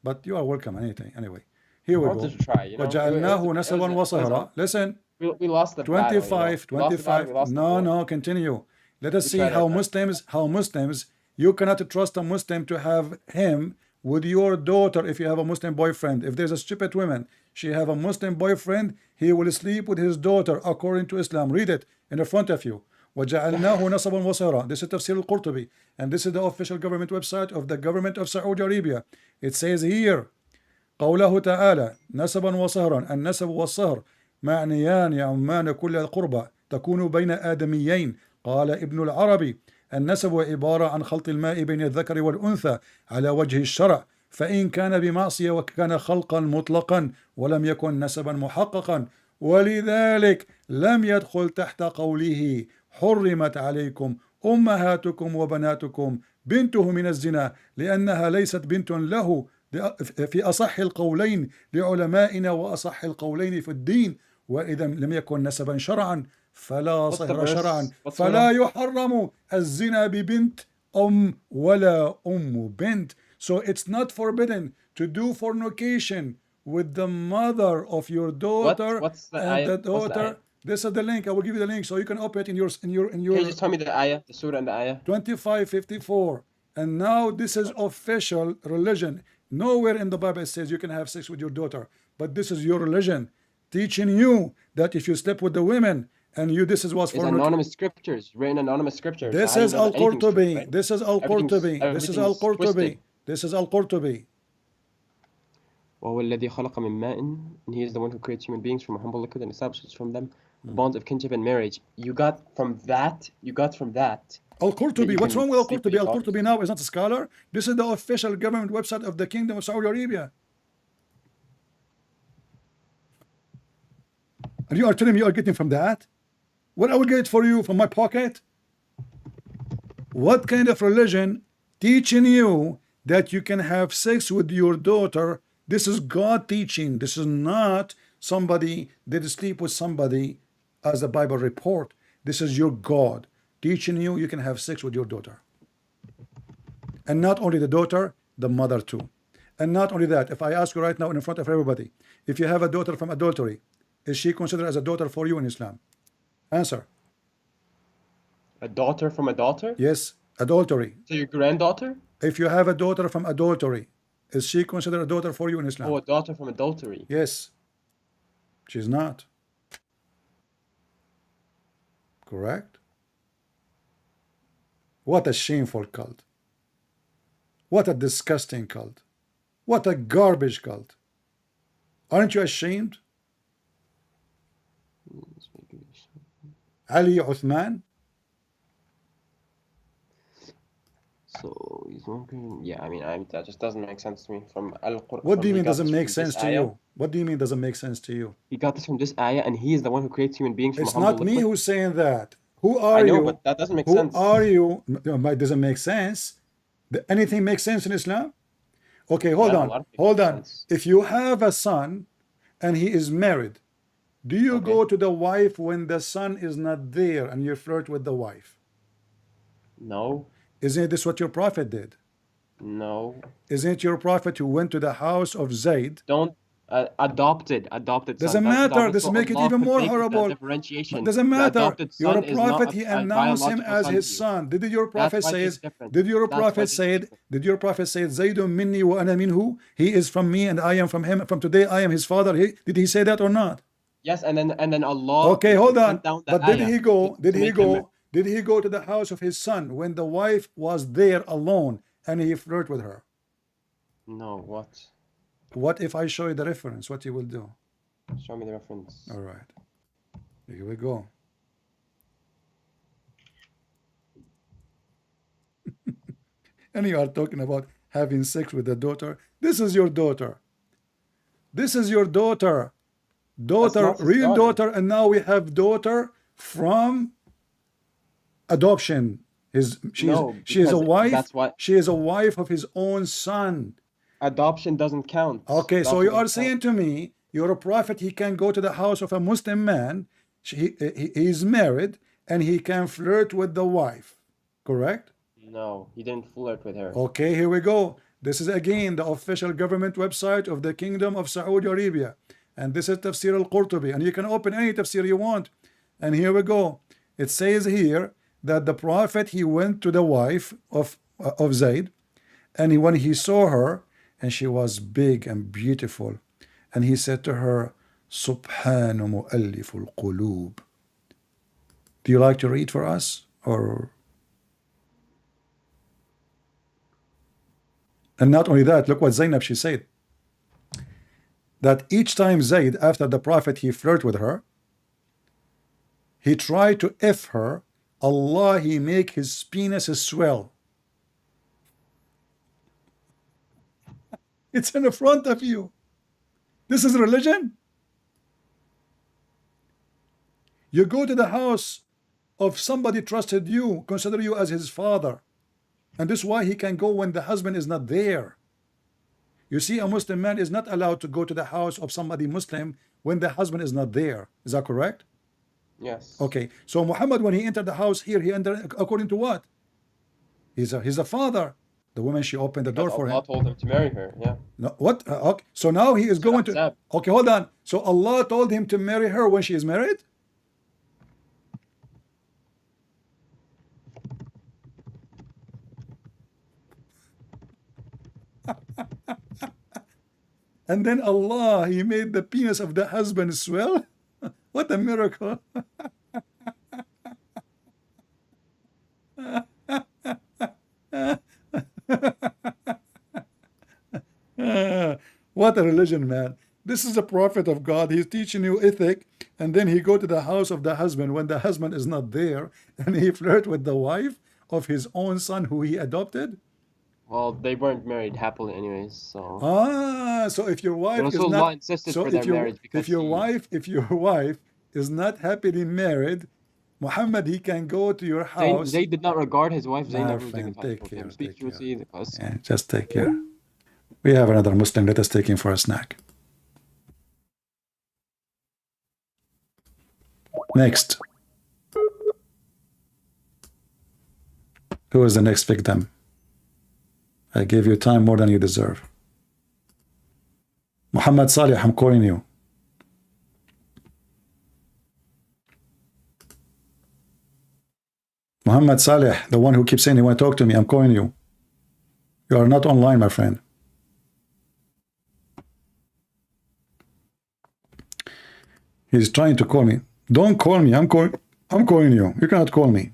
S1: but you are welcome anything. Anyway, here
S3: I
S1: we
S3: wanted
S1: go.
S3: to try, you know.
S1: وَجَعَلْنَاهُ نَسَبًا
S3: It was
S1: وَصِهْرًا. Listen,
S3: we lost the battle, you know.
S1: 25,
S3: We lost the battle, we
S1: 25.
S3: lost the
S1: No,
S3: war.
S1: no, continue. Let us
S3: We
S1: see
S3: tried our best.
S1: how Muslims, you cannot trust a Muslim to have him with your daughter if you have a Muslim boyfriend. If there's a stupid woman, she have a Muslim boyfriend, he will sleep with his daughter according to Islam. Read it in the front of you. وَجَعَلْنَاهُ نَصَبًا وَصِهْرًا. This is Tafsir al-Qurtubi, and this is the official government website of the government of Saudi Arabia. It says here, قوله تعالى نسبا وصهرا. النسب والصهر معنيان يعمان كل القربى تكون بين آدميين. قال ابن العربي النسب عبارة عن خلط الماء بين الذكر والأنثى على وجه الشرع، فإن كان بمعصية وكان خلقا مطلقا ولم يكن نسبا محققا، ولذلك لم يدخل تحت قوله حرمت عليكم أمهاتكم وبناتكم بنته من الزنا، لأنها ليست بنت له في أصح القولين لعلمائنا وأصح القولين في الدين، وإذا لم يكن نسبا شرعا فلا صهر شرعا، فلا يحرم الزنا ببنت ولا بنت. So it's not forbidden to do fornication with the mother of your daughter
S3: What's the
S1: and the
S3: ayah? What's the ayah?
S1: daughter. This is the link. I will give you the link so you can open it in your
S3: Can you just tell me the ayah, the surah and the ayah?
S1: 2554. And now this is official religion. Nowhere in the Bible it says you can have sex with your daughter, but this is your religion teaching you that if you sleep with the women and you, this is what's
S3: It's
S1: for
S3: anonymous scriptures, written anonymous scriptures.
S1: this
S3: So how
S1: is
S3: do you know that anything's true,
S1: Al-Qurtubi.
S3: right?
S1: This is Al-Qurtubi. This is
S3: Everything's
S1: Al-Qurtubi.
S3: twisted.
S1: This is Al-Qurtubi.
S3: وهو الذي خلق من ماء, and he is the one who creates human beings from a humble liquid and establishes from them the bonds of kinship and marriage. You got from that.
S1: Al-Qurtubi. What's wrong with Al-Qurtubi?
S3: Al-Qurtubi
S1: Al-Qurtubi now is not a scholar. This is the official government website of the Kingdom of Saudi Arabia. And you are telling me you are getting from that? What I will get for you from my pocket? What kind of religion teaching you that you can have sex with your daughter? This is God teaching. This is not somebody did sleep with somebody as the Bible report. This is your God teaching you you can have sex with your daughter. And not only the daughter, the mother too. And not only that, if I ask you right now in front of everybody, if you have a daughter from adultery, is she considered as a daughter for you in Islam? Answer.
S3: A daughter from a daughter?
S1: Yes, adultery.
S3: So your granddaughter?
S1: If you have a daughter from adultery, is she considered a daughter for you in Islam?
S3: Oh, a daughter from adultery.
S1: Yes. She's not. Correct? What a shameful cult. What a disgusting cult. What a garbage cult. Aren't you ashamed? Ali Uthman?
S3: So he's working. Yeah, I mean, that just doesn't make sense to me. From Al-Qur'an.
S1: What do you mean doesn't make sense to you? What do you mean doesn't make sense to you?
S3: He got this from this ayah, and he is the one who creates human beings from
S1: It's
S3: a humble
S1: not me
S3: liquid.
S1: who's saying that. Who are
S3: I know,
S1: you?
S3: but that doesn't make
S1: Who
S3: sense.
S1: are you? No, it doesn't make sense. Anything makes sense in Islam? Okay, hold
S3: Yeah, a
S1: on.
S3: lot of things
S1: Hold
S3: make
S1: on.
S3: sense.
S1: If you have a son and he is married, do you
S3: Okay.
S1: go to the wife when the son is not there and you flirt with the wife?
S3: No,
S1: Isn't this what your prophet did?
S3: no.
S1: Isn't it your prophet who went to the house of Zayd?
S3: Don't adopted
S1: Doesn't
S3: son. That's
S1: matter.
S3: adopted,
S1: This
S3: so
S1: make it
S3: Allah
S1: even
S3: could
S1: more
S3: make that
S1: horrible.
S3: differentiation.
S1: Doesn't
S3: The
S1: matter.
S3: adopted
S1: You're
S3: son
S1: a
S3: is not
S1: prophet. He
S3: a
S1: announced him
S3: biological
S1: as
S3: son
S1: his
S3: to you.
S1: son. Did your prophet
S3: That's why
S1: say?
S3: it's different.
S1: Did your
S3: That's why
S1: prophet
S3: it's
S1: say?
S3: different.
S1: Did your prophet say? Zaydun minni wa ana minhu. He is from me and I am from him. From today I am his father. Did he say that or not?
S3: Yes, and then Allah
S1: Okay, hold on.
S3: sent down the
S1: But did
S3: ayah
S1: he go?
S3: to
S1: Did he
S3: make him-
S1: go? Did he go to the house of his son when the wife was there alone and he flirted with her?
S3: No, what?
S1: What if I show you the reference? What you will do?
S3: Show me the reference.
S1: All right. Here we go. And you are talking about having sex with a daughter. This is your daughter. This is your daughter. Daughter,
S3: not his
S1: real
S3: daughter.
S1: daughter, and now we have daughter from adoption. She
S3: No,
S1: is a
S3: because
S1: wife.
S3: that's what-
S1: She is a wife of his own son.
S3: Adoption doesn't count.
S1: Okay, so
S3: Adoption
S1: you are
S3: doesn't
S1: saying
S3: count.
S1: to me, you're a prophet, he can go to the house of a Muslim man, he is married, and he can flirt with the wife, correct?
S3: No, he didn't flirt with her.
S1: Okay, here we go. This is again the official government website of the Kingdom of Saudi Arabia. And this is Tafsir al-Qurtubi. And you can open any tafsir you want. And here we go. It says here that the Prophet, he went to the wife of Zayd. And when he saw her, and she was big and beautiful, and he said to her, Subhanu mu'alliful qulub. Do you like to read for us? Or... And not only that, look what Zainab, she said. That each time Zayd, after the Prophet, he flirted with her, he tried to F her, Allah, he make his penis swell. It's in the front of you. This is religion? You go to the house of somebody trusted you, consider you as his father. And this is why he can go when the husband is not there. You see, a Muslim man is not allowed to go to the house of somebody Muslim when the husband is not there. Is that correct?
S3: Yes.
S1: Okay. So Muhammad, when he entered the house here, he entered according to what? He's a father. The woman, she opened the door for him.
S3: Allah told him to marry her. Yeah.
S1: No, what? Okay. So now he is going to... Okay, hold on. So Allah told him to marry her when she is married? And then Allah, he made the penis of the husband swell? What a miracle. What a religion, man. This is a prophet of God. He's teaching you ethic, and then he go to the house of the husband when the husband is not there, and he flirt with the wife of his own son who he adopted.
S3: Well, they weren't married happily anyways, so...
S1: So if your wife is
S3: Allah
S1: not...
S3: insisted
S1: So
S3: for their marriage because
S1: if your wife is not happily married, Muhammad, he can go to your house.
S3: Zayd did not regard his wife Zainab.
S1: Take care.
S3: Yeah,
S1: just take care. We have another Muslim. Let us take him for a snack. Next. Who is the next victim? I gave you time more than you deserve. Muhammad Salih, I'm calling you. Muhammad Saleh, the one who keeps saying he want to talk to me, I'm calling you. You are not online, my friend. He's trying to call me. Don't call me. I'm calling you. You cannot call me.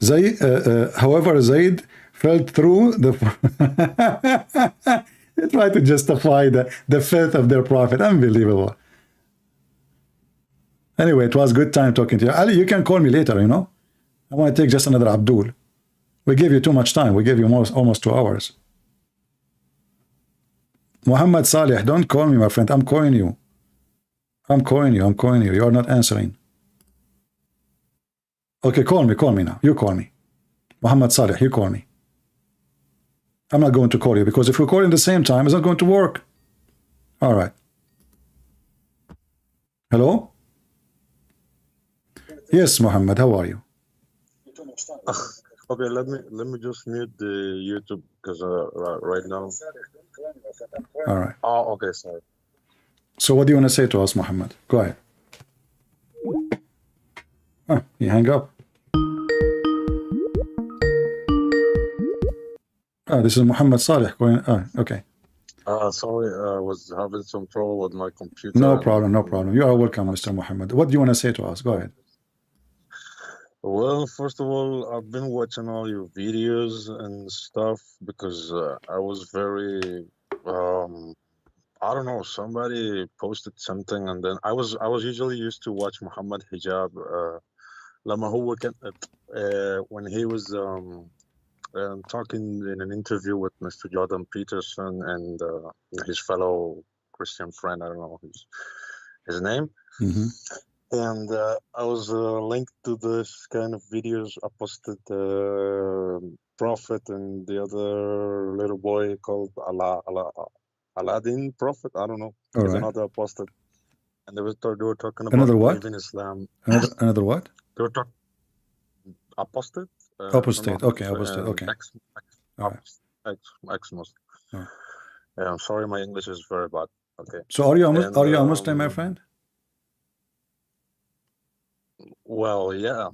S1: However, Zayd fell through the... They try to justify the faith of their prophet. Unbelievable. Anyway, it was good time talking to you. Ali, you can call me later, you know. I want to take just another Abdul. We gave you too much time. We gave you almost 2 hours. Muhammad Salih, don't call me, my friend. I'm calling you. I'm calling you. You are not answering. Okay, call me now. You call me. Muhammad Salih, you call me. I'm not going to call you because if we call in the same time, it's not going to work. All right. Hello? Yes, Muhammad, how are you?
S4: Okay, let me just mute the YouTube because right now.
S1: All right.
S4: Oh, okay, sorry.
S1: So what do you want to say to us, Muhammad? Go ahead. Oh, you hang up. Oh, this is Muhammad Saleh going. Oh, okay.
S4: Sorry, I was having some trouble with my computer.
S1: No problem. You are welcome, Mr. Muhammad. What do you want to say to us? Go ahead.
S4: Well, first of all, I've been watching all your videos and stuff because I was very, I don't know, somebody posted something and then I was usually used to watch Muhammad Hijab لما هو كان when he was talking in an interview with Mr. Jordan Peterson and his fellow Christian friend, I don't know his name.
S1: Mm-hmm.
S4: And I was linked to this kind of videos. I posted Prophet and the other little boy called Aladdin Prophet. I don't know. There's another I posted. and they were talking about
S1: Another what?
S4: leaving Islam.
S1: Another what?
S4: They were talking apostate, if I'm
S1: Apostate.
S4: not
S1: Okay, apostate. Okay. All right.
S4: ex-Muslim.
S1: All right.
S4: Yeah, I'm sorry, my English is very bad. Okay.
S1: So are you
S4: And
S1: are you a Muslim, my friend?
S4: well, yeah,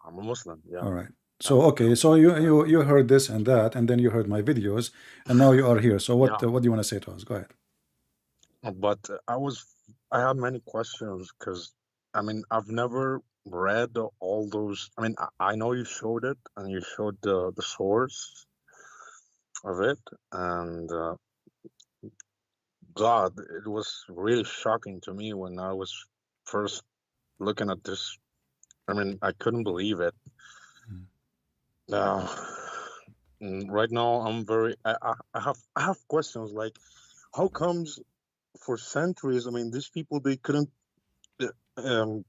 S4: I'm a Muslim. Yeah.
S1: All right. So okay, so you heard this and that, and then you heard my videos, and now you are here. So
S4: Yeah.
S1: what do you want to say to us? Go ahead.
S4: But I had many questions because, I mean, I've never read all those. I mean, I know you showed it and you showed the source of it, and God, it was really shocking to me when I was first looking at this. I mean, I couldn't believe it. Now, right now, I'm very. I have questions like, how comes for centuries? I mean, these people they couldn't. Um,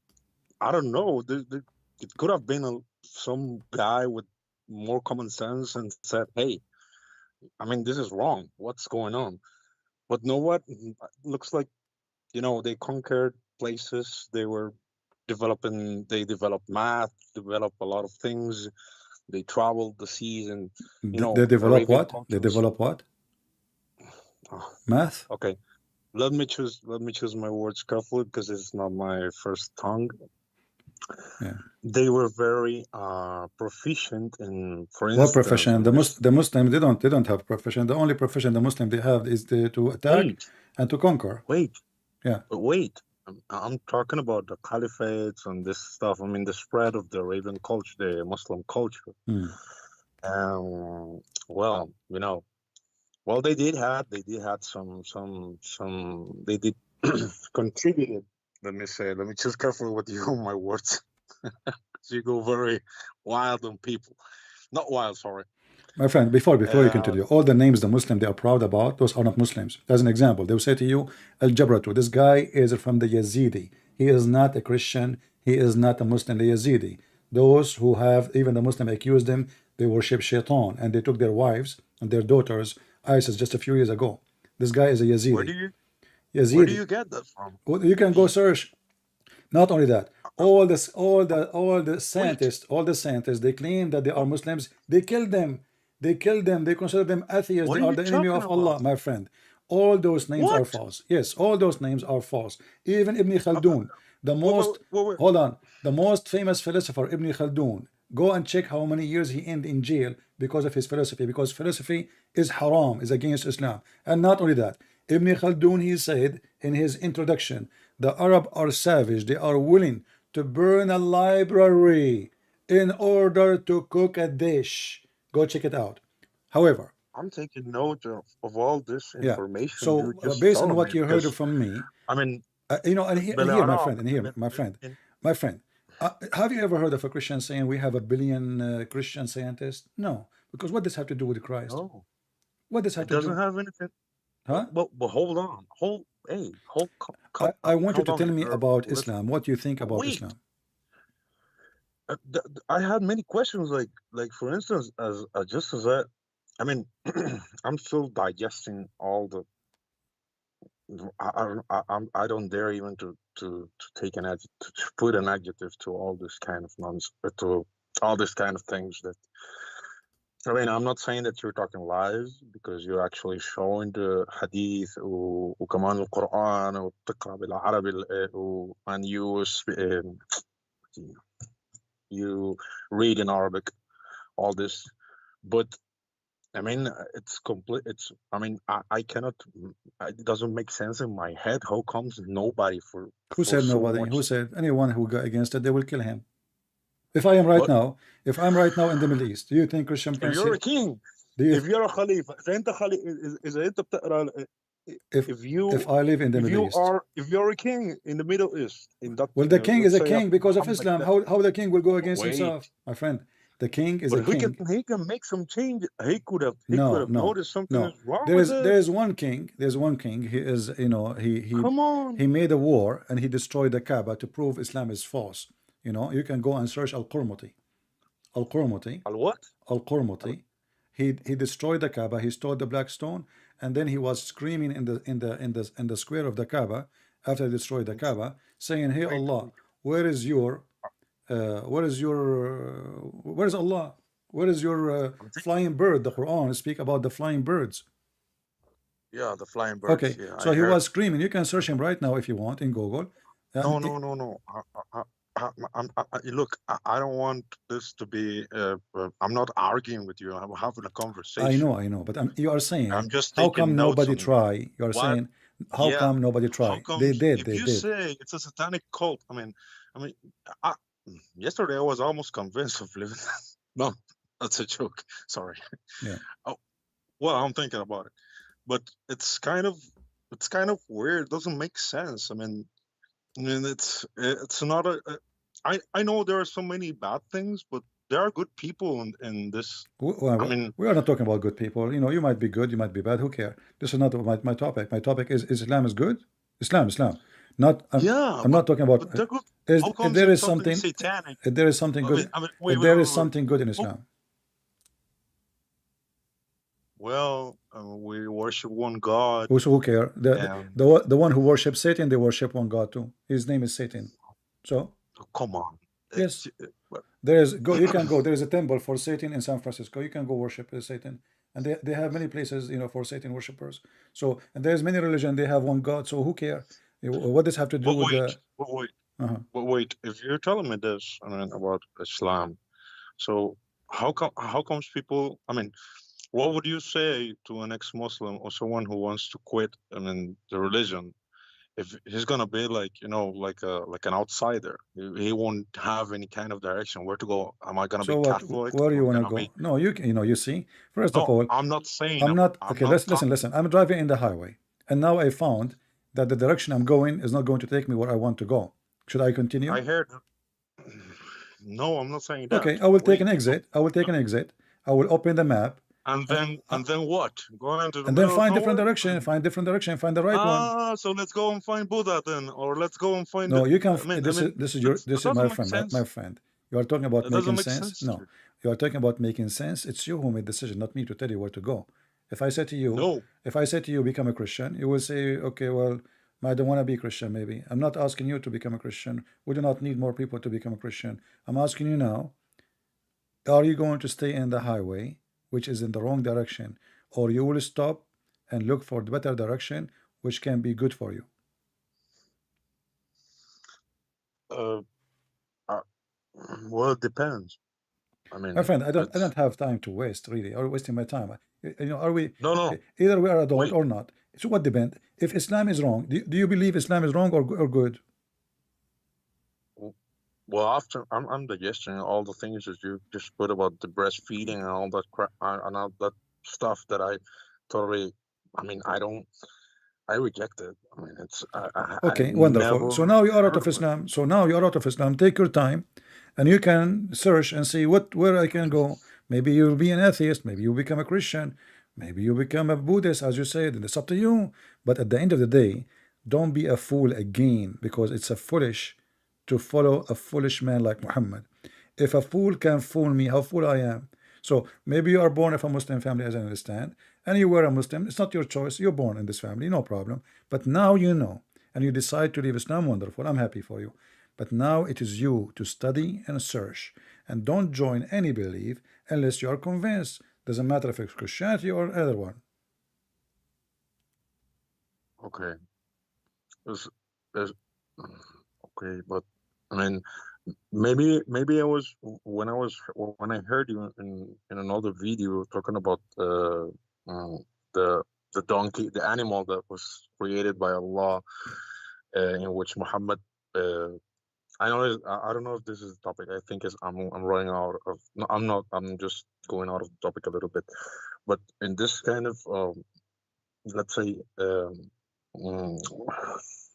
S4: I don't know. It could have been some guy with more common sense and said, "Hey, I mean, this is wrong. What's going on?" But know what? Looks like they conquered places. They developed math, developed a lot of things. They traveled the seas, and
S1: They develop
S4: Arabian
S1: what? They
S4: cultures.
S1: develop what?
S4: Oh,
S1: Math?
S4: okay, let me choose my words carefully because it's not my first tongue.
S1: Yeah.
S4: They were very proficient in, for
S1: What
S4: instance,
S1: profession?
S4: in
S1: The
S4: this.
S1: Muslim they don't have profession. The only profession the Muslim they have is to attack
S4: Wait,
S1: and to conquer.
S4: wait,
S1: Yeah.
S4: wait. I'm talking about the caliphates and this stuff. I mean, the spread of the Arabian culture, the Muslim culture.
S1: Hmm.
S4: Well, they did had some they did contributed. Let me choose carefully with you my words. You go very wild on people. Not wild, sorry.
S1: My friend, before you
S4: Uh,
S1: continue, all the names the Muslim they are proud about, those are not Muslims. As an example, they will say to you, Al Jabratu, this guy is from the Yazidi. He is not a Christian. He is not a Muslim, the Yazidi. Those who have, even the Muslim accused them, they worship Shaitan and they took their wives and their daughters, ISIS, just a few years ago. This guy is a
S4: where do
S1: Yazidi.
S4: you
S1: Yazidi.
S4: get that from?
S1: Well, you can go search. Not only that, all the
S4: Wait,
S1: scientists, they claim that they are Muslims. They kill them. They kill them. They consider them atheists.
S4: what
S1: They
S4: are
S1: are
S4: you
S1: the enemy
S4: talking
S1: of Allah,
S4: about?
S1: my friend. All those names are
S4: What?
S1: false. Yes, all those names are false. Even Ibn Khaldun, the most,
S4: Wait.
S1: hold on, the most famous philosopher, Ibn Khaldun, go and check how many years he ended in jail because of his philosophy. Because philosophy is haram, is against Islam. And not only that, Ibn Khaldun, he said in his introduction, the Arab are savage. They are willing to burn a library in order to cook a dish. Go check it out. However,
S4: I'm taking note of all this
S1: yeah.
S4: information you
S1: So
S4: just
S1: based on
S4: told me
S1: what you heard
S4: because
S1: from me,
S4: I mean,
S1: and here, my
S4: بالعراق
S1: friend, and here, my friend, have you ever heard of a Christian saying we have a billion Christian scientists? No, because what does have to do with Christ?
S4: no,
S1: What does have
S4: it
S1: to
S4: doesn't
S1: do?
S4: have anything.
S1: Huh?
S4: But hold on,
S1: I want you
S4: calm
S1: to
S4: down.
S1: tell me about
S4: Listen,
S1: Islam. What you think about
S4: wait.
S1: Islam?
S4: I had many questions, like for instance, as just as I mean, I'm still digesting all the. I don't dare even to take an adjective, to put an adjective to all this kind of nonsense, to all this kind of things that. I mean, I'm not saying that you're talking lies because you're actually showing the hadith وكمان القرآن وبتقرأ بالعربي and you read in Arabic all this, but I mean it's complete. I mean I cannot. It doesn't make sense in my head. How comes nobody
S1: Who
S4: for
S1: said
S4: so
S1: nobody?
S4: much?
S1: Who said anyone who go against it, they will kill him? If I am right
S4: What
S1: now, if I'm right now in the Middle East, do you think Christian
S4: if
S1: Prince
S4: you're
S1: here?
S4: a king?
S1: Do you
S4: If you're a khalifa, فأنت إذا أنت بتقرأ
S1: if
S4: if you
S1: I live in the Middle East?
S4: if you're a king in the Middle East in that
S1: Well, the king is
S4: let's
S1: a
S4: say
S1: king
S4: after
S1: because of
S4: Muhammad
S1: Islam.
S4: that
S1: How the king will go against
S4: wait
S1: himself, my friend? The king is
S4: but
S1: a king.
S4: he can make some change. He could
S1: No,
S4: have
S1: no,
S4: noticed something
S1: no.
S4: is wrong
S1: There
S4: with
S1: is
S4: it.
S1: there is one king. There's one king. He is
S4: Come on.
S1: he made a war and he destroyed the Kaaba to prove Islam is false. You can go and search Al-Qurmuti. Al-Qurmuti.
S4: Al what? Al,
S1: Al-Qurmuti. He destroyed the Kaaba. He stole the black stone, and then he was screaming in the square of the Kaaba, after they destroyed the
S4: Wait,
S1: Kaaba, saying, "Hey
S4: wait,
S1: Allah,
S4: wait.
S1: where is your, where is Allah? Where is your
S4: I'm think,
S1: flying bird?" The Quran speak about the flying birds.
S4: yeah, the flying birds.
S1: Okay,
S4: Yeah,
S1: so
S4: I
S1: he
S4: heard.
S1: was screaming. You can search him right now if you want in Google.
S4: No,
S1: And
S4: no, no, no. Look, I don't want this to be. I'm not arguing with you. I'm having a conversation.
S1: I know, but you are saying,
S4: I'm just
S1: how
S4: taking
S1: come
S4: notes
S1: nobody
S4: on
S1: try? You are
S4: what.
S1: saying, how
S4: Yeah,
S1: come nobody
S4: how
S1: try? They
S4: comes
S1: did,
S4: if
S1: they
S4: you
S1: did.
S4: say it's a satanic cult? I mean, I, yesterday I was almost convinced of living. No, that's a joke. Sorry.
S1: Yeah.
S4: Oh, well, I'm thinking about it, but it's kind of weird. It doesn't make sense. I mean, it's not I know there are so many bad things, but there are good people in this. I mean,
S1: We are not talking about good people. You know, you might be good, you might be bad. Who care? This is not my topic. My topic is Islam is good. Islam. Not
S4: yeah,
S1: I'm not talking about.
S4: but they're good.
S1: Is
S4: How
S1: if
S4: comes
S1: there
S4: it's
S1: is
S4: something
S1: something,
S4: satanic?
S1: if there is something good,
S4: Wait,
S1: if
S4: wait,
S1: there
S4: wait,
S1: is
S4: wait.
S1: something good in
S4: Who-
S1: Islam.
S4: Well, we worship one God,
S1: Who care?
S4: and
S1: The one who worships Satan, they worship one God too. His name is Satan. So
S4: come on.
S1: yes,
S4: Well,
S1: there is go. You can go. There is a temple for Satan in San Francisco. You can go worship Satan, and they have many places, you know, for Satan worshippers. So and there's many religion. They have one God. So who care? What does have to do
S4: but
S1: with
S4: wait,
S1: the?
S4: but wait,
S1: Uh-huh.
S4: but wait. If you're telling me this, about Islam, so how comes people? What would you say to an ex-Muslim or someone who wants to quit? The religion. If he's gonna be like, like an outsider, he won't have any kind of direction where to go. Am I gonna be
S1: So what?
S4: Catholic?
S1: Where do
S4: Am
S1: you
S4: I
S1: want to
S4: gonna
S1: go?
S4: be?
S1: No, you know, you see. First of
S4: No,
S1: all,
S4: I'm not saying.
S1: I'm not
S4: I'm
S1: okay.
S4: not
S1: Listen,
S4: talking.
S1: listen. I'm driving in the highway, and now I found that the direction I'm going is not going to take me where I want to go. Should I continue?
S4: I heard. No, I'm not saying that.
S1: Okay, I will take an
S4: Wait.
S1: exit. I will take an exit. I will open the map, and
S4: And then what? Going to the
S1: and then
S4: middle of
S1: find different
S4: nowhere?
S1: direction. Find different direction. Find the right one.
S4: So let's go and find Buddha then, or let's go and find.
S1: No, you can.
S4: I mean,
S1: This
S4: that
S1: is my
S4: doesn't make
S1: friend.
S4: sense.
S1: My friend. You are talking about
S4: That doesn't
S1: making
S4: make
S1: sense.
S4: sense.
S1: No, you are talking about making sense. It's you who made the decision, not me, to tell you where to go. If I say to you,
S4: No.
S1: if I say to you, become a Christian, you will say, okay, well, I don't want to be Christian. Maybe I'm not asking you to become a Christian. We do not need more people to become a Christian. I'm asking you now: are you going to stay in the highway, which is in the wrong direction, or you will stop and look for the better direction, which can be good for you?
S4: Uh, uh, well, it depends.
S1: My friend, I
S4: It's
S1: don't have time to waste. Really, are you wasting my time? You know, are we
S4: no, no.
S1: either we are adult
S4: Wait.
S1: or not? So what depends? If Islam is wrong, do you believe Islam is wrong or good?
S4: Well, after I'm digesting all the things that you just put about the breastfeeding and all that crap and all that stuff that I totally. I don't. I reject it. I
S1: Okay, wonderful. So
S4: never
S1: now you are out
S4: heard
S1: of
S4: of it.
S1: Islam. So now you are out of Islam. Take your time, and you can search and see where I can go. Maybe you'll be an atheist. Maybe you become a Christian. Maybe you become a Buddhist, as you said. And it's up to you. But at the end of the day, don't be a fool again, because it's a foolish to follow a foolish man like Muhammad. If a fool can fool me, how fool I am. So maybe you are born of a Muslim family, as I understand, and you were a Muslim. It's not your choice. You're born in this family, no problem. But now you know, and you decide to leave Islam. Wonderful. I'm happy for you. But now it is you to study and search, and don't join any belief unless you are convinced. Doesn't matter if it's Christianity or other one.
S4: Okay. There's, okay, but I mean, maybe when I heard you in another video talking about um, the the donkey, the animal that was created by Allah, in which Muhammad. I know I don't know if this is the topic. I think is I'm running out of. No, I'm not. I'm just going out of the topic a little bit. But in this kind of let's say mm,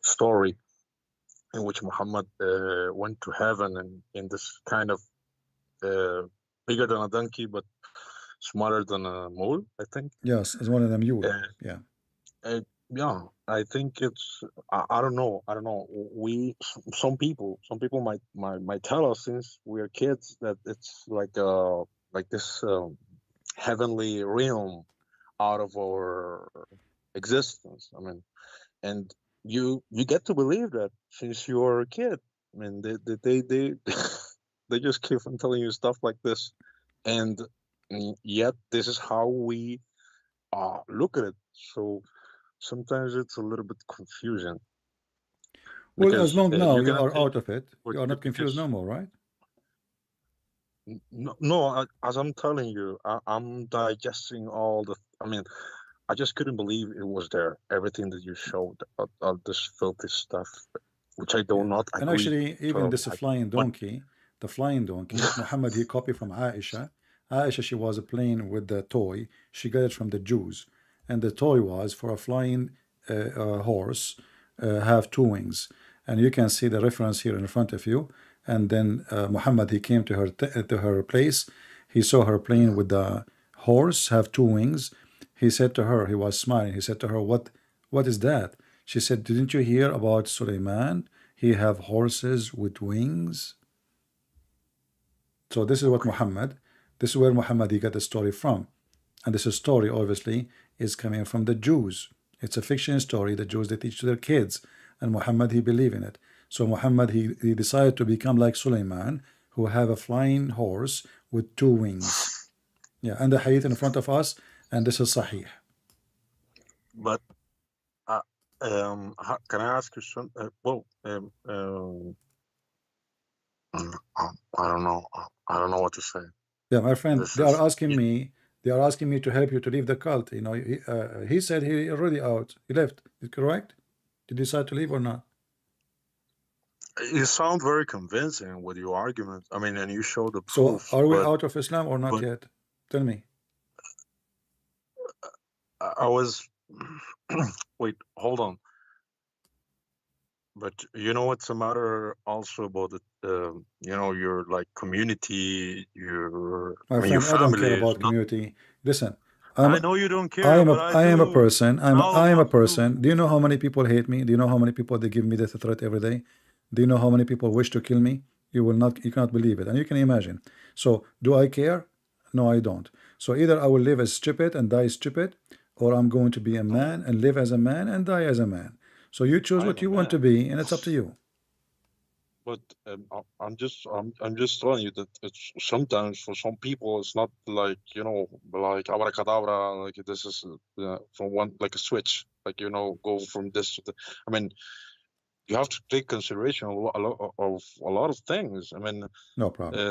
S4: story in which Muhammad went to heaven and in this kind of uh, bigger than a donkey but smaller than a mole, I think.
S1: Yes, it's one of them. You.
S4: Uh,
S1: Yeah.
S4: yeah, I think it's. I don't know. I don't know. Some people might tell us since we are kids that it's like this heavenly realm out of our existence. And you get to believe that since you were a kid. I mean, they they just keep on telling you stuff like this, and yet this is how we look at it. So sometimes it's a little bit confusing
S1: Well, as
S4: because
S1: long now
S4: you
S1: you
S4: cannot
S1: are
S4: take
S1: out of it,
S4: what
S1: you are not confused
S4: because
S1: no more, right?
S4: no, as I'm telling you, I'm digesting all the. I mean, I just couldn't believe it was there. Everything that you showed, all this filthy stuff, which I do
S1: Yeah.
S4: not
S1: And
S4: agree
S1: actually, even
S4: totally.
S1: this flying
S4: But
S1: donkey, the flying donkey, Muhammad, he copied from Aisha. Aisha, she was playing with the toy. She got it from the Jews. And the toy was for a flying horse, have two wings. And you can see the reference here in front of you. And then Muhammad, he came to her place. He saw her playing with the horse, have two wings. He said to her, he was smiling. He said to her, what is that? She said, didn't you hear about Suleiman? He have horses with wings. So this is what
S4: okay,
S1: Muhammad, this is where Muhammad he got the story from. And this story obviously is coming from the Jews. It's a fiction story the Jews they teach to their kids. And Muhammad he believe in it. So Muhammad he decided to become like Suleiman, who have a flying horse with two wings. Yeah, and the hadith in front of us, and this is Sahih.
S4: but uh, can I ask you some? I don't know. I don't know what to say.
S1: Yeah, my friend,
S4: This is
S1: they are asking me to help you to leave the cult. You know, he said he already out. He left. Is correct? Did you decide to leave or not?
S4: you sound very convincing with your argument. I mean, and you show the
S1: So
S4: proof,
S1: are we
S4: but
S1: out of Islam or not
S4: but
S1: yet? Tell me.
S4: I was wait, hold on. But you know what's the matter also about it, your like community,
S1: My
S4: your
S1: friend, I don't care
S4: family is
S1: about
S4: not.
S1: community. Listen,
S4: I
S1: I'm
S4: know you don't care, but I
S1: I am a
S4: do.
S1: person.
S4: All
S1: I
S4: of
S1: am a
S4: us
S1: person.
S4: do.
S1: Do you know how many people hate me? Do you know how many people they give me death threat every day? Do you know how many people wish to kill me? You cannot believe it. And you can imagine. So do I care? No, I don't. So either I will live as stupid and die stupid, or I'm going to be a
S4: No,
S1: man and live as a man and die as a man. So you choose
S4: I'm
S1: what
S4: a
S1: you want to
S4: man.
S1: be, and it's up to you.
S4: But I'm just telling you that it's sometimes for some people it's not like like abracadabra, like this is from one like a switch, like go from this to the. I mean, you have to take consideration of a lot of things. I mean,
S1: No problem.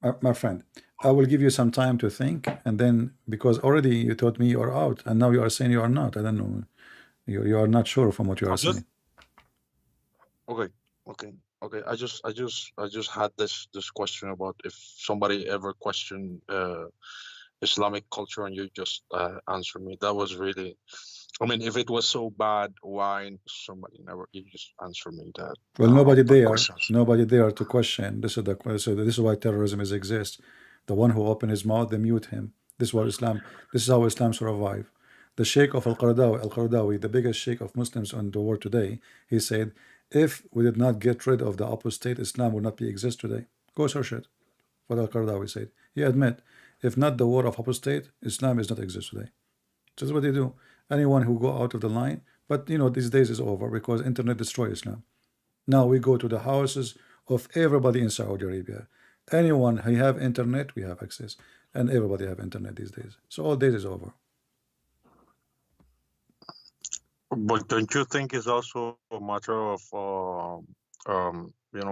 S4: uh,
S1: My friend, I will give you some time to think, and then because already you told me you're out, and now you are saying you are not. I don't know. You are not sure from what you are
S4: I'm just
S1: saying.
S4: okay, okay. I just had this question about if somebody ever questioned Islamic culture, and you just answered me. That was really. I mean, if it was so bad, why somebody never? You just answer me that
S1: Well,
S4: questions.
S1: nobody there to question. This is the so this is why terrorism is exists. The one who open his mouth, they mute him. This is what Islam. This is how Islam survive. The Sheikh of Al-Qaradawi, the biggest Sheikh of Muslims in the world today, he said, if we did not get rid of the apostate, Islam would not be exist today. Go search it. What Al-Qaradawi said. He admit, if not the war of apostate, Islam is not exist today. This is what they do. Anyone who go out of the line, but these days is over because internet destroy Islam. Now we go to the houses of everybody in Saudi Arabia. Anyone who have internet, we have access, and everybody have internet these days. So all days is over.
S4: But don't you think it's also a matter of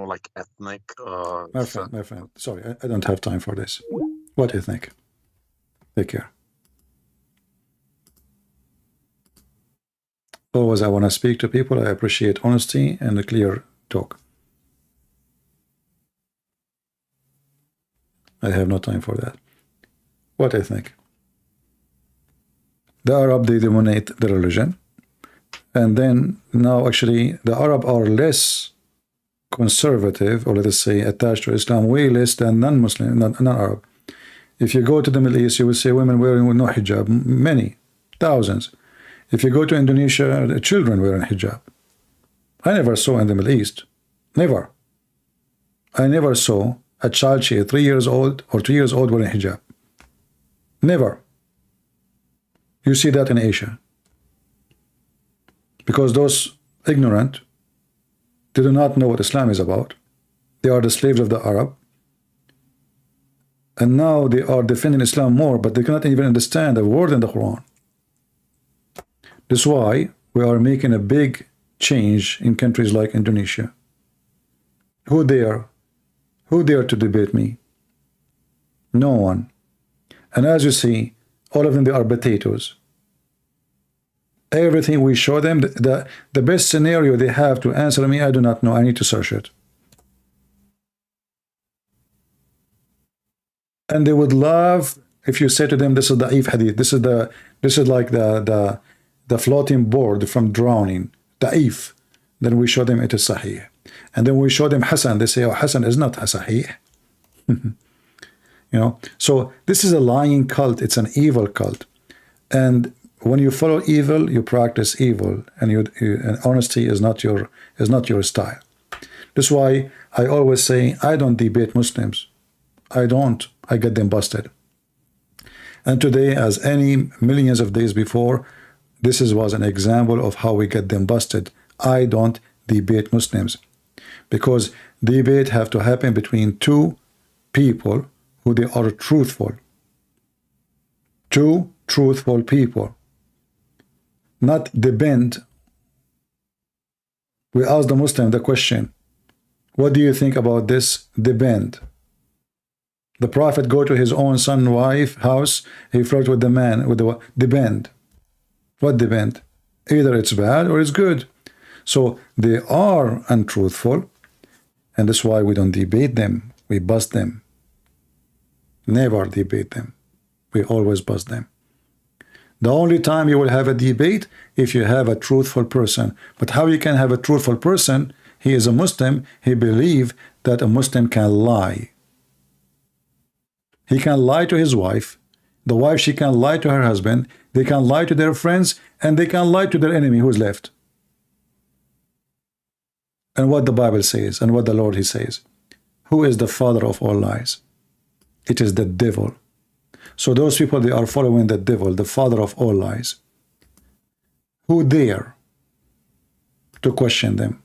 S4: like ethnic
S1: My friend, sorry, I don't have time for this. What do you think? Take care. Always, I want to speak to people. I appreciate honesty and a clear talk. I have no time for that. What I think? The Arab, they dominate the religion. And then now actually the Arab are less conservative, or let us say attached to Islam, way less than non-Muslim, non-Arab. If you go to the Middle East, you will see women wearing no hijab, many, thousands. If you go to Indonesia, the children wearing hijab. I never saw in the Middle East, never. I never saw a child, 3 years old or 2 years old wearing hijab. Never. You see that in Asia. Because those ignorant. They do not know what Islam is about. They are the slaves of the Arab. And now they are defending Islam more, but they cannot even understand a word in the Quran. That's why we are making a big change in countries like Indonesia. Who dare to debate me? No one. And as you see, all of them, they are potatoes. Everything we show them, the best scenario they have to answer me, I do not know. I need to search it. And they would love if you say to them, this is the da'if hadith. This is like the floating board from drowning. Da'if. Then we show them it is sahih. And then we show them Hasan. They say, oh, Hasan is not sahih. You know, so this is a lying cult. It's an evil cult. And when you follow evil, you practice evil, and and honesty is not your style. That's why I always say I don't debate Muslims. I don't. I get them busted. And today, as any millions of days before, this was an example of how we get them busted. I don't debate Muslims, because debate have to happen between two people who they are truthful. Two truthful people. Not depend. We ask the Muslim the question, what do you think about this? Depend. The Prophet go to his own son, wife, house, he flirt with the man, with the depend. What depend? Either it's bad or it's good. So they are untruthful, and that's why we don't debate them. We bust them. Never debate them. We always bust them. The only time you will have a debate if you have a truthful person. But how you can have a truthful person? He is a Muslim. He believes that a Muslim can lie. He can lie to his wife. The wife, she can lie to her husband. They can lie to their friends, and they can lie to their enemy who's left. And what the Bible says, and what the Lord, he says, who is the father of all lies? It is the devil. So those people, they are following the devil, the father of all lies. Who dare to question them?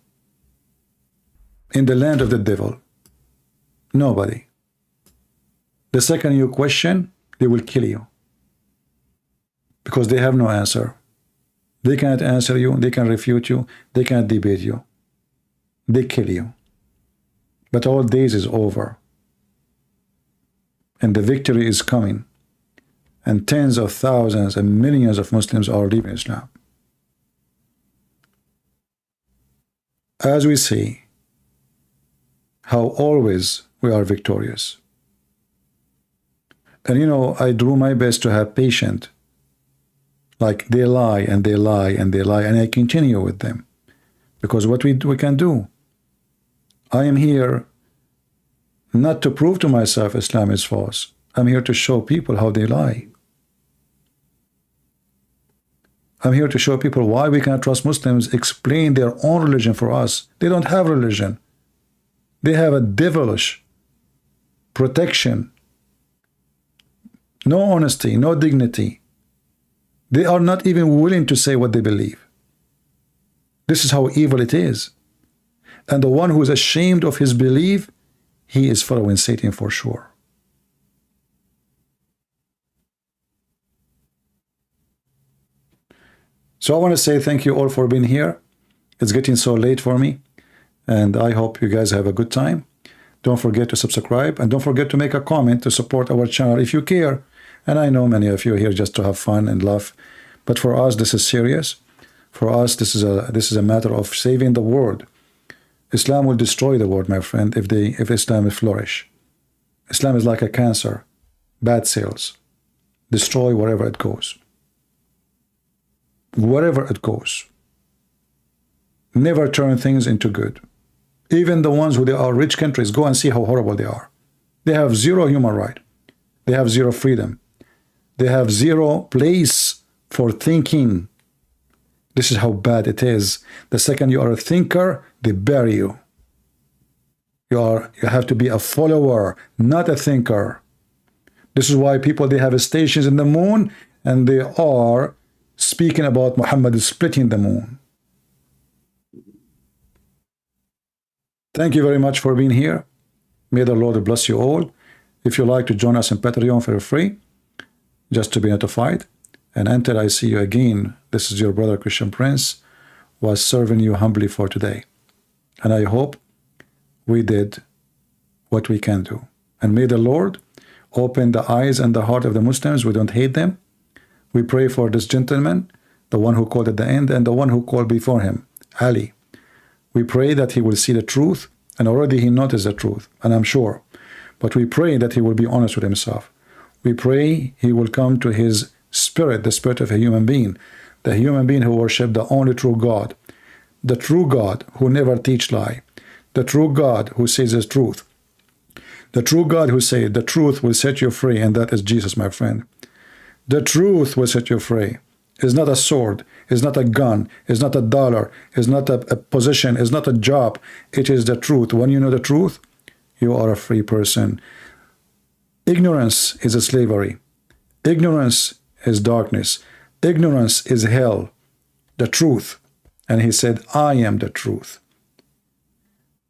S1: In the land of the devil, nobody. The second you question, they will kill you, because they have no answer. They cannot answer you, they can refute you, they cannot debate you. They kill you. But all days is over, and the victory is coming, and tens of thousands and millions of Muslims are leaving Islam. As we see how always we are victorious. And you know, I do my best to have patience. Like they lie and they lie and they lie, and I continue with them, because what we can do. I am here not to prove to myself Islam is false. I'm here to show people how they lie. I'm here to show people why we cannot trust Muslims, explain their own religion for us. They don't have religion. They have a devilish protection. No honesty, no dignity. They are not even willing to say what they believe. This is how evil it is. And the one who is ashamed of his belief, he is following Satan for sure. So I want to say thank you all for being here. It's getting so late for me, and I hope you guys have a good time. Don't forget to subscribe, and don't forget to make a comment to support our channel if you care. And I know many of you are here just to have fun and laugh, but for us this is serious. For us this is a matter of saving the world. Islam will destroy the world, my friend, if Islam will flourish. Islam is like a cancer, bad cells, destroy wherever it goes. Wherever it goes. Never turn things into good. Even the ones who they are rich countries, go and see how horrible they are. They have zero human right. They have zero freedom. They have zero place for thinking. This is how bad it is. The second you are a thinker, they bury you. You have to be a follower, not a thinker. This is why people, they have stations in the moon, and they are speaking about Muhammad splitting the moon. Thank you very much for being here. May the Lord bless you all. If you like to join us in Patreon for free, just to be notified. And until I see you again, this is your brother Christian Prince, was serving you humbly for today. And I hope we did what we can do. And may the Lord open the eyes and the heart of the Muslims. We don't hate them. We pray for this gentleman, the one who called at the end, and the one who called before him, Ali. We pray that he will see the truth, and already he noticed the truth, and I'm sure. But we pray that he will be honest with himself. We pray he will come to his spirit, the spirit of a human being, the human being who worships the only true God, the true God who never teach lie, the true God who says the truth, the true God who said the truth will set you free, and that is Jesus, my friend. The truth will set you free. It's not a sword, it's not a gun, it's not a dollar, it's not a position, it's not a job. It is the truth. When you know the truth, you are a free person. Ignorance is a slavery. Ignorance is darkness. Ignorance is hell. The truth. And he said, I am the truth.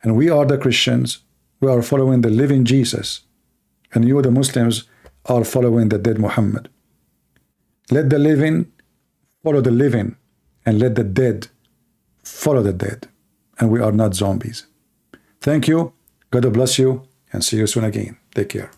S1: And we are the Christians. We are following the living Jesus. And you, the Muslims, are following the dead Muhammad. Let the living follow the living, and let the dead follow the dead. And we are not zombies. Thank you. God bless you, and see you soon again. Take care.